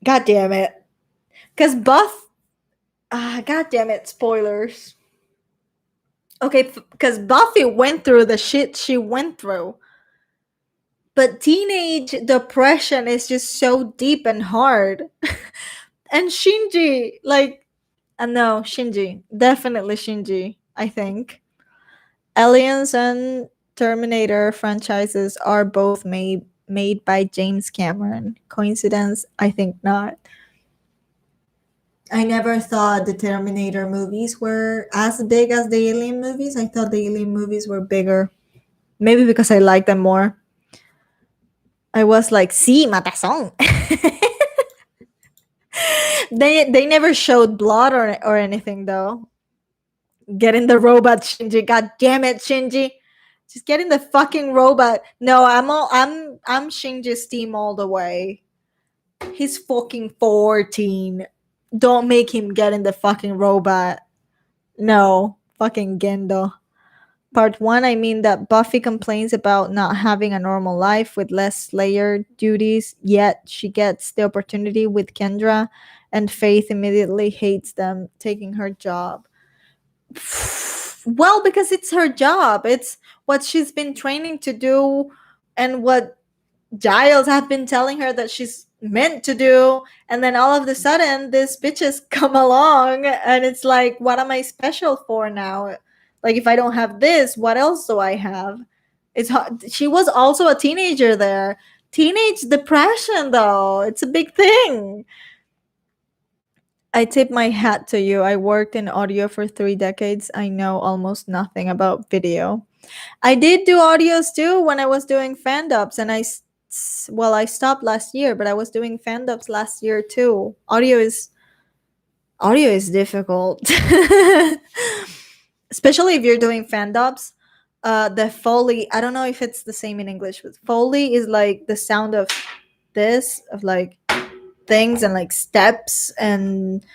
God damn it. Because God damn it, spoilers. Okay, because Buffy went through the shit she went through. But teenage depression is just so deep and hard. And Shinji, like, no, Shinji. Definitely Shinji, I think. Aliens and Terminator franchises are both made by James Cameron. Coincidence? I think not. I never thought the Terminator movies were as big as the Alien movies. I thought the Alien movies were bigger. Maybe because I like them more. I was like, sí, matazón. They never showed blood or anything though. Get in the robot, Shinji. God damn it, Shinji. Just get in the fucking robot. No, I'm Shinji's team all the way. He's fucking 14. Don't make him get in the fucking robot. No, fucking Gendo. Part one, I mean that Buffy complains about not having a normal life with less layered duties, yet she gets the opportunity with Kendra, and Faith immediately hates them taking her job. Well, because it's her job. It's what she's been training to do and what Giles have been telling her that she's meant to do. And then all of a sudden, these bitches come along and it's like, what am I special for now? Like, if I don't have this, what else do I have? It's hard. She was also a teenager there. Teenage depression, though, it's a big thing. I tip my hat to you. I worked in audio for 3 decades. I know almost nothing about video. I did do audios too when I was doing fan dubs, and I stopped last year, but I was doing fan dubs last year too. Audio is difficult, especially if you're doing fan dubs. The Foley, I don't know if it's the same in English, but Foley is like the sound of this, of like things and like steps and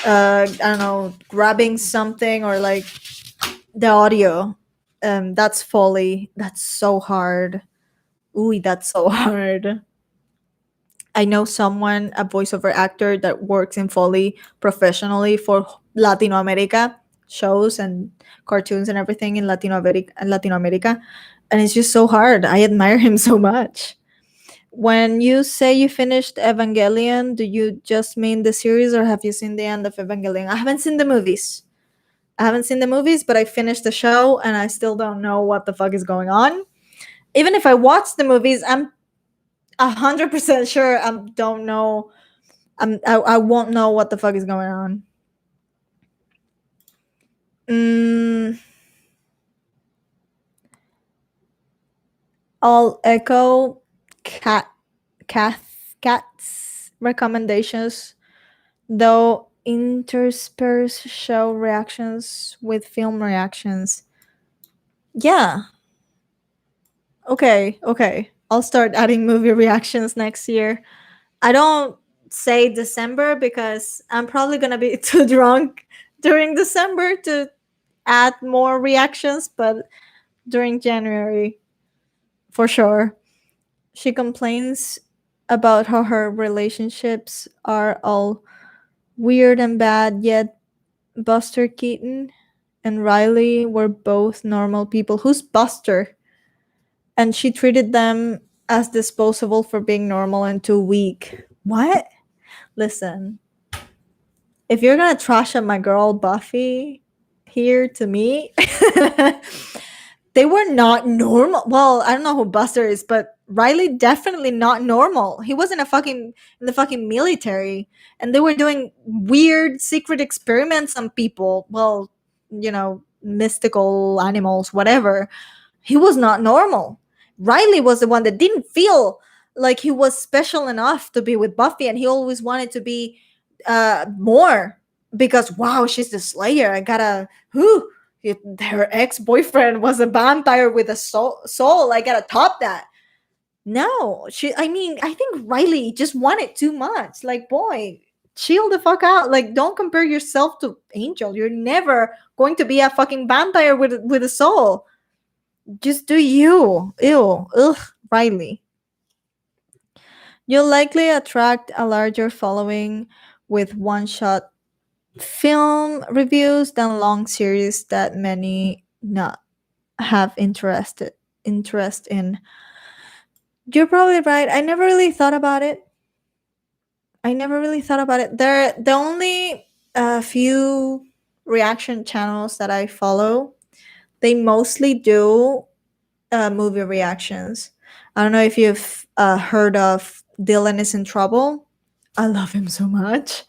I don't know, grabbing something or like the audio. That's Foley. That's so hard. Ooh, that's so hard. I know someone, a voiceover actor that works in Foley professionally for Latino America shows and cartoons and everything in Latino America, and it's just so hard. I admire him so much. When you say you finished Evangelion, do you just mean the series or have you seen the end of Evangelion? I haven't seen the movies. But I finished the show and I still don't know what the fuck is going on. Even if I watch the movies, I'm 100% sure I don't know. I won't know what the fuck is going on. I'll echo Cat's recommendations, though intersperse show reactions with film reactions. Yeah. Okay. I'll start adding movie reactions next year. I don't say December because I'm probably gonna be too drunk during December to add more reactions, but during January, for sure. She complains about how her relationships are all weird and bad, yet Buster Keaton and Riley were both normal people. Who's Buster? And she treated them as disposable for being normal and too weak. What? Listen, if you're gonna trash up my girl Buffy here to me, they were not normal. Well, I don't know who Buster is, but Riley definitely not normal. He was in the fucking military, and they were doing weird secret experiments on people. Well, mystical animals, whatever. He was not normal. Riley was the one that didn't feel like he was special enough to be with Buffy, and he always wanted to be more because wow, she's the Slayer. I gotta who her ex-boyfriend was a vampire with a soul. I gotta top that. No, I think Riley just wanted too much. Like, boy, chill the fuck out. Like, don't compare yourself to Angel. You're never going to be a fucking vampire with a soul. Just do you. Ew. Ugh, Riley. You'll likely attract a larger following with one shot film reviews than long series that many not have interest in. You're probably right. I never really thought about it. There, the only few reaction channels that I follow, they mostly do movie reactions. I don't know if you've heard of Dylan is in Trouble. I love him so much.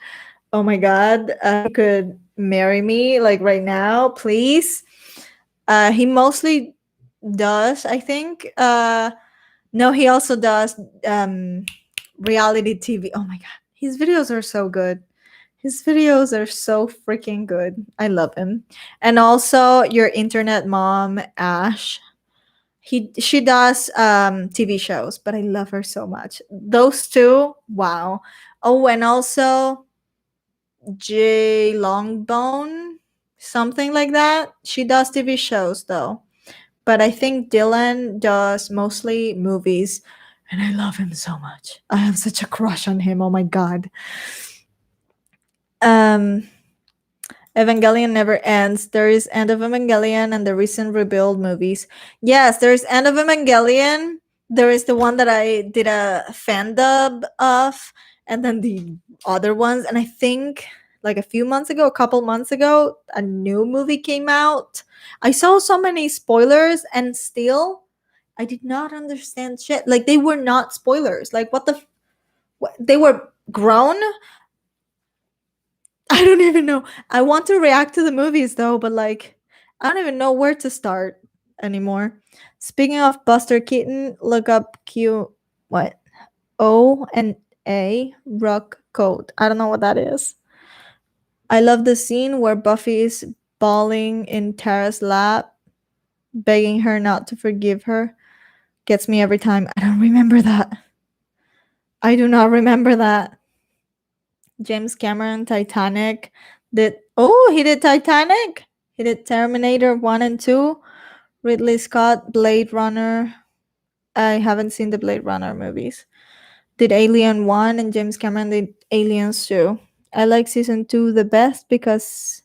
Oh my god, he could marry me like right now, please. He mostly does, I think. No, he also does reality TV. Oh my god, his videos are so good. His videos are so freaking good. I love him. And also your internet mom, Ash. She does TV shows, but I love her so much. Those two, wow. Oh, and also J Longbone, something like that. She does TV shows though. But I think Dylan does mostly movies, and I love him so much. I have such a crush on him. Oh my god. Um Evangelion never ends. There is End of Evangelion and the recent Rebuild movies. Yes, there's End of Evangelion. There is the one that I did a fan dub of, and then the other ones. And I think like a few months ago, a couple months ago, a new movie came out. I saw so many spoilers, and still, I did not understand shit. Like they were not spoilers. Like what the? What, they were grown. I don't even know. I want to react to the movies though, but like I don't even know where to start anymore. Speaking of Buster Keaton, look up Q what? O and A Rock Code. I don't know what that is. I love the scene where Buffy is bawling in Tara's lap, begging her not to forgive her. Gets me every time. I don't remember that. I do not remember that. James Cameron, Titanic. He did Titanic? He did Terminator 1 and 2. Ridley Scott, Blade Runner. I haven't seen the Blade Runner movies. Did Alien 1 and James Cameron did Aliens 2. I like season 2 the best because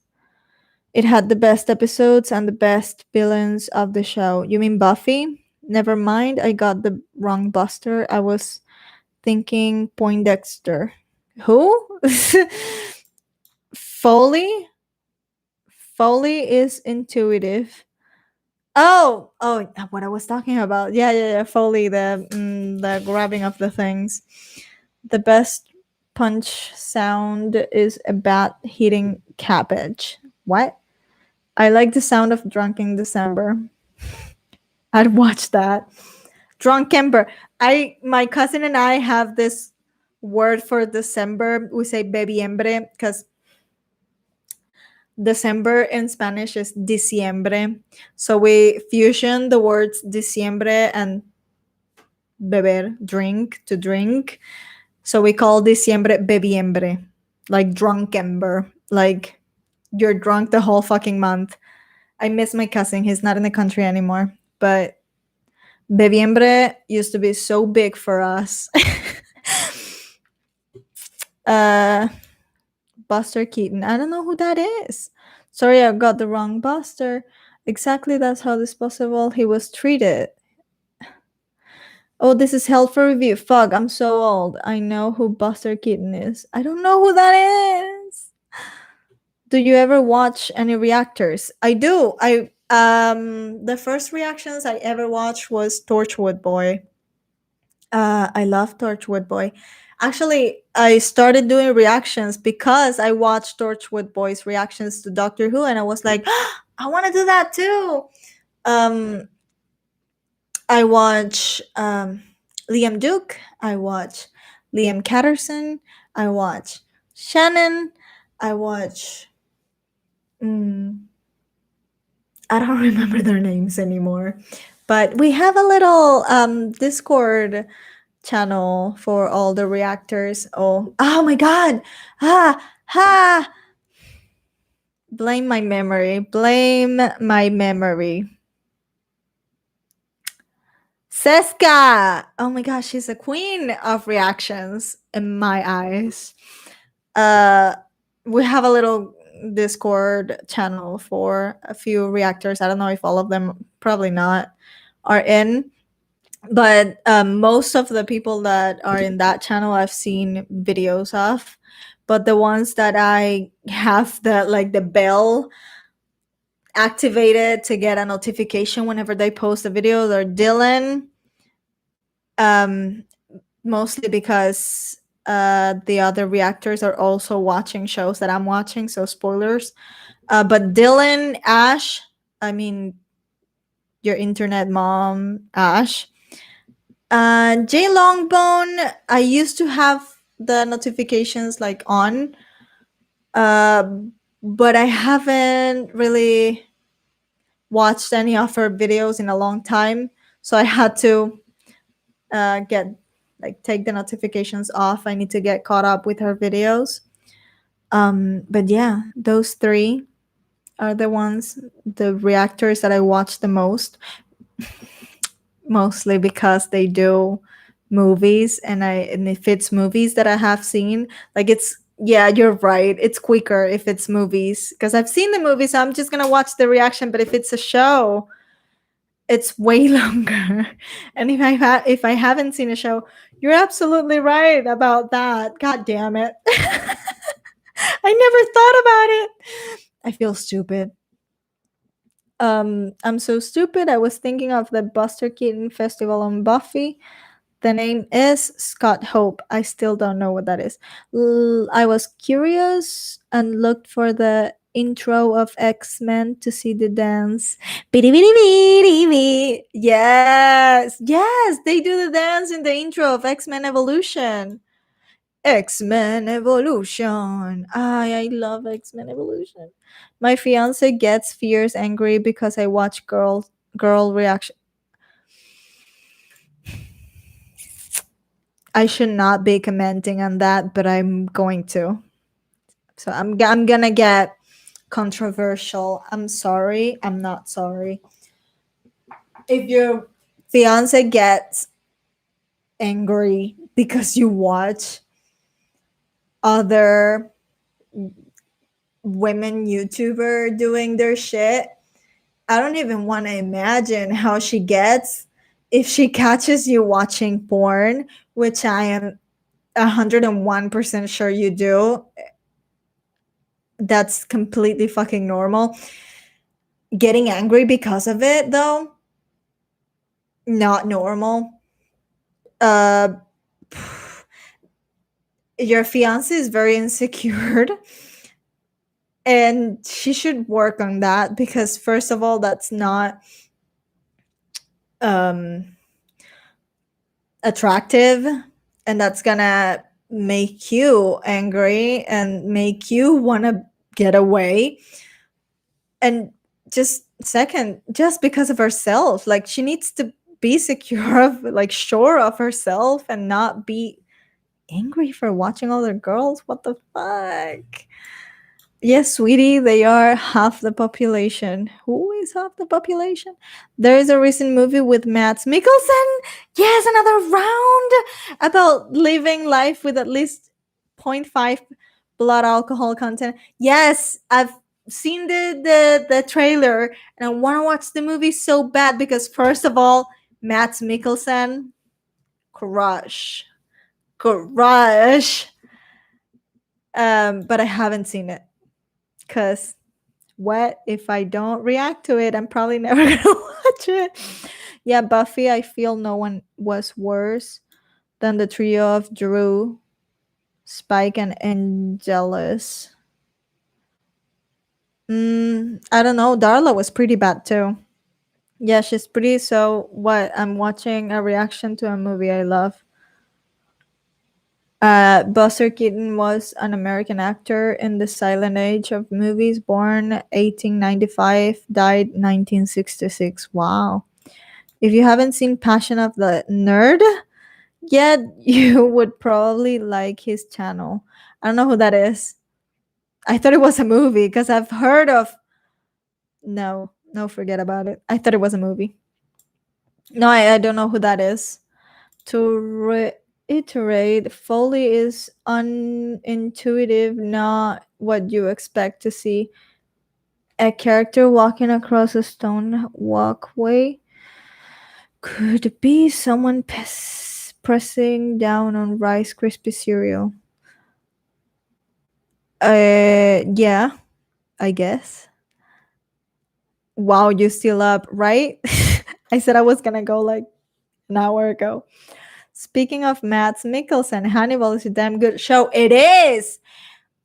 it had the best episodes and the best villains of the show. You mean Buffy? Never mind, I got the wrong Buster. I was thinking Poindexter. Who? Foley? Foley is intuitive. Oh, what I was talking about. Yeah. Foley, the grabbing of the things. The best punch sound is a bat hitting cabbage. What? I like the sound of Drunken December. I'd watch that. Drunkember. My cousin and I have this word for December. We say bebiembre because December in Spanish is diciembre. So we fusion the words diciembre and beber, drink, to drink. So we call diciembre bebiembre, like drunkember, like you're drunk the whole fucking month. I miss my cousin. He's not in the country anymore. But bebiembre used to be so big for us. Buster Keaton. I don't know who that is. Sorry, I got the wrong Buster. Exactly, that's how disposable he was treated. Oh, this is held for review. Fuck, I'm so old. I know who Buster Keaton is. I don't know who that is. Do you ever watch any reactors? I do. The first reactions I ever watched was Torchwood Boy. I love Torchwood Boy. Actually, I started doing reactions because I watched Torchwood Boy's reactions to Doctor Who, and I was like, I want to do that too. I watch Liam Duke. I watch Liam Catterson. I watch Shannon. I watch. I don't remember their names anymore, but we have a little Discord channel for all the reactors. Oh my god! Ha! Blame my memory. Seska. Oh my gosh, she's a queen of reactions in my eyes. Uh, we have a little Discord channel for a few reactors. I don't know if all of them, probably not, are in, but most of the people that are in that channel I've seen videos of. But the ones that I have the bell activated to get a notification whenever they post a video, they're Dylan. Mostly because the other reactors are also watching shows that I'm watching, so spoilers. But Dylan, Ash, I mean, your internet mom, Ash. Jay Longbone, I used to have the notifications like on, but I haven't really watched any of her videos in a long time, so I had to get take the notifications off. I need to get caught up with her videos. But yeah, those three are the reactors that I watch the most, mostly because they do movies, and if it's movies that I have seen, yeah, you're right, it's quicker if it's movies because I've seen the movie, so I'm just gonna watch the reaction. But if it's a show, it's way longer. And if I haven't seen a show, you're absolutely right about that. God damn it. I never thought about it. I feel stupid. I'm so stupid. I was thinking of the Buster Keaton Festival on Buffy. The name is Scott Hope. I still don't know what that is. I was curious and looked for the intro of X-Men to see the dance. Yes, yes, they do the dance in the intro of X-Men Evolution. X-Men Evolution. I love X-Men Evolution. My fiance gets fierce angry because I watch girl reaction. I should not be commenting on that, but I'm going to. So I'm gonna get controversial. I'm sorry. I'm not sorry. If your fiance gets angry because you watch other women YouTuber doing their shit, I don't even want to imagine how she gets if she catches you watching porn, which I am 101% sure you do. That's completely fucking normal. Getting angry because of it, though, not normal. Your fiance is very insecure, and she should work on that because, first of all, that's not attractive, and that's gonna make you angry and make you want to get away. And just second, just because of herself, like she needs to be secure of sure of herself and not be angry for watching other girls. What the fuck? Yes, sweetie, they are half the population. Who is half the population? There is a recent movie with Matt Mikkelsen. Yes, another round about living life with at least 0.5 blood alcohol content. Yes, I've seen the trailer and I want to watch the movie so bad because, first of all, Matt Mikkelsen, crush. But I haven't seen it because what if I don't react to it? I'm probably never gonna watch it. Yeah, Buffy, I feel no one was worse than the trio of Drew, Spike, and Angelus. I don't know. Darla was pretty bad too. Yeah, she's pretty. So what? I'm watching a reaction to a movie I love. Buster Keaton was an American actor in the silent age of movies, born 1895, died 1966. Wow. If you haven't seen Passion of the Nerd yet, you would probably like his channel. I don't know who that is. I thought it was a movie because I've heard of. No, forget about it. I thought it was a movie. No, I don't know who that is. To reiterate, Foley is unintuitive, not what you expect to see. A character walking across a stone walkway could be someone pressing down on Rice Krispie cereal. Yeah, I guess. Wow, you still up, right? I said I was gonna go like an hour ago. Speaking of Mads Mikkelsen, Hannibal is a damn good show. It is.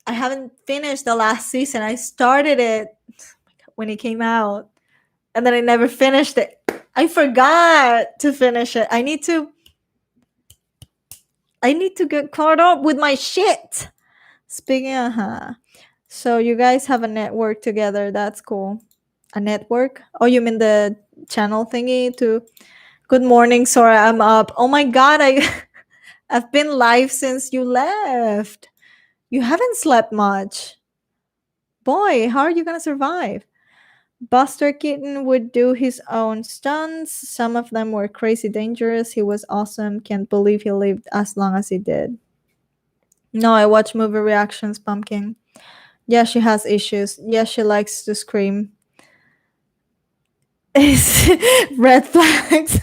I haven't finished the last season. I started it when it came out, and then I never finished it. I forgot to finish it. I need to get caught up with my shit. Speaking of, so you guys have a network together. That's cool. A network? Oh, you mean the channel thingy to Good morning, Sora. I'm up. Oh my god, I've been live since you left. You haven't slept much. Boy, how are you gonna survive? Buster Keaton would do his own stunts. Some of them were crazy dangerous. He was awesome. Can't believe he lived as long as he did. No, I watch movie reactions, Pumpkin. Yeah, she has issues. Yeah, she likes to scream. Red flags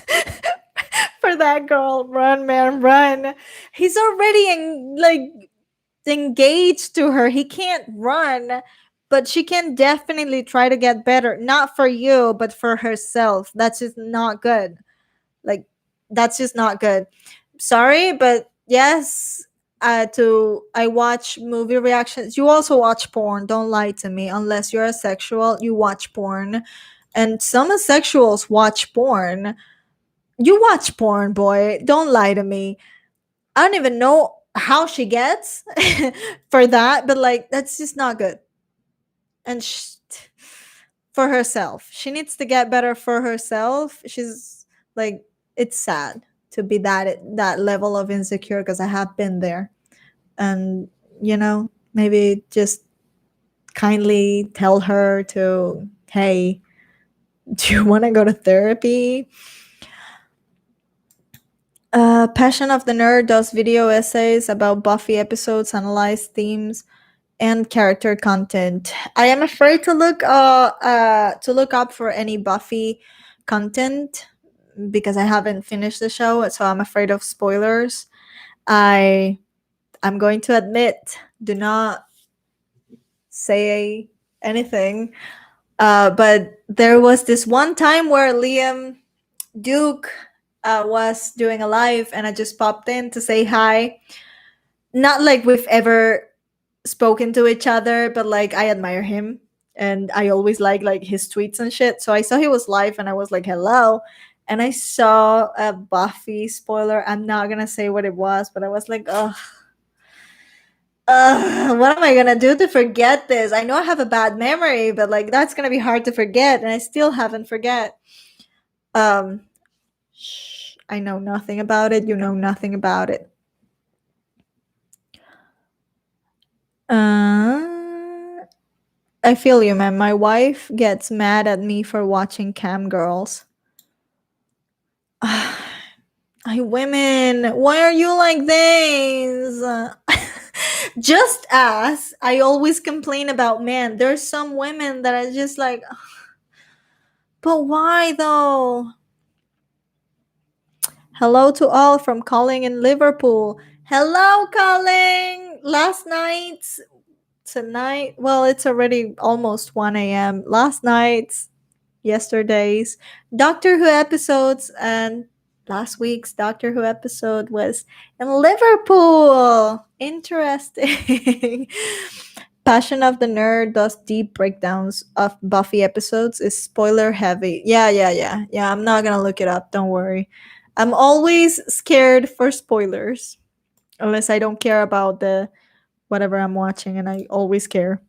for that girl. Run, man, run. He's already engaged to her. He can't run, but she can definitely try to get better. Not for you, but for herself. That's just not good. Like, that's just not good. Sorry, but yes. To I watch movie reactions. You also watch porn. Don't lie to me. Unless you're asexual, you watch porn, and some asexuals watch porn. You watch porn, boy. Don't lie to me. I don't even know how she gets for that, but like that's just not good. And for herself, she needs to get better for herself. She's like, it's sad to be that level of insecure because I have been there, and maybe just kindly tell her to, hey, do you want to go to therapy? Passion of the Nerd does video essays about Buffy episodes, analyze themes, and character content. I am afraid to look up for any Buffy content because I haven't finished the show, so I'm afraid of spoilers. I'm going to admit, do not say anything. But there was this one time where Liam Duke was doing a live, and I just popped in to say hi. Not like we've ever spoken to each other, but like I admire him and I always like his tweets and shit. So I saw he was live and I was like, hello. And I saw a Buffy spoiler. I'm not gonna say what it was, but I was like, ugh. What am I gonna do to forget this? I know I have a bad memory, but like that's gonna be hard to forget, and I still haven't forget. Um, I know nothing about it. You know nothing about it. I feel you, man. My wife gets mad at me for watching cam girls. I women, why are you like this? Just as I always complain about men, there's some women that are just like, but why though? Hello to all from Colin in Liverpool. Hello, Colin. Last night, tonight, well, it's already almost 1 a.m. Last night's, yesterday's Doctor Who episodes, and last week's Doctor Who episode was in Liverpool. Interesting. Passion of the Nerd does deep breakdowns of Buffy episodes. Is spoiler heavy. Yeah. I'm not gonna look it up. Don't worry. I'm always scared for spoilers, unless I don't care about the whatever I'm watching, and I always care.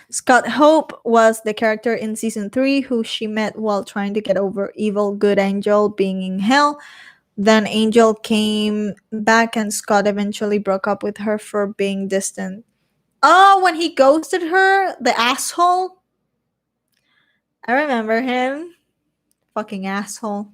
Scott Hope was the character in season 3 who she met while trying to get over evil good Angel being in hell. Then Angel came back and Scott eventually broke up with her for being distant. Oh, when he ghosted her, the asshole. I remember him. Fucking asshole.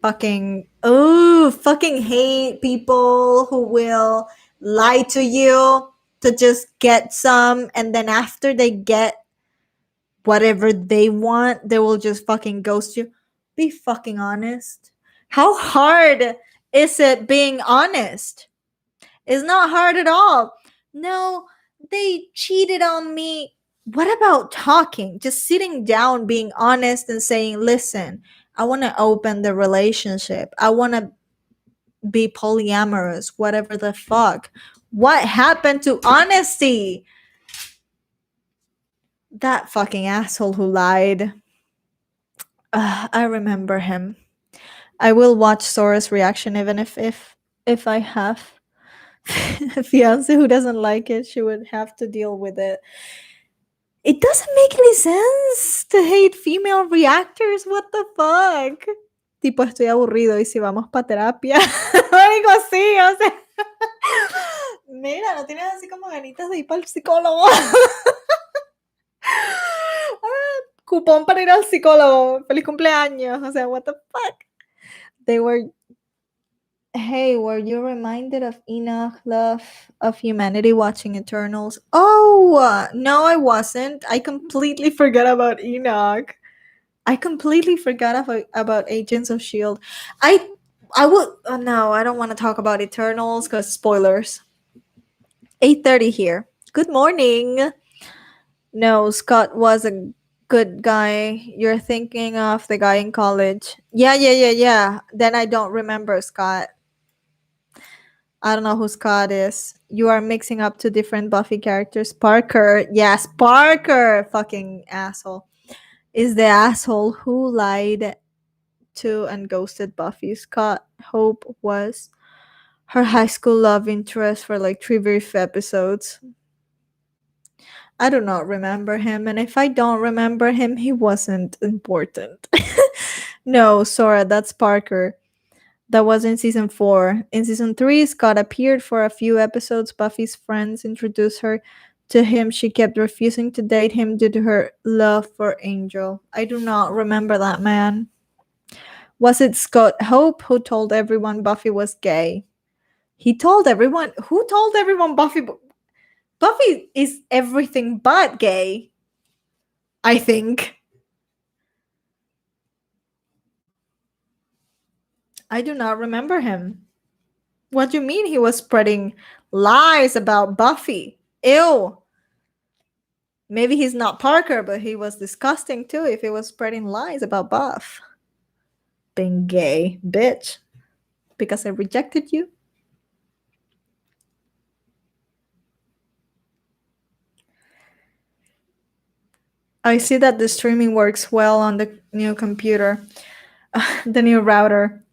fucking hate people who will lie to you to just get some, and then after they get whatever they want, they will just fucking ghost you. Be fucking honest. How hard is it being honest? It's not hard at all. No, they cheated on me. What about talking? Just sitting down, being honest, and saying, listen, I want to open the relationship. I want to be polyamorous, whatever the fuck. What happened to honesty? That fucking asshole who lied. I remember him. I will watch Sora's reaction even if I have a fiance who doesn't like it, she would have to deal with it. It doesn't make any sense to hate female reactors. What the fuck? Tipo, estoy aburrido y si vamos para terapia. Algo así, o sea. Mira, no tienes así como ganitas de ir para el psicólogo. Cupón para ir al psicólogo. Feliz cumpleaños. O sea, what the fuck? They were. Hey, were you reminded of Enoch, Love of Humanity watching Eternals? Oh, no, I wasn't. I completely forgot about Enoch. I completely forgot about Agents of S.H.I.E.L.D. I would. Oh, no, I don't want to talk about Eternals because spoilers. 8:30 here. Good morning. No, Scott was a good guy. You're thinking of the guy in college. Yeah. Then I don't remember Scott. I don't know who Scott is. You are mixing up two different Buffy characters. Parker. Yes, Parker. Fucking asshole. Is the asshole who lied to and ghosted Buffy. Scott Hope was her high school love interest for like 3 brief episodes. I do not remember him, and if I don't remember him, he wasn't important. No, Sora, that's Parker. That was in season 4. In season 3, Scott appeared for a few episodes. Buffy's friends introduced her to him. She kept refusing to date him due to her love for Angel. I do not remember that man. Was it Scott Hope who told everyone Buffy was gay? He told everyone. Who told everyone Buffy? Buffy is everything but gay, I think. I do not remember him. What do you mean he was spreading lies about Buffy? Ew. Maybe he's not Parker, but he was disgusting too if he was spreading lies about Buff. Being gay, bitch. Because I rejected you? I see that the streaming works well on the new computer, the new router.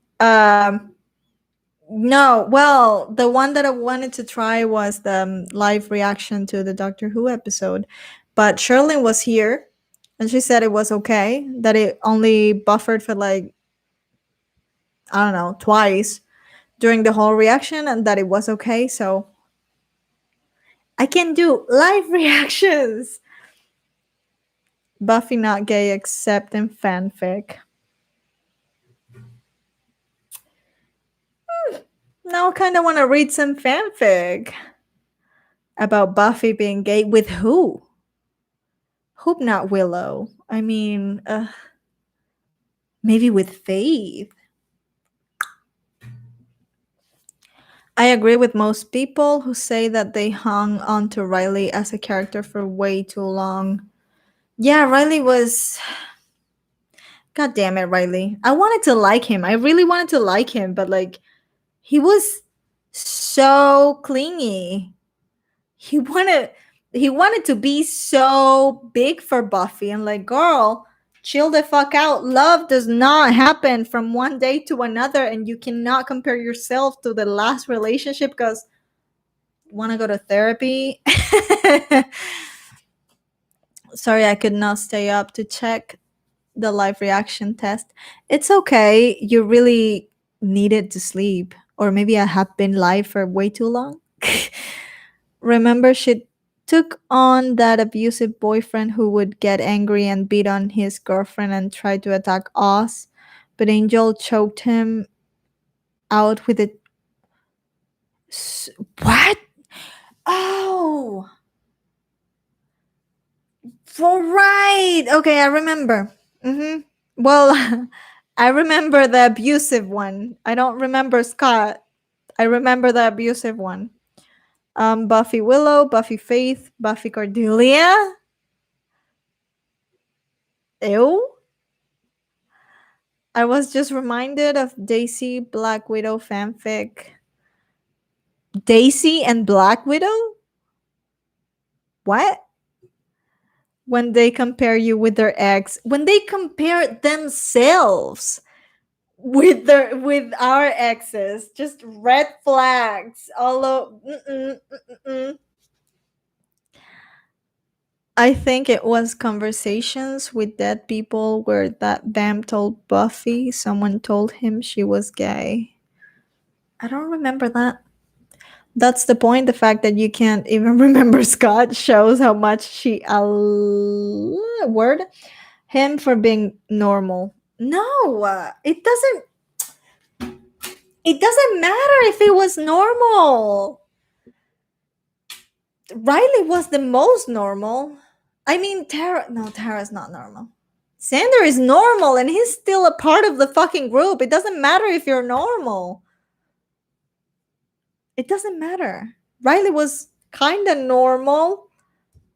No, well, the one that I wanted to try was the live reaction to the Doctor Who episode. But Sherlyn was here and she said it was okay, that it only buffered for like, I don't know, twice during the whole reaction and that it was okay. So I can do live reactions. Buffy not gay except in fanfic. Now I kind of want to read some fanfic about Buffy being gay. With who? Hope not Willow. I mean, maybe with Faith. I agree with most people who say that they hung on to Riley as a character for way too long. Yeah, Riley was. God damn it, Riley. I wanted to like him. I really wanted to like him, but like, he was so clingy. He wanted to be so big for Buffy. And like, girl, chill the fuck out. Love does not happen from one day to another, and you cannot compare yourself to the last relationship because you want to go to therapy. Sorry, I could not stay up to check the live reaction test. It's okay. You really needed to sleep, or maybe I have been live for way too long. Remember, she took on that abusive boyfriend who would get angry and beat on his girlfriend and try to attack Oz but Angel choked him out with a. What? Oh, for right. Okay, I remember. Well, I remember the abusive one. I don't remember Scott. I remember the abusive one. Buffy Willow, Buffy Faith, Buffy Cordelia. Ew. I was just reminded of Daisy Black Widow fanfic. Daisy and Black Widow? What? When they compare you with their ex, when they compare themselves with our exes, just red flags all over. I think it was conversations with dead people where that vamp told Buffy someone told him she was gay. I don't remember that. That's the point. The fact that you can't even remember Scott shows how much she word him for being normal. No, it doesn't matter if it was normal. Riley was the most normal. I mean, Tara's not normal. Xander is normal and he's still a part of the fucking group. It doesn't matter if you're normal. It doesn't matter. Riley was kind of normal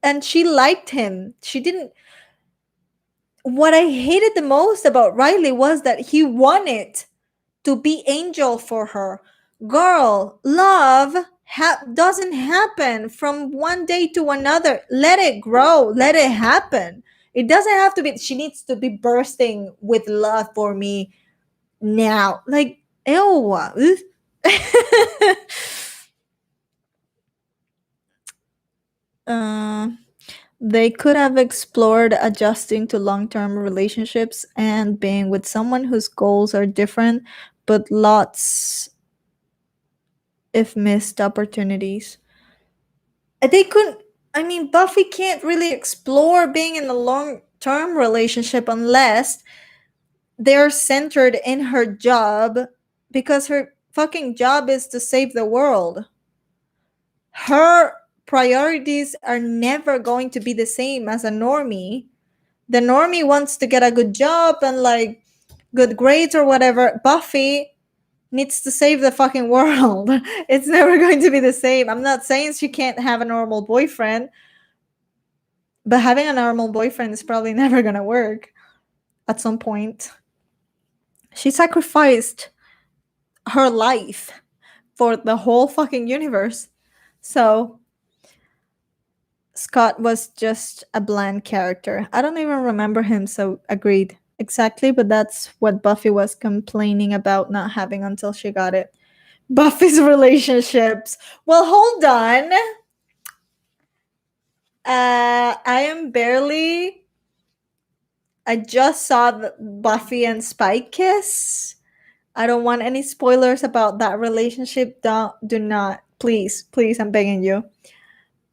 and she liked him. She didn't. What I hated the most about Riley was that he wanted to be Angel for her. Girl, love doesn't happen from one day to another. Let it grow. Let it happen. It doesn't have to be. She needs to be bursting with love for me now. Like, ew. They could have explored adjusting to long-term relationships and being with someone whose goals are different, but lots if missed opportunities. They couldn't. I mean, Buffy can't really explore being in a long-term relationship unless they're centered in her job, because her fucking job is to save the world. Her priorities are never going to be the same as a normie. The normie wants to get a good job and like good grades or whatever. Buffy needs to save the fucking world. It's never going to be the same. I'm not saying she can't have a normal boyfriend, but having a normal boyfriend is probably never gonna work at some point. She sacrificed her life for the whole fucking universe. So Scott was just a bland character. I don't even remember him, so agreed. Exactly, but that's what Buffy was complaining about not having until she got it. Buffy's relationships. Well, hold on. I am barely. I just saw the Buffy and Spike kiss. I don't want any spoilers about that relationship. Do not. Please, I'm begging you.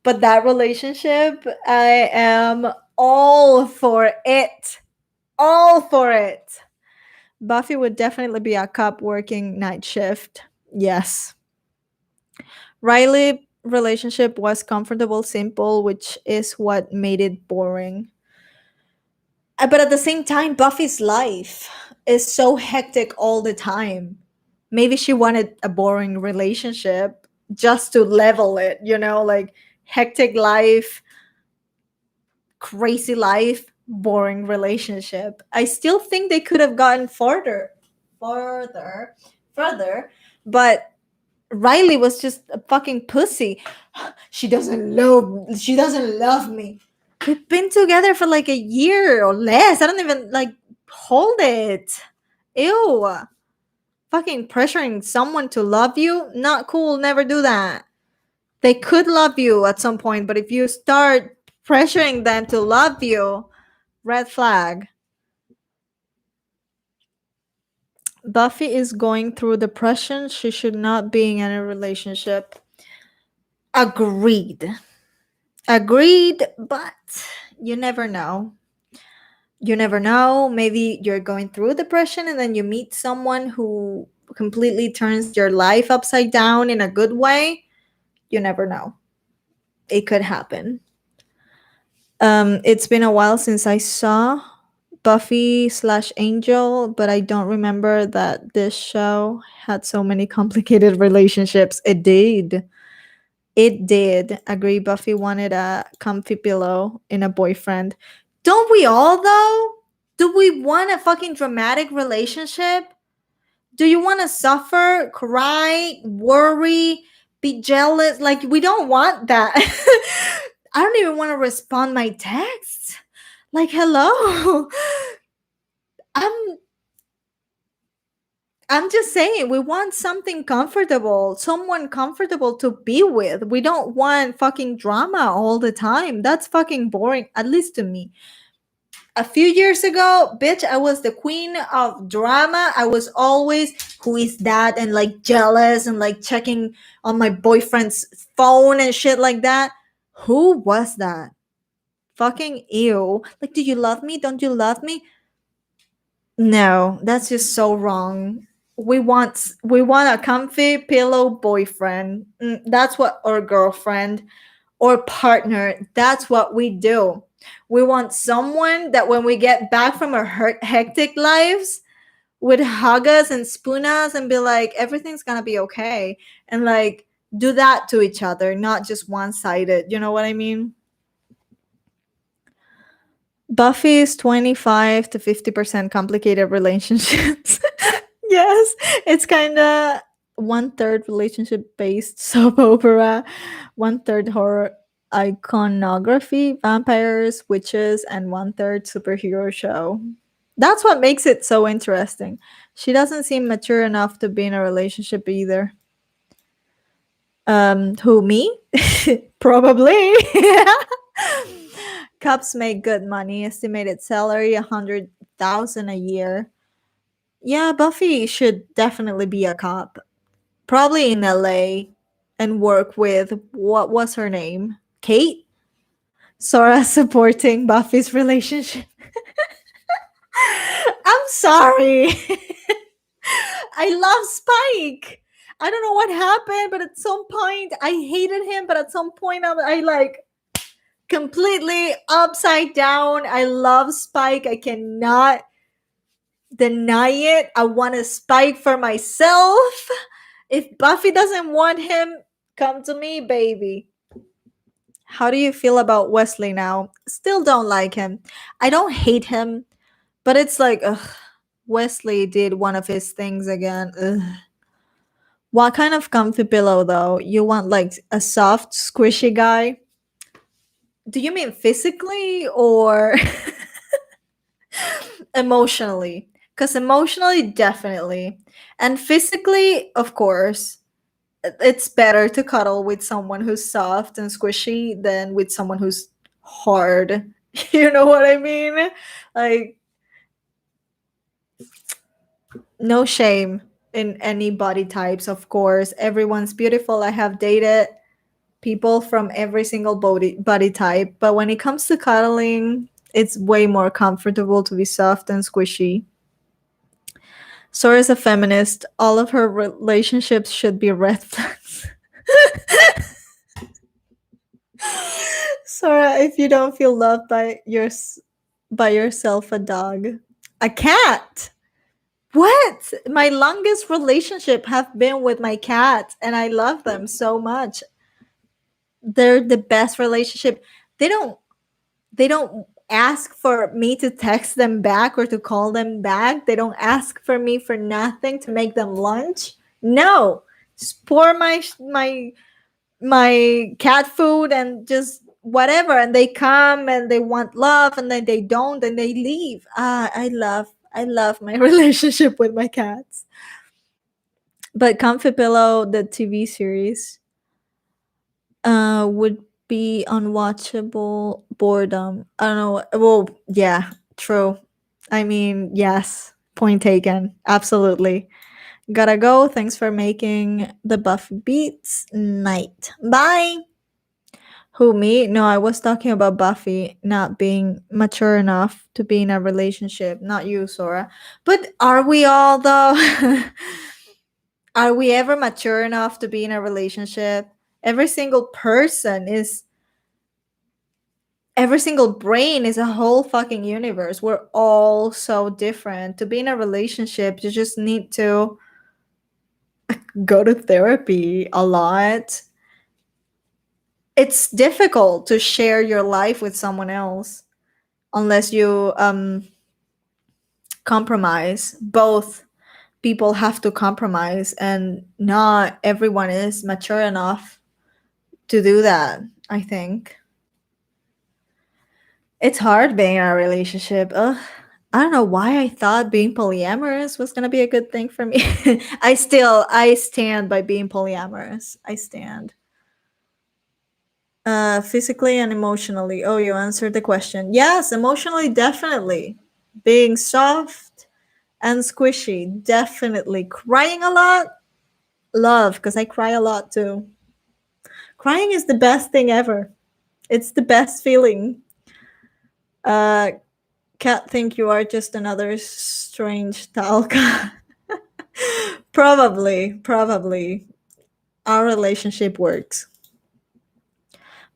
But that relationship, I am all for it. All for it. Buffy would definitely be a cop working night shift. Yes. Riley relationship was comfortable, simple, which is what made it boring. But at the same time, Buffy's life is so hectic all the time. Maybe she wanted a boring relationship just to level it, like hectic life, crazy life, boring relationship. I still think they could have gotten further, but Riley was just a fucking pussy. She doesn't love me. We've been together for like a year or less. I don't even hold it. Ew. Fucking pressuring someone to love you? Not cool. Never do that. They could love you at some point, but if you start pressuring them to love you, red flag. Buffy is going through depression. She should not be in a relationship. Agreed, but you never know. You never know. Maybe you're going through depression and then you meet someone who completely turns your life upside down in a good way. You never know. It could happen. It's been a while since I saw Buffy slash Angel, but I don't remember that this show had so many complicated relationships. It did. It did. Agree, Buffy wanted a comfy pillow in a boyfriend. Don't we all, though? Do we want a fucking dramatic relationship? Do you want to suffer, cry, worry, be jealous? Like, we don't want that. I don't even want to respond my texts. Like, hello. I'm I'm just saying we want something comfortable, someone comfortable to be with. We don't want fucking drama all the time. That's fucking boring, at least to me. A few years ago, bitch, I was the queen of drama. I was always, who is that? And like jealous and like checking on my boyfriend's phone and shit like that. Who was that? Fucking ew. Like, do you love me? Don't you love me? No, that's just so wrong. We want a comfy pillow boyfriend. That's what, or girlfriend or partner. That's what we do. We want someone that when we get back from our hectic lives would hug us and spoon us and be like, everything's gonna be okay. And like do that to each other, not just one-sided. You know what I mean? Buffy is 25 to 50% complicated relationships. Yes, it's kind of one third relationship based soap opera, one third horror iconography, vampires, witches, and one third superhero show. That's what makes it so interesting. She doesn't seem mature enough to be in a relationship either. Who, me? Probably. Cops make good money. Estimated salary 100,000 a year. Yeah, Buffy should definitely be a cop. Probably in LA and work with, what was her name? Kate? Sora supporting Buffy's relationship. I'm sorry. I love Spike. I don't know what happened, but at some point I hated him, but at some point I like completely upside down. I love Spike. I cannot deny it. I want a Spike for myself. If Buffy doesn't want him, come to me, baby. How do you feel about Wesley now? Still don't like him. I don't hate him, but it's like, ugh, Wesley did one of his things again. Ugh. What kind of comfy pillow though? You want like a soft, squishy guy? Do you mean physically or emotionally? Because emotionally, definitely. And physically, of course, it's better to cuddle with someone who's soft and squishy than with someone who's hard. You know what I mean? Like, no shame in any body types, of course. Everyone's beautiful. I have dated people from every single body type, but when it comes to cuddling, it's way more comfortable to be soft and squishy. Sora's a feminist. All of her relationships should be red flags. Sora, if you don't feel loved by yourself, a dog, a cat. What? My longest relationship have been with my cat, and I love them so much. They're the best relationship. They don't ask for me to text them back or to call them back. They don't ask for me for nothing to make them lunch. No, just pour my cat food and just whatever, and they come and they want love, and then they don't, and they leave. I love my relationship with my cats. But Comfy Pillow, the TV series, would be unwatchable boredom. I don't know. Well, yeah, true. I mean, yes, point taken. Absolutely. Gotta go. Thanks for making the Buffy Beats night. Bye. Who, me? No, I was talking about Buffy not being mature enough to be in a relationship, not you, Sora. But are we all, though? Are we ever mature enough to be in a relationship? Every single person is, every single brain is a whole fucking universe. We're all so different. To be in a relationship, you just need to go to therapy a lot. It's difficult to share your life with someone else unless you compromise. Both people have to compromise, and not everyone is mature enough to do that, I think. It's hard being in a relationship. Ugh. I don't know why I thought being polyamorous was gonna be a good thing for me. I stand by being polyamorous. I stand. Physically and emotionally. Oh, you answered the question. Yes, emotionally, definitely. Being soft and squishy, definitely. Crying a lot, love, because I cry a lot too. Crying is the best thing ever. It's the best feeling. Cat think you are just another strange Talca. Probably. Our relationship works.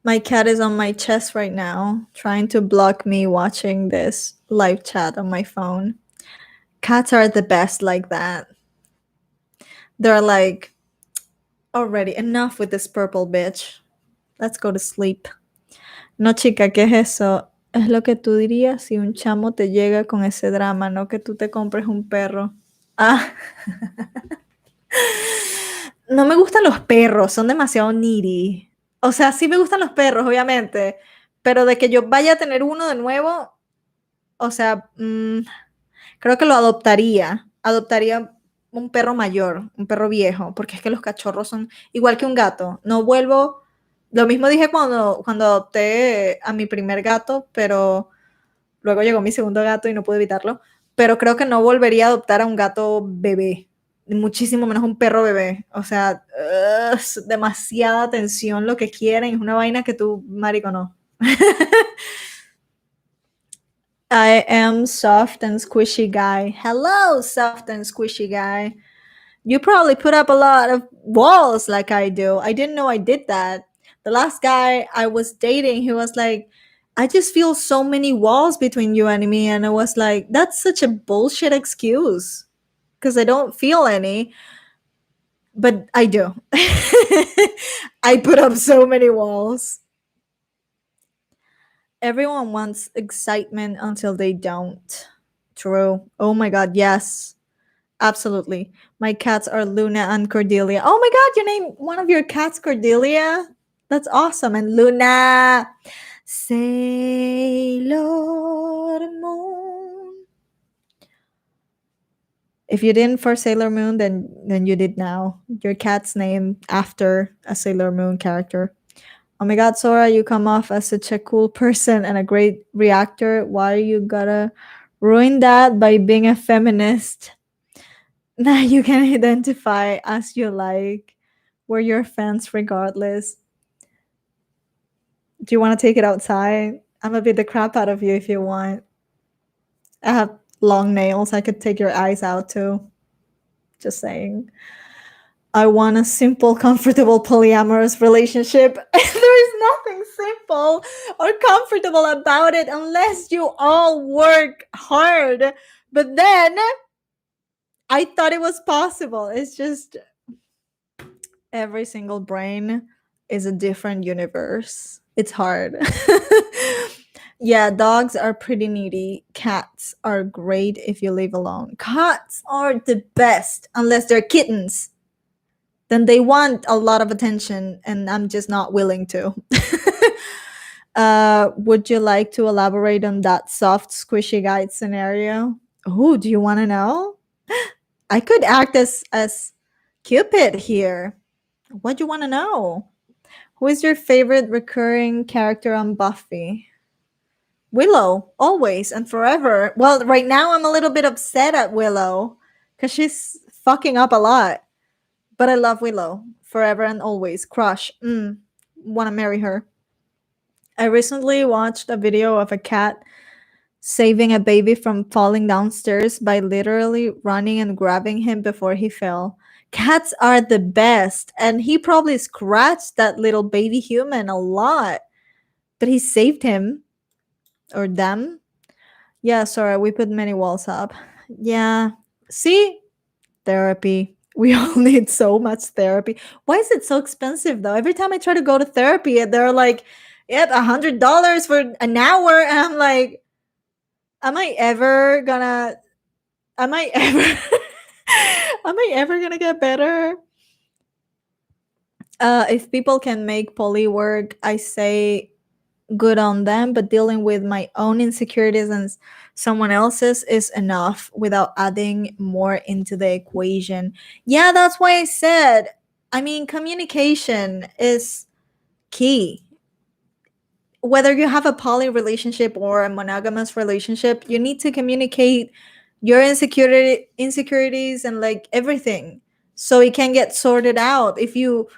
My cat is on my chest right now, trying to block me watching this live chat on my phone. Cats are the best like that. They're like, already, enough with this purple bitch. Let's go to sleep. No, chica, ¿qué es eso? Es lo que tú dirías si un chamo te llega con ese drama, no que tú te compres un perro. Ah. No me gustan los perros, son demasiado needy. O sea, sí me gustan los perros, obviamente, pero de que yo vaya a tener uno de nuevo, o sea, creo que lo adoptaría. Adoptaría un perro mayor, un perro viejo, porque es que los cachorros son igual que un gato. No vuelvo. Lo mismo dije cuando adopté a mi primer gato, pero luego llegó mi segundo gato y no pude evitarlo. Pero creo que no volvería a adoptar a un gato bebé, muchísimo menos un perro bebé. O sea, es demasiada atención lo que quieren. Es una vaina que tú, marico, no. I am soft and squishy guy. Hello, soft and squishy guy. You probably put up a lot of walls like I do. I didn't know I did that. The last guy I was dating, he was like, I just feel so many walls between you and me. And I was like, that's such a bullshit excuse because I don't feel any. But I do. I put up so many walls. Everyone wants excitement until they don't. True. Oh my God, yes. Absolutely. My cats are Luna and Cordelia. Oh my God, you named one of your cats Cordelia? That's awesome. And Luna, Sailor Moon. If you didn't for Sailor Moon, then you did now. Your cat's named after a Sailor Moon character. Oh my God, Sora, you come off as such a cool person and a great reactor. Why you gotta ruin that by being a feminist? Now you can identify as you like. We're your fans regardless. Do you want to take it outside? I'm gonna beat the crap out of you if you want. I have long nails. I could take your eyes out too. Just saying. I want a simple, comfortable, polyamorous relationship. There is nothing simple or comfortable about it unless you all work hard. But then I thought it was possible. It's just every single brain is a different universe. It's hard. Yeah, dogs are pretty needy. Cats are great if you leave alone. Cats are the best unless they're kittens. Then they want a lot of attention, and I'm just not willing to. Would you like to elaborate on that soft, squishy guide scenario? Oh, do you want to know? I could act as Cupid here. What do you want to know? Who is your favorite recurring character on Buffy? Willow, always and forever. Well, right now I'm a little bit upset at Willow because she's fucking up a lot. But I love Willow forever and always. Crush. Want to marry her. I recently watched a video of a cat saving a baby from falling downstairs by literally running and grabbing him before he fell. Cats are the best, and he probably scratched that little baby human a lot, but he saved him or them. Yeah, sorry, we put many walls up. Yeah. See? Therapy. We all need so much therapy. Why is it so expensive though? Every time I try to go to therapy, they're like, yep, $100 for an hour. And I'm like, am I ever gonna am I ever am I ever gonna get better? If people can make poly work, I say good on them, but dealing with my own insecurities and someone else's is enough without adding more into the equation. Yeah, that's why I said, I mean, communication is key. Whether you have a poly relationship or a monogamous relationship, you need to communicate your insecurities and like everything so it can get sorted out. If you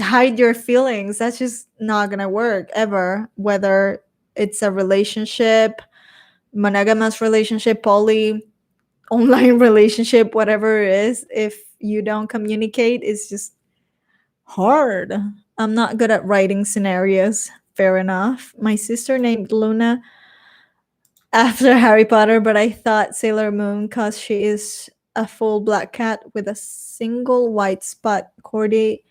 hide your feelings, that's just not gonna work ever, whether it's a relationship, monogamous relationship, poly, online relationship, whatever it is. If you don't communicate, it's just hard. I'm not good at writing scenarios. Fair enough. My sister named Luna after Harry Potter, but I thought Sailor Moon because she is a full black cat with a single white spot. Cordy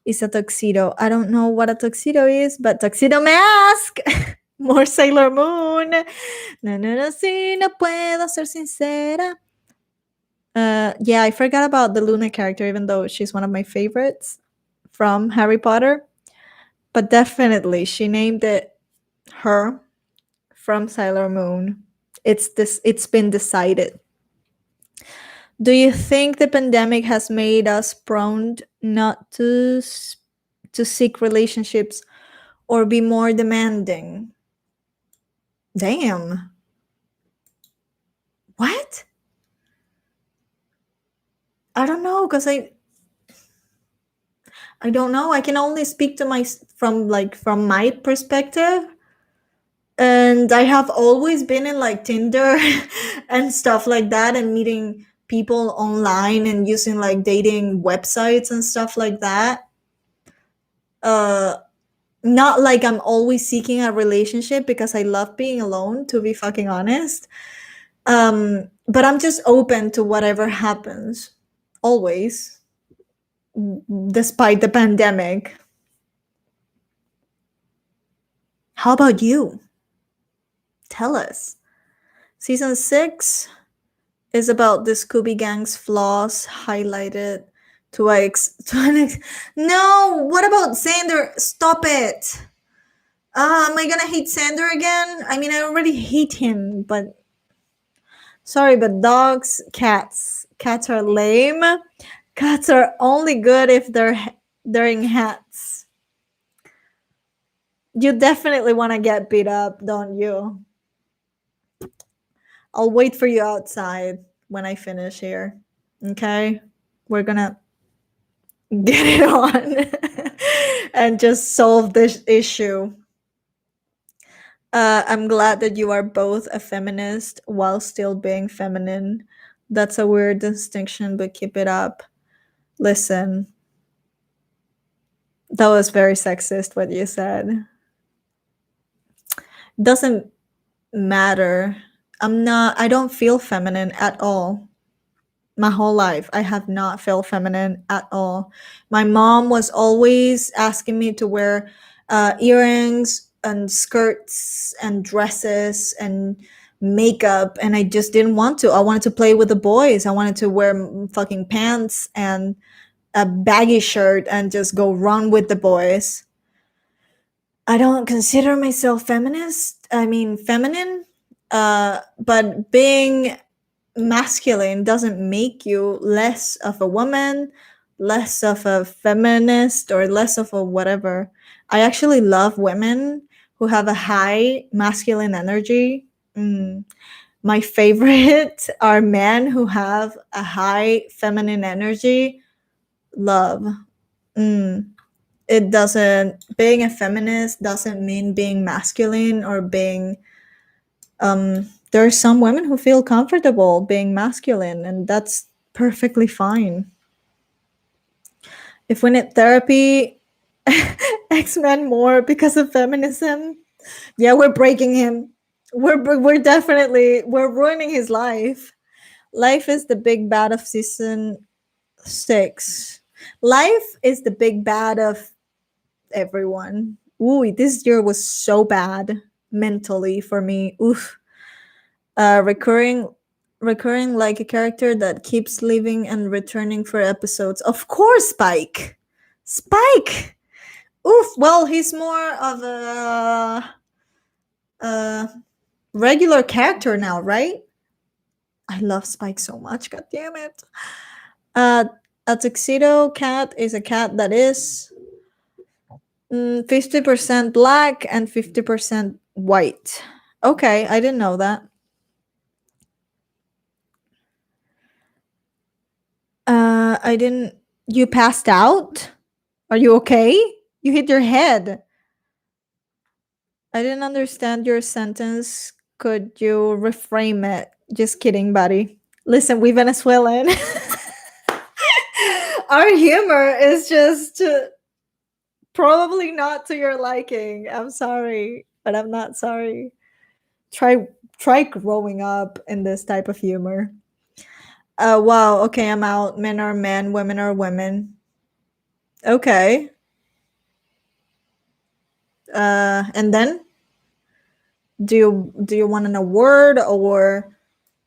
is a tuxedo. I don't know what a tuxedo is, but tuxedo mask. More Sailor Moon. No, no, no, sí, no puedo ser sincera. Yeah, I forgot about the Luna character, even though she's one of my favorites from Harry Potter. But definitely, she named it her from Sailor Moon. It's been decided. Do you think the pandemic has made us prone not to seek relationships or be more demanding? Damn. What? I don't know, cuz I don't know. I can only speak to my from my perspective. And I have always been in like Tinder and stuff like that, and meeting people online and using like dating websites and stuff like that. Uh Not like I'm always seeking a relationship because I love being alone, to be fucking honest. But I'm just open to whatever happens. Always. Despite the pandemic. How about you? Tell us. Season 6 is about the Scooby Gang's flaws highlighted to No, what about Xander? Stop it. Am I gonna hate Xander again? I mean, I already hate him, but sorry, but dogs, cats are lame. Cats are only good if they're in hats. You definitely want to get beat up, don't you? I'll wait for you outside when I finish here. Okay? We're gonna get it on and just solve this issue. I'm glad that you are both a feminist while still being feminine. That's a weird distinction, but keep it up. Listen, that was very sexist what you said. Doesn't matter. I don't feel feminine at all. My whole life, I have not felt feminine at all. My mom was always asking me to wear earrings and skirts and dresses and makeup, and I just didn't want to. I wanted to play with the boys. I wanted to wear fucking pants and a baggy shirt and just go run with the boys. I don't consider myself feminist. I mean, feminine, but being masculine doesn't make you less of a woman, less of a feminist, or less of a whatever. I actually love women who have a high masculine energy. My favorite are men who have a high feminine energy. Love. it doesn't, being a feminist doesn't mean being masculine or being, there are some women who feel comfortable being masculine, and that's perfectly fine. If we need therapy, X-Men more because of feminism, yeah, we're breaking him. We're definitely, we're ruining his life. Life is the big bad of season 6. Life is the big bad of everyone. Ooh, this year was so bad mentally for me. Oof. Recurring like a character that keeps leaving and returning for episodes. Of course, Spike. Spike. Oof. Well, he's more of a regular character now, right? I love Spike so much. God damn it. Uh, a tuxedo cat is a cat that is 50% black and 50% white. Okay, I didn't know that. I didn't. You passed out? Are you okay? You hit your head. I didn't understand your sentence. Could you reframe it? Just kidding, buddy. Listen, we Venezuelan. Our humor is just probably not to your liking. I'm sorry, but I'm not sorry. Try growing up in this type of humor. Wow, okay, I'm out. Men are men, women are women. Okay. And then do you want an award or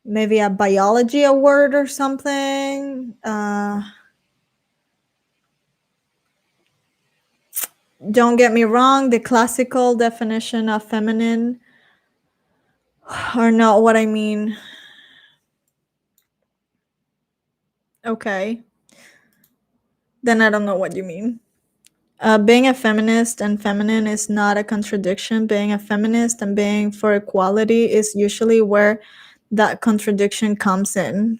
maybe a biology award or something? Don't get me wrong, the classical definition of feminine are not what I mean. Okay. Then I don't know what you mean. Being a feminist and feminine is not a contradiction. Being a feminist and being for equality is usually where that contradiction comes in.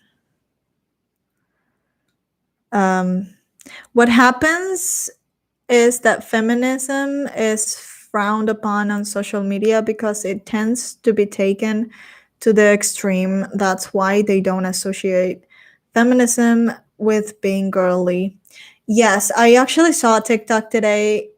What happens is that feminism is frowned upon on social media because it tends to be taken to the extreme. That's why they don't associate feminism with being girly. Yes, I actually saw a TikTok today.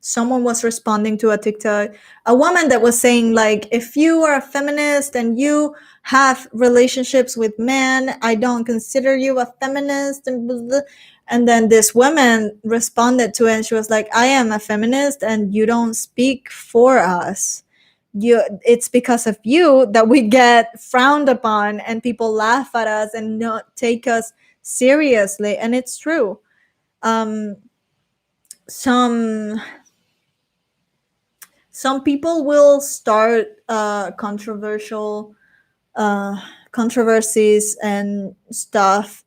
Someone was responding to a TikTok, a woman that was saying, like, if you are a feminist and you have relationships with men, I don't consider you a feminist. And blah, blah. And then this woman responded to it and she was like, I am a feminist and you don't speak for us. It's because of you that we get frowned upon and people laugh at us and not take us seriously. And it's true. Some people will start controversial controversies and stuff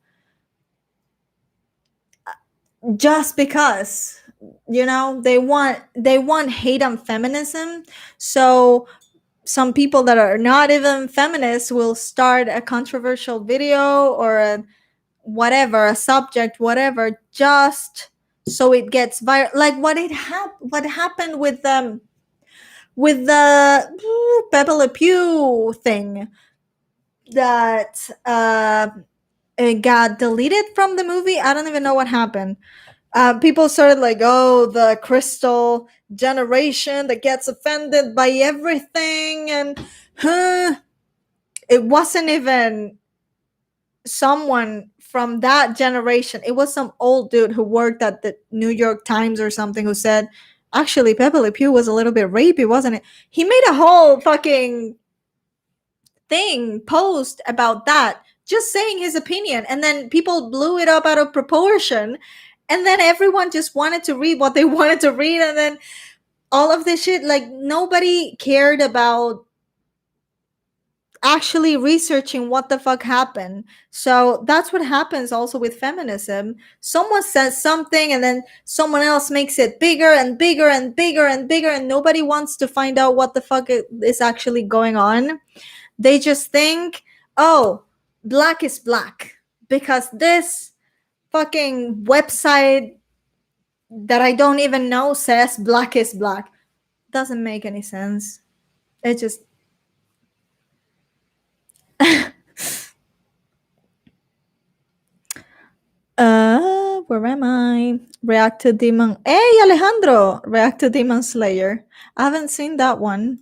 just because, you know, they want hate on feminism. So some people that are not even feminists will start a controversial video or a subject, whatever, just so it gets viral. Like what happened with the Pepe Le Pew thing that it got deleted from the movie. I don't even know what happened. People started like, oh, the crystal generation that gets offended by everything, and it wasn't even someone from that generation. It was some old dude who worked at the New York Times or something who said, actually, Pepe Le Pew was a little bit rapey, wasn't it? He made a whole fucking post about that, just saying his opinion, and then people blew it up out of proportion, and then everyone just wanted to read what they wanted to read, and then all of this shit, like nobody cared about actually researching what the fuck happened. So that's what happens also with feminism. Someone says something and then someone else makes it bigger and bigger and bigger and bigger, and nobody wants to find out what the fuck is actually going on. They just think, oh, black is black because this fucking website that I don't even know says black is black. Doesn't make any sense. It just where am I? React to Demon. Hey, Alejandro! React to Demon Slayer. I haven't seen that one.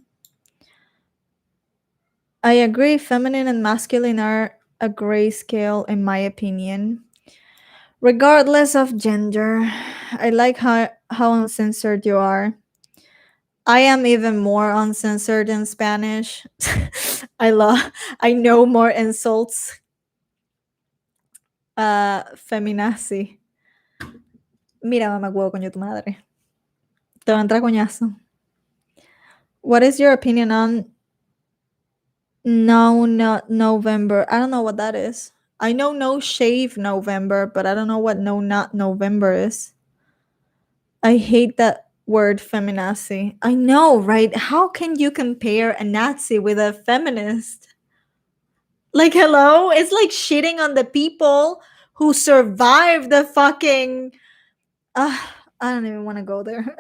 I agree, feminine and masculine are a grayscale, in my opinion. Regardless of gender, I like how uncensored you are. I am even more uncensored in Spanish. I know more insults. Feminazi. Mira, mamá huevo, coño tu madre. Te va a entrar coñazo. What is your opinion on No Not November? I don't know what that is. I know No Shave November, but I don't know what No Not November is. I hate that word feminazi. I know, right? How can you compare a Nazi with a feminist? Like, hello? It's like shitting on the people who survived the fucking. I don't even want to go there.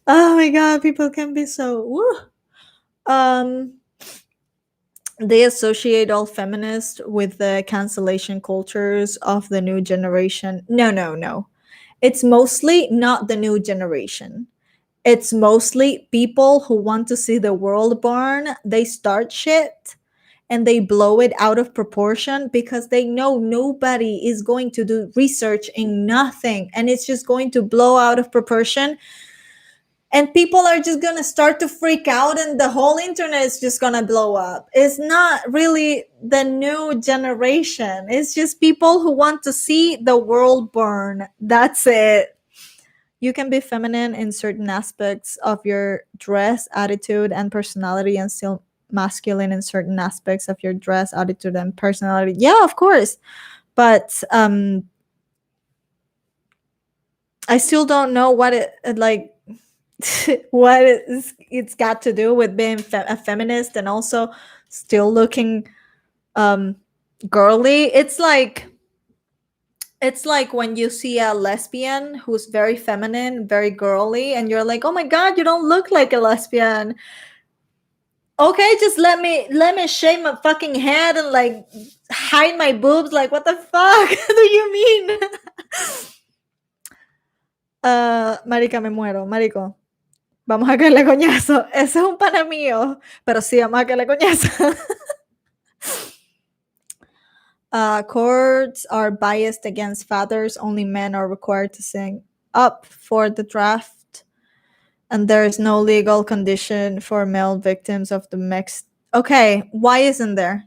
Oh my god, people can be so. Woo. They associate all feminists with the cancellation cultures of the new generation. No, no, no. It's mostly not the new generation. It's mostly people who want to see the world burn. They start shit and they blow it out of proportion because they know nobody is going to do research in nothing and it's just going to blow out of proportion. And people are just going to start to freak out and the whole internet is just going to blow up. It's not really the new generation. It's just people who want to see the world burn. That's it. You can be feminine in certain aspects of your dress, attitude, and personality, and still masculine in certain aspects of your dress, attitude, and personality. Yeah, of course. But I still don't know what it like what it's got to do with being a feminist and also still looking girly. It's like when you see a lesbian who's very feminine, very girly, and you're like, oh my god, you don't look like a lesbian. Okay, just let me shave my fucking head and like hide my boobs. Like, what the fuck do you mean? Marica, me muero, marico. Vamos a caerle coñazo. Ese es un pana mío, pero sí, vamos a caerle coñazo. Courts are biased against fathers. Only men are required to sing up for the draft. And there is no legal condition for male victims of the mixed. Okay, why isn't there?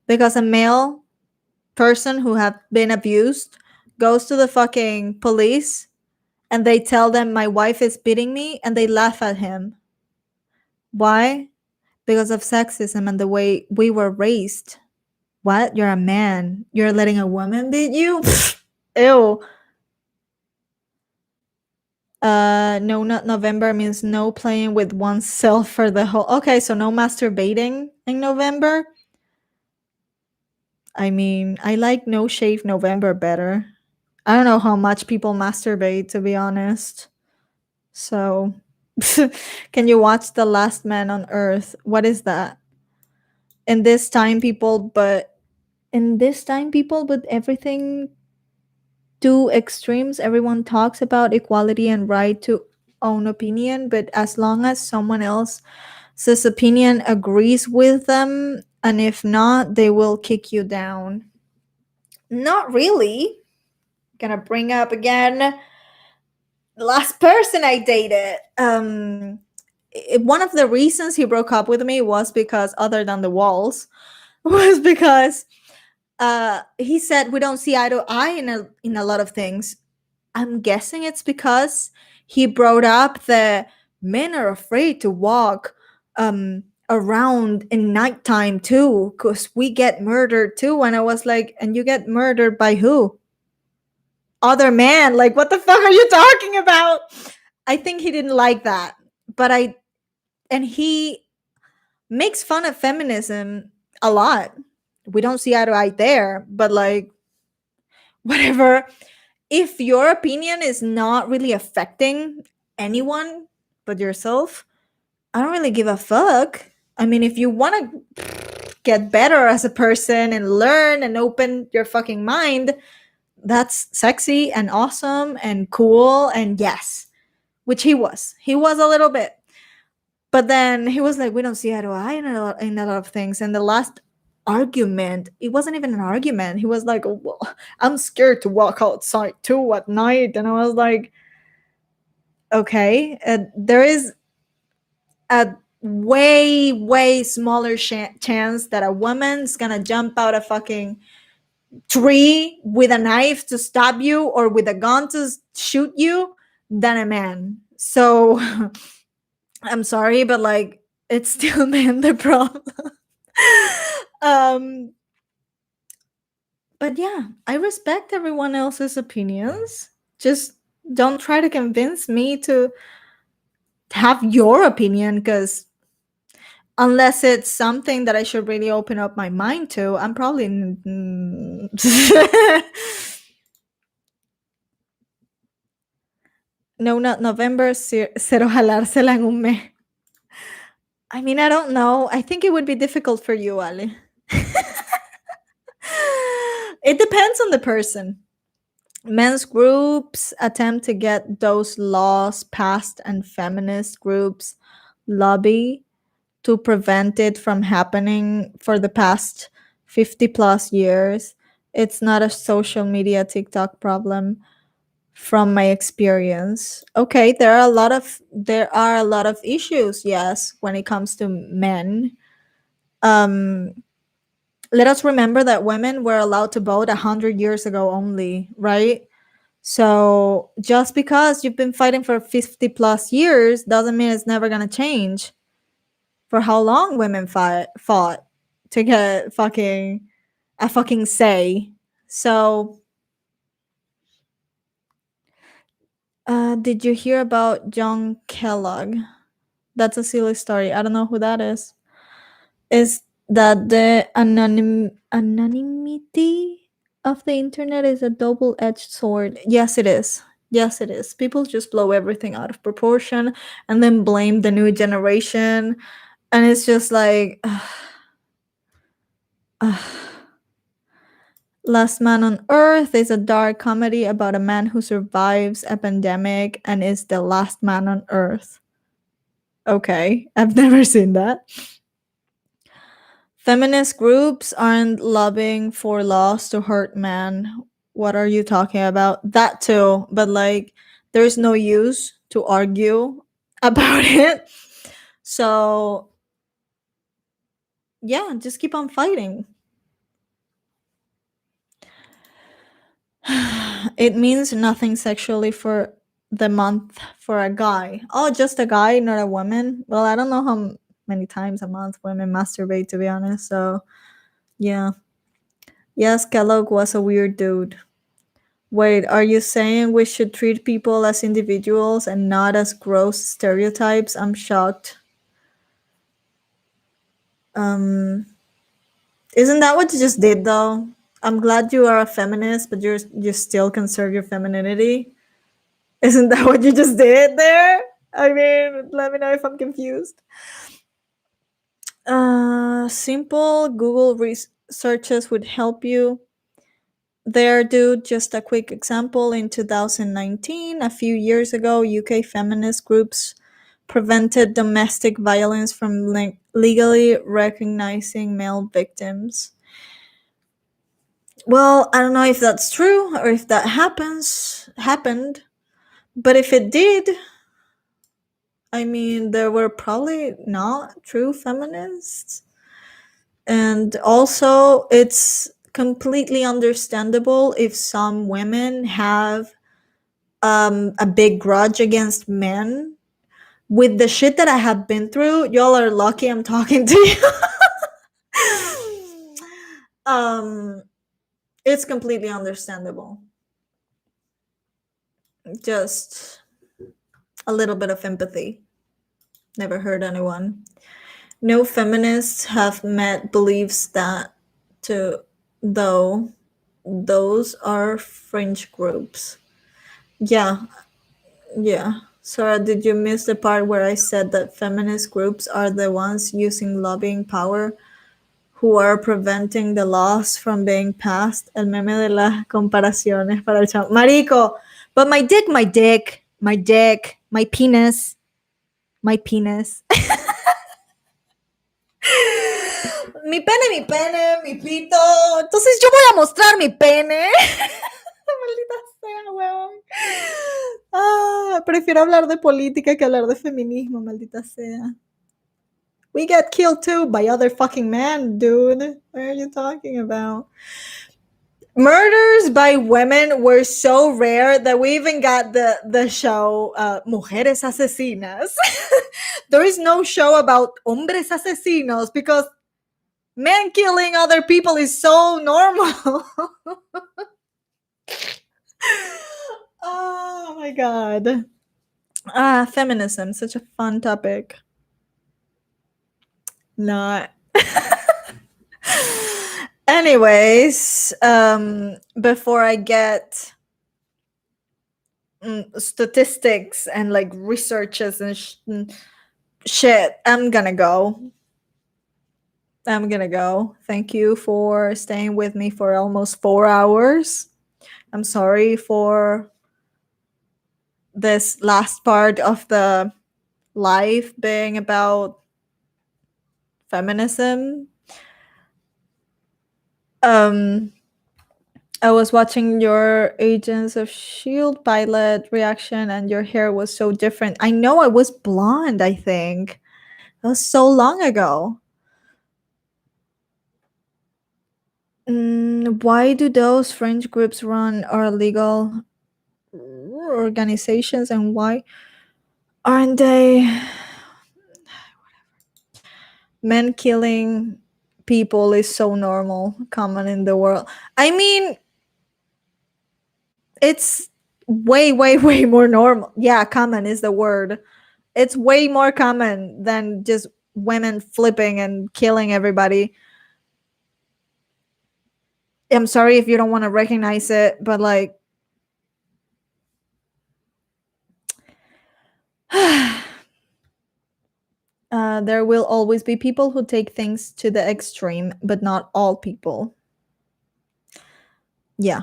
Because a male person who have been abused goes to the fucking police and they tell them my wife is beating me and they laugh at him. Why? Because of sexism and the way we were raised. What? You're a man. You're letting a woman beat you? Ew. No, not November means no playing with oneself for the whole. Okay, so no masturbating in November. I mean, I like No Shave November better. I don't know how much people masturbate, to be honest. So, can you watch The Last Man on Earth? What is that? In this time, people, but everything to extremes. Everyone talks about equality and right to own opinion, but as long as someone else's opinion agrees with them, and if not, they will kick you down. Not really. Gonna bring up again the last person I dated. One of the reasons he broke up with me was because, other than the walls, was because he said we don't see eye to eye in a lot of things. I'm guessing it's because he brought up the men are afraid to walk around in nighttime too, because we get murdered too. And I was like, and you get murdered by who? Other man. Like, what the fuck are you talking about? I think he didn't like that. But he makes fun of feminism a lot. We don't see eye to eye there, but like, whatever. if your opinion is not really affecting anyone but yourself, I don't really give a fuck. I mean, if you want to get better as a person and learn and open your fucking mind, that's sexy and awesome and cool. And yes, which he was. He was a little bit. But then he was like, we don't see eye to eye in a lot of things. And the last argument, it wasn't even an argument. He was like, oh, well, I'm scared to walk outside too at night. And I was like, okay, there is a way, way smaller chance that a woman's gonna jump out a fucking tree with a knife to stab you or with a gun to shoot you than a man. So I'm sorry, but like it's still men the problem. um but yeah, I respect everyone else's opinions. Just don't try to convince me to have your opinion, because unless it's something that I should really open up my mind to, I'm probably no, not November, cero jalársela en un mes. I mean, I don't know. I think it would be difficult for you, Ali. It depends on the person. Men's groups attempt to get those laws passed, and feminist groups lobby to prevent it from happening for the past 50 plus years. It's not a social media TikTok problem from my experience. Okay, there are a lot of issues, yes, when it comes to men. Um let us remember that women were allowed to vote 100 years ago only, right? So just because you've been fighting for 50 plus years doesn't mean it's never going to change. For how long women fought to get a fucking say. So did you hear about John Kellogg? That's a silly story. I don't know who that is. Is that the anonymity of the internet is a double-edged sword? Yes, it is. Yes, it is. People just blow everything out of proportion and then blame the new generation. And it's just like, Last Man on Earth is a dark comedy about a man who survives a pandemic and is the last man on Earth. Okay, I've never seen that. Feminist groups aren't lobbying for laws to hurt men. What are you talking about? That too, but like there's no use to argue about it. So yeah, just keep on fighting. It means nothing sexually for the month for a guy. Oh, just a guy, not a woman. Well, I don't know how many times a month women masturbate, to be honest. So yeah. Yes, Kellogg was a weird dude. Wait, are you saying we should treat people as individuals and not as gross stereotypes? I'm shocked. Um, isn't that what you just did though? I'm glad you are a feminist, but you still conserve your femininity. Isn't that what you just did there? I mean, let me know if I'm confused. Simple Google searches would help you there, dude. Just a quick example. In 2019, a few years ago, UK feminist groups prevented domestic violence from legally recognizing male victims. Well, I don't know if that's true or if that happened, but if it did, I mean, there were probably not true feminists. And also, it's completely understandable if some women have a big grudge against men. With the shit that I have been through, y'all are lucky I'm talking to you. It's completely understandable. Just a little bit of empathy. Never hurt anyone. No feminists have met beliefs that to though those are fringe groups. Yeah, yeah. Sarah, did you miss the part where I said that feminist groups are the ones using lobbying power who are preventing the laws from being passed? El meme de las comparaciones para el chavo. Marico, but my dick, my penis, my penis. mi pene, mi pito. Entonces yo voy a mostrar mi pene. Maldita sea, weón. Ah, prefiero hablar de política que hablar de feminismo, maldita sea. We get killed too by other fucking men, dude. What are you talking about? Murders by women were so rare that we even got the show Mujeres Asesinas. There is no show about hombres asesinos because men killing other people is so normal. Oh my god. Feminism, such a fun topic. Not. Anyways, before I get statistics and like researches and shit, I'm gonna go. Thank you for staying with me for almost 4 hours. I'm sorry for this last part of the life being about feminism. I was watching your Agents of Shield pilot reaction and your hair was so different. I know I was blonde, I think. That was so long ago. Why do those fringe groups run our legal organizations and why aren't they men killing people is so normal, common in the world? I mean, it's way more normal. Yeah, common is the word. It's way more common than just women flipping and killing everybody. I'm sorry if you don't want to recognize it, but like there will always be people who take things to the extreme, but not all people. Yeah.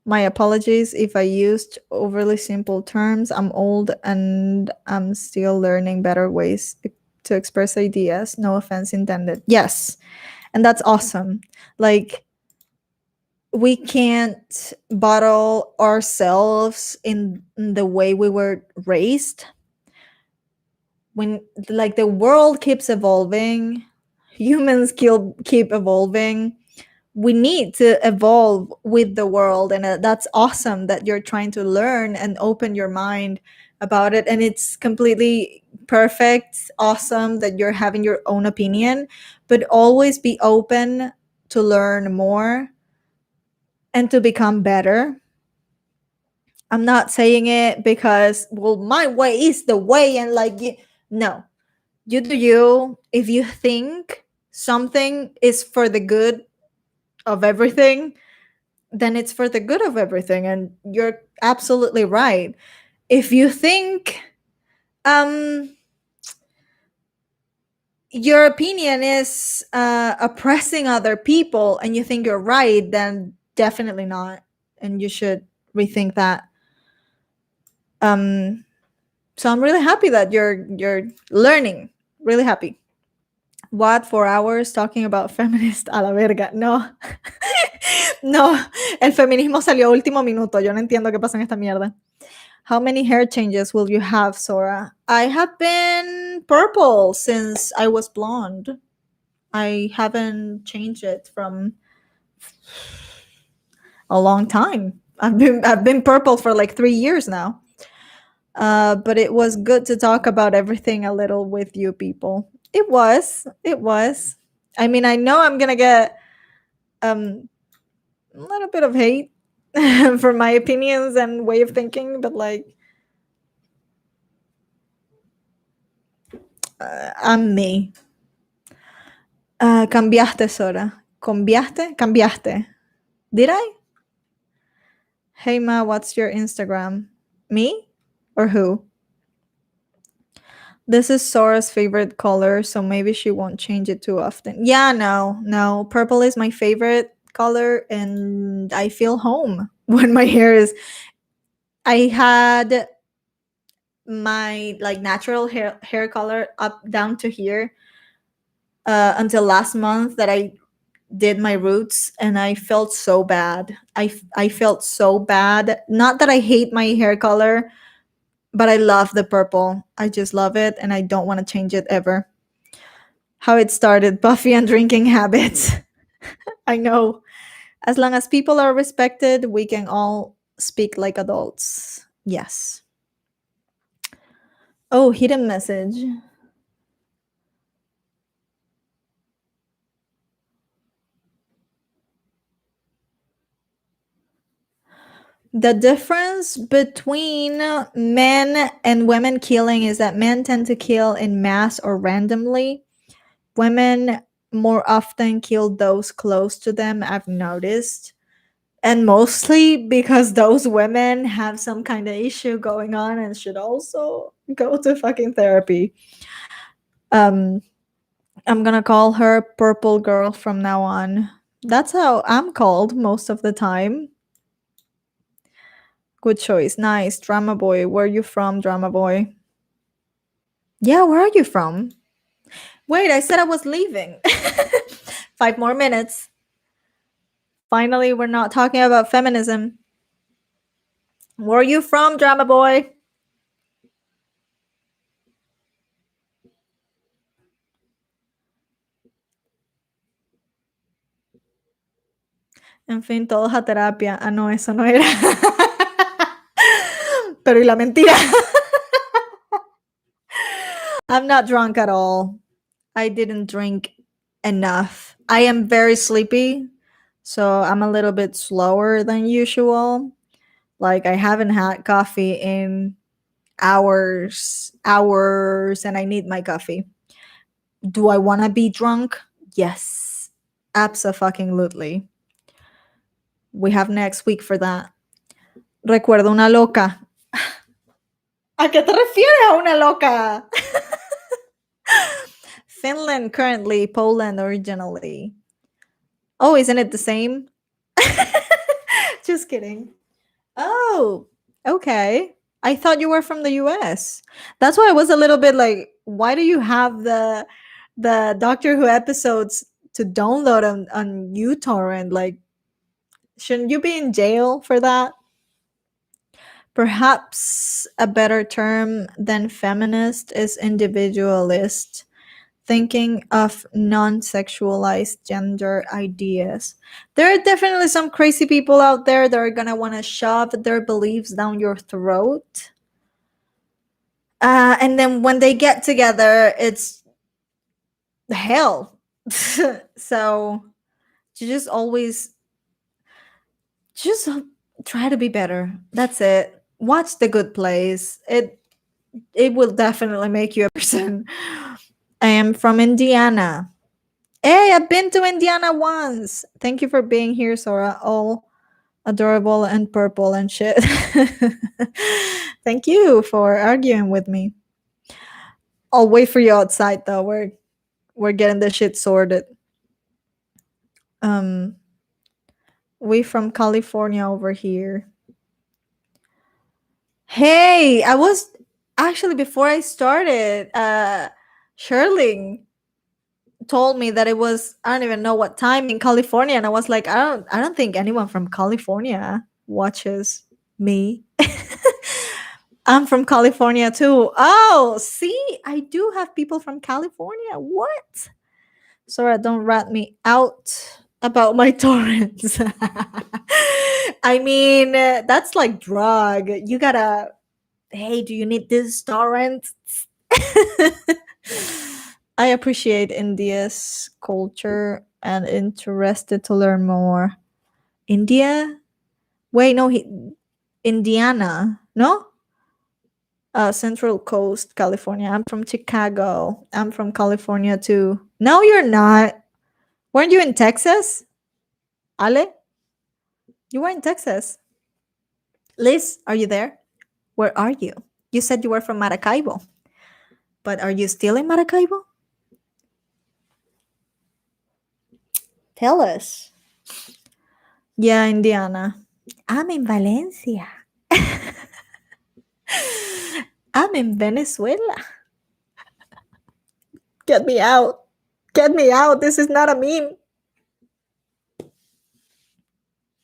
My apologies if I used overly simple terms. I'm old and I'm still learning better ways to express ideas. No offense intended. Yes. And that's awesome. Like, we can't bottle ourselves in the way we were raised. When like the world keeps evolving, humans keep evolving, we need to evolve with the world, and that's awesome that you're trying to learn and open your mind about it, and it's completely perfect, awesome that you're having your own opinion, but always be open to learn more and to become better. I'm not saying it because, well, my way is the way, and like, no, you do you. If you think something is for the good of everything, then it's for the good of everything, and you're absolutely right. If you think your opinion is oppressing other people and you think you're right, then definitely not, and you should rethink that. So I'm really happy that you're learning. Really happy. What, 4 hours talking about feminist? A la verga. No. No. El feminismo salió último minuto. Yo no entiendo qué pasa en esta mierda. How many hair changes will you have, Sora? I have been purple since I was blonde. I haven't changed it from a long time. I've been purple for like 3 years now. But it was good to talk about everything a little with you people. It was. I mean, I know I'm gonna get a little bit of hate for my opinions and way of thinking, but like, I'm me. Cambiaste, Sora. Cambiaste. Did I? Hey Ma, what's your Instagram? Me? Or who? This is Sora's favorite color, so maybe she won't change it too often. Yeah, no, no. Purple is my favorite color, and I feel home when my hair is. I had my like natural hair color up down to here until last month that I did my roots, and I felt so bad. I felt so bad. Not that I hate my hair color, but I love the purple. I just love it, and I don't want to change it ever. How it started, Buffy and drinking habits. I know. As long as people are respected, we can all speak like adults. Yes. Oh, hidden message. The difference between men and women killing is that men tend to kill in mass or randomly. Women more often kill those close to them, I've noticed. And mostly because those women have some kind of issue going on and should also go to fucking therapy. Um, I'm gonna call her Purple Girl from now on. That's how I'm called most of the time. Good choice. Nice. Drama Boy. Where are you from, Drama Boy? Yeah, where are you from? Wait, I said I was leaving. 5 more minutes. Finally, we're not talking about feminism. Where are you from, Drama Boy? En fin, todos a terapia. Ah, no, eso no era. Pero y la mentira. I'm not drunk at all. I didn't drink enough. I am very sleepy, so I'm a little bit slower than usual. Like I haven't had coffee in hours, and I need my coffee. Do I want to be drunk? Yes. Absolutely. We have next week for that. Recuerdo una loca. ¿A qué te refieres a una loca? Finland currently, Poland originally. Oh, isn't it the same? Just kidding. Oh, okay. I thought you were from the US. That's why I was a little bit like, why do you have the Doctor Who episodes to download on uTorrent? Like, shouldn't you be in jail for that? Perhaps a better term than feminist is individualist, thinking of non-sexualized gender ideas. There are definitely some crazy people out there that are gonna want to shove their beliefs down your throat. And then when they get together, it's hell. So you just try to be better. That's it. Watch The Good Place. It will definitely make you a person. I am from Indiana. Hey, I've been to Indiana once. Thank you for being here, Sora. All adorable and purple and shit. Thank you for arguing with me. I'll wait for you outside though. We're getting this shit sorted. Um we from California over here. Hey, I was actually before I started, Sherling told me that it was I don't even know what time in California, and I was like, I don't think anyone from California watches me. I'm from California too. Oh, see, I do have people from California. What? Sora, don't rat me out about my torrents. I mean, that's like drug. You gotta. Hey, do you need this torrent? I appreciate India's culture and interested to learn more. India? Wait, no, Indiana. No? Central Coast, California. I'm from Chicago. I'm from California too. No, you're not. Weren't you in Texas? Ale? You were in Texas. Liz, are you there? Where are you? You said you were from Maracaibo. But are you still in Maracaibo? Tell us. Yeah, Indiana. I'm in Valencia. I'm in Venezuela. Get me out. Get me out. This is not a meme.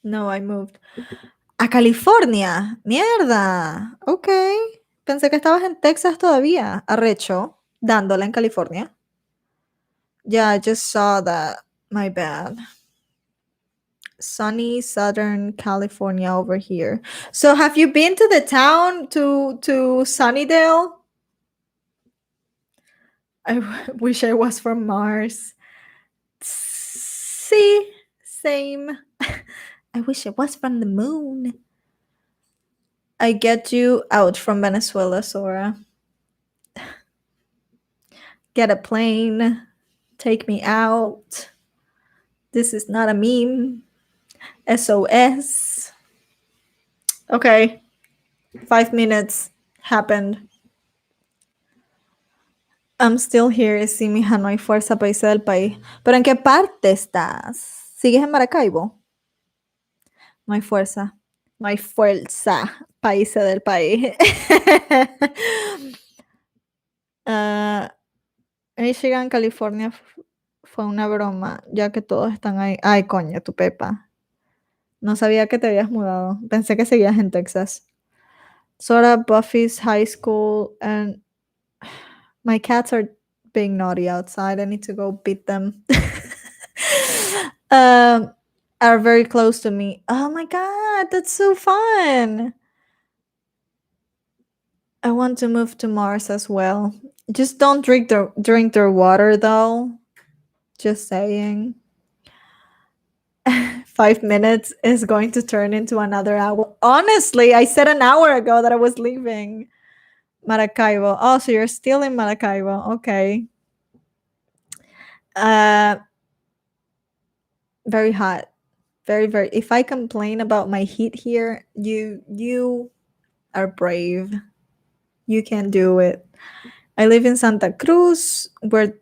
No, I moved. A California. Mierda. Ok. Pensé que estabas en Texas todavía. Arrecho. Dándola en California. Yeah, I just saw that. My bad. Sunny Southern California over here. So have you been to the town to Sunnydale? I wish I was from Mars. See, same. I wish I was from the moon. I get you out from Venezuela, Sora. Get a plane. Take me out. This is not a meme. SOS. Okay. 5 minutes happened. I'm still here. Sí, mija, no hay fuerza para irse del país. ¿Pero en qué parte estás? ¿Sigues en Maracaibo? No hay fuerza. No hay fuerza para irse del país. Michigan, California fue una broma, ya que todos están ahí. Ay, coño, tu Pepa. No sabía que te habías mudado. Pensé que seguías en Texas. Sora, Buffy's high school, and my cats are being naughty outside. I need to go beat them. Are very close to me. Oh my god, that's so fun. I want to move to Mars as well. Just don't drink their water though. Just saying. 5 minutes is going to turn into another hour. Honestly, I said an hour ago that I was leaving Maracaibo. Oh, so you're still in Maracaibo. Okay. Very hot. Very, very. If I complain about my heat here, you are brave. You can do it. I live in Santa Cruz, where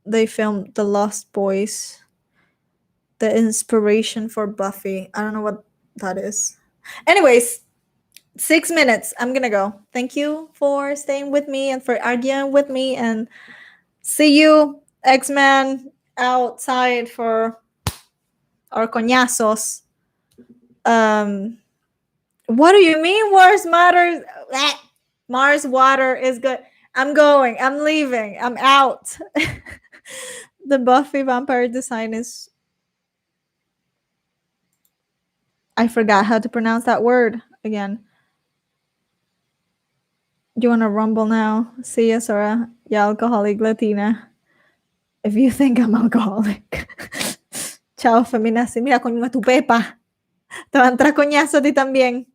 they filmed The Lost Boys, the inspiration for Buffy. I don't know what that is. Anyways, 6 minutes. I'm gonna go. Thank you for staying with me and for arguing with me, and see you, X-Men, outside for our coñazos. What do you mean Mars matters? Mars water is good. I'm going. I'm leaving. I'm out. The Buffy vampire design is... I forgot how to pronounce that word again. You want to rumble now? See ya, Sora. Ya alcoholic Latina. If you think I'm alcoholic. Chao, feminazi. Mira, coño, tu Pepa. Te va a entrar coñazo a ti también.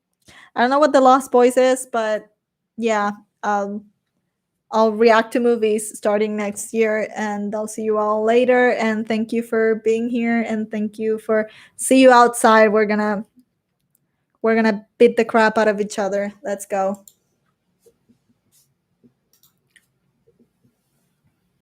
I don't know what The Lost Boys is, but yeah, I'll react to movies starting next year, and I'll see you all later. And thank you for being here, and thank you for... See you outside. We're gonna beat the crap out of each other. Let's go.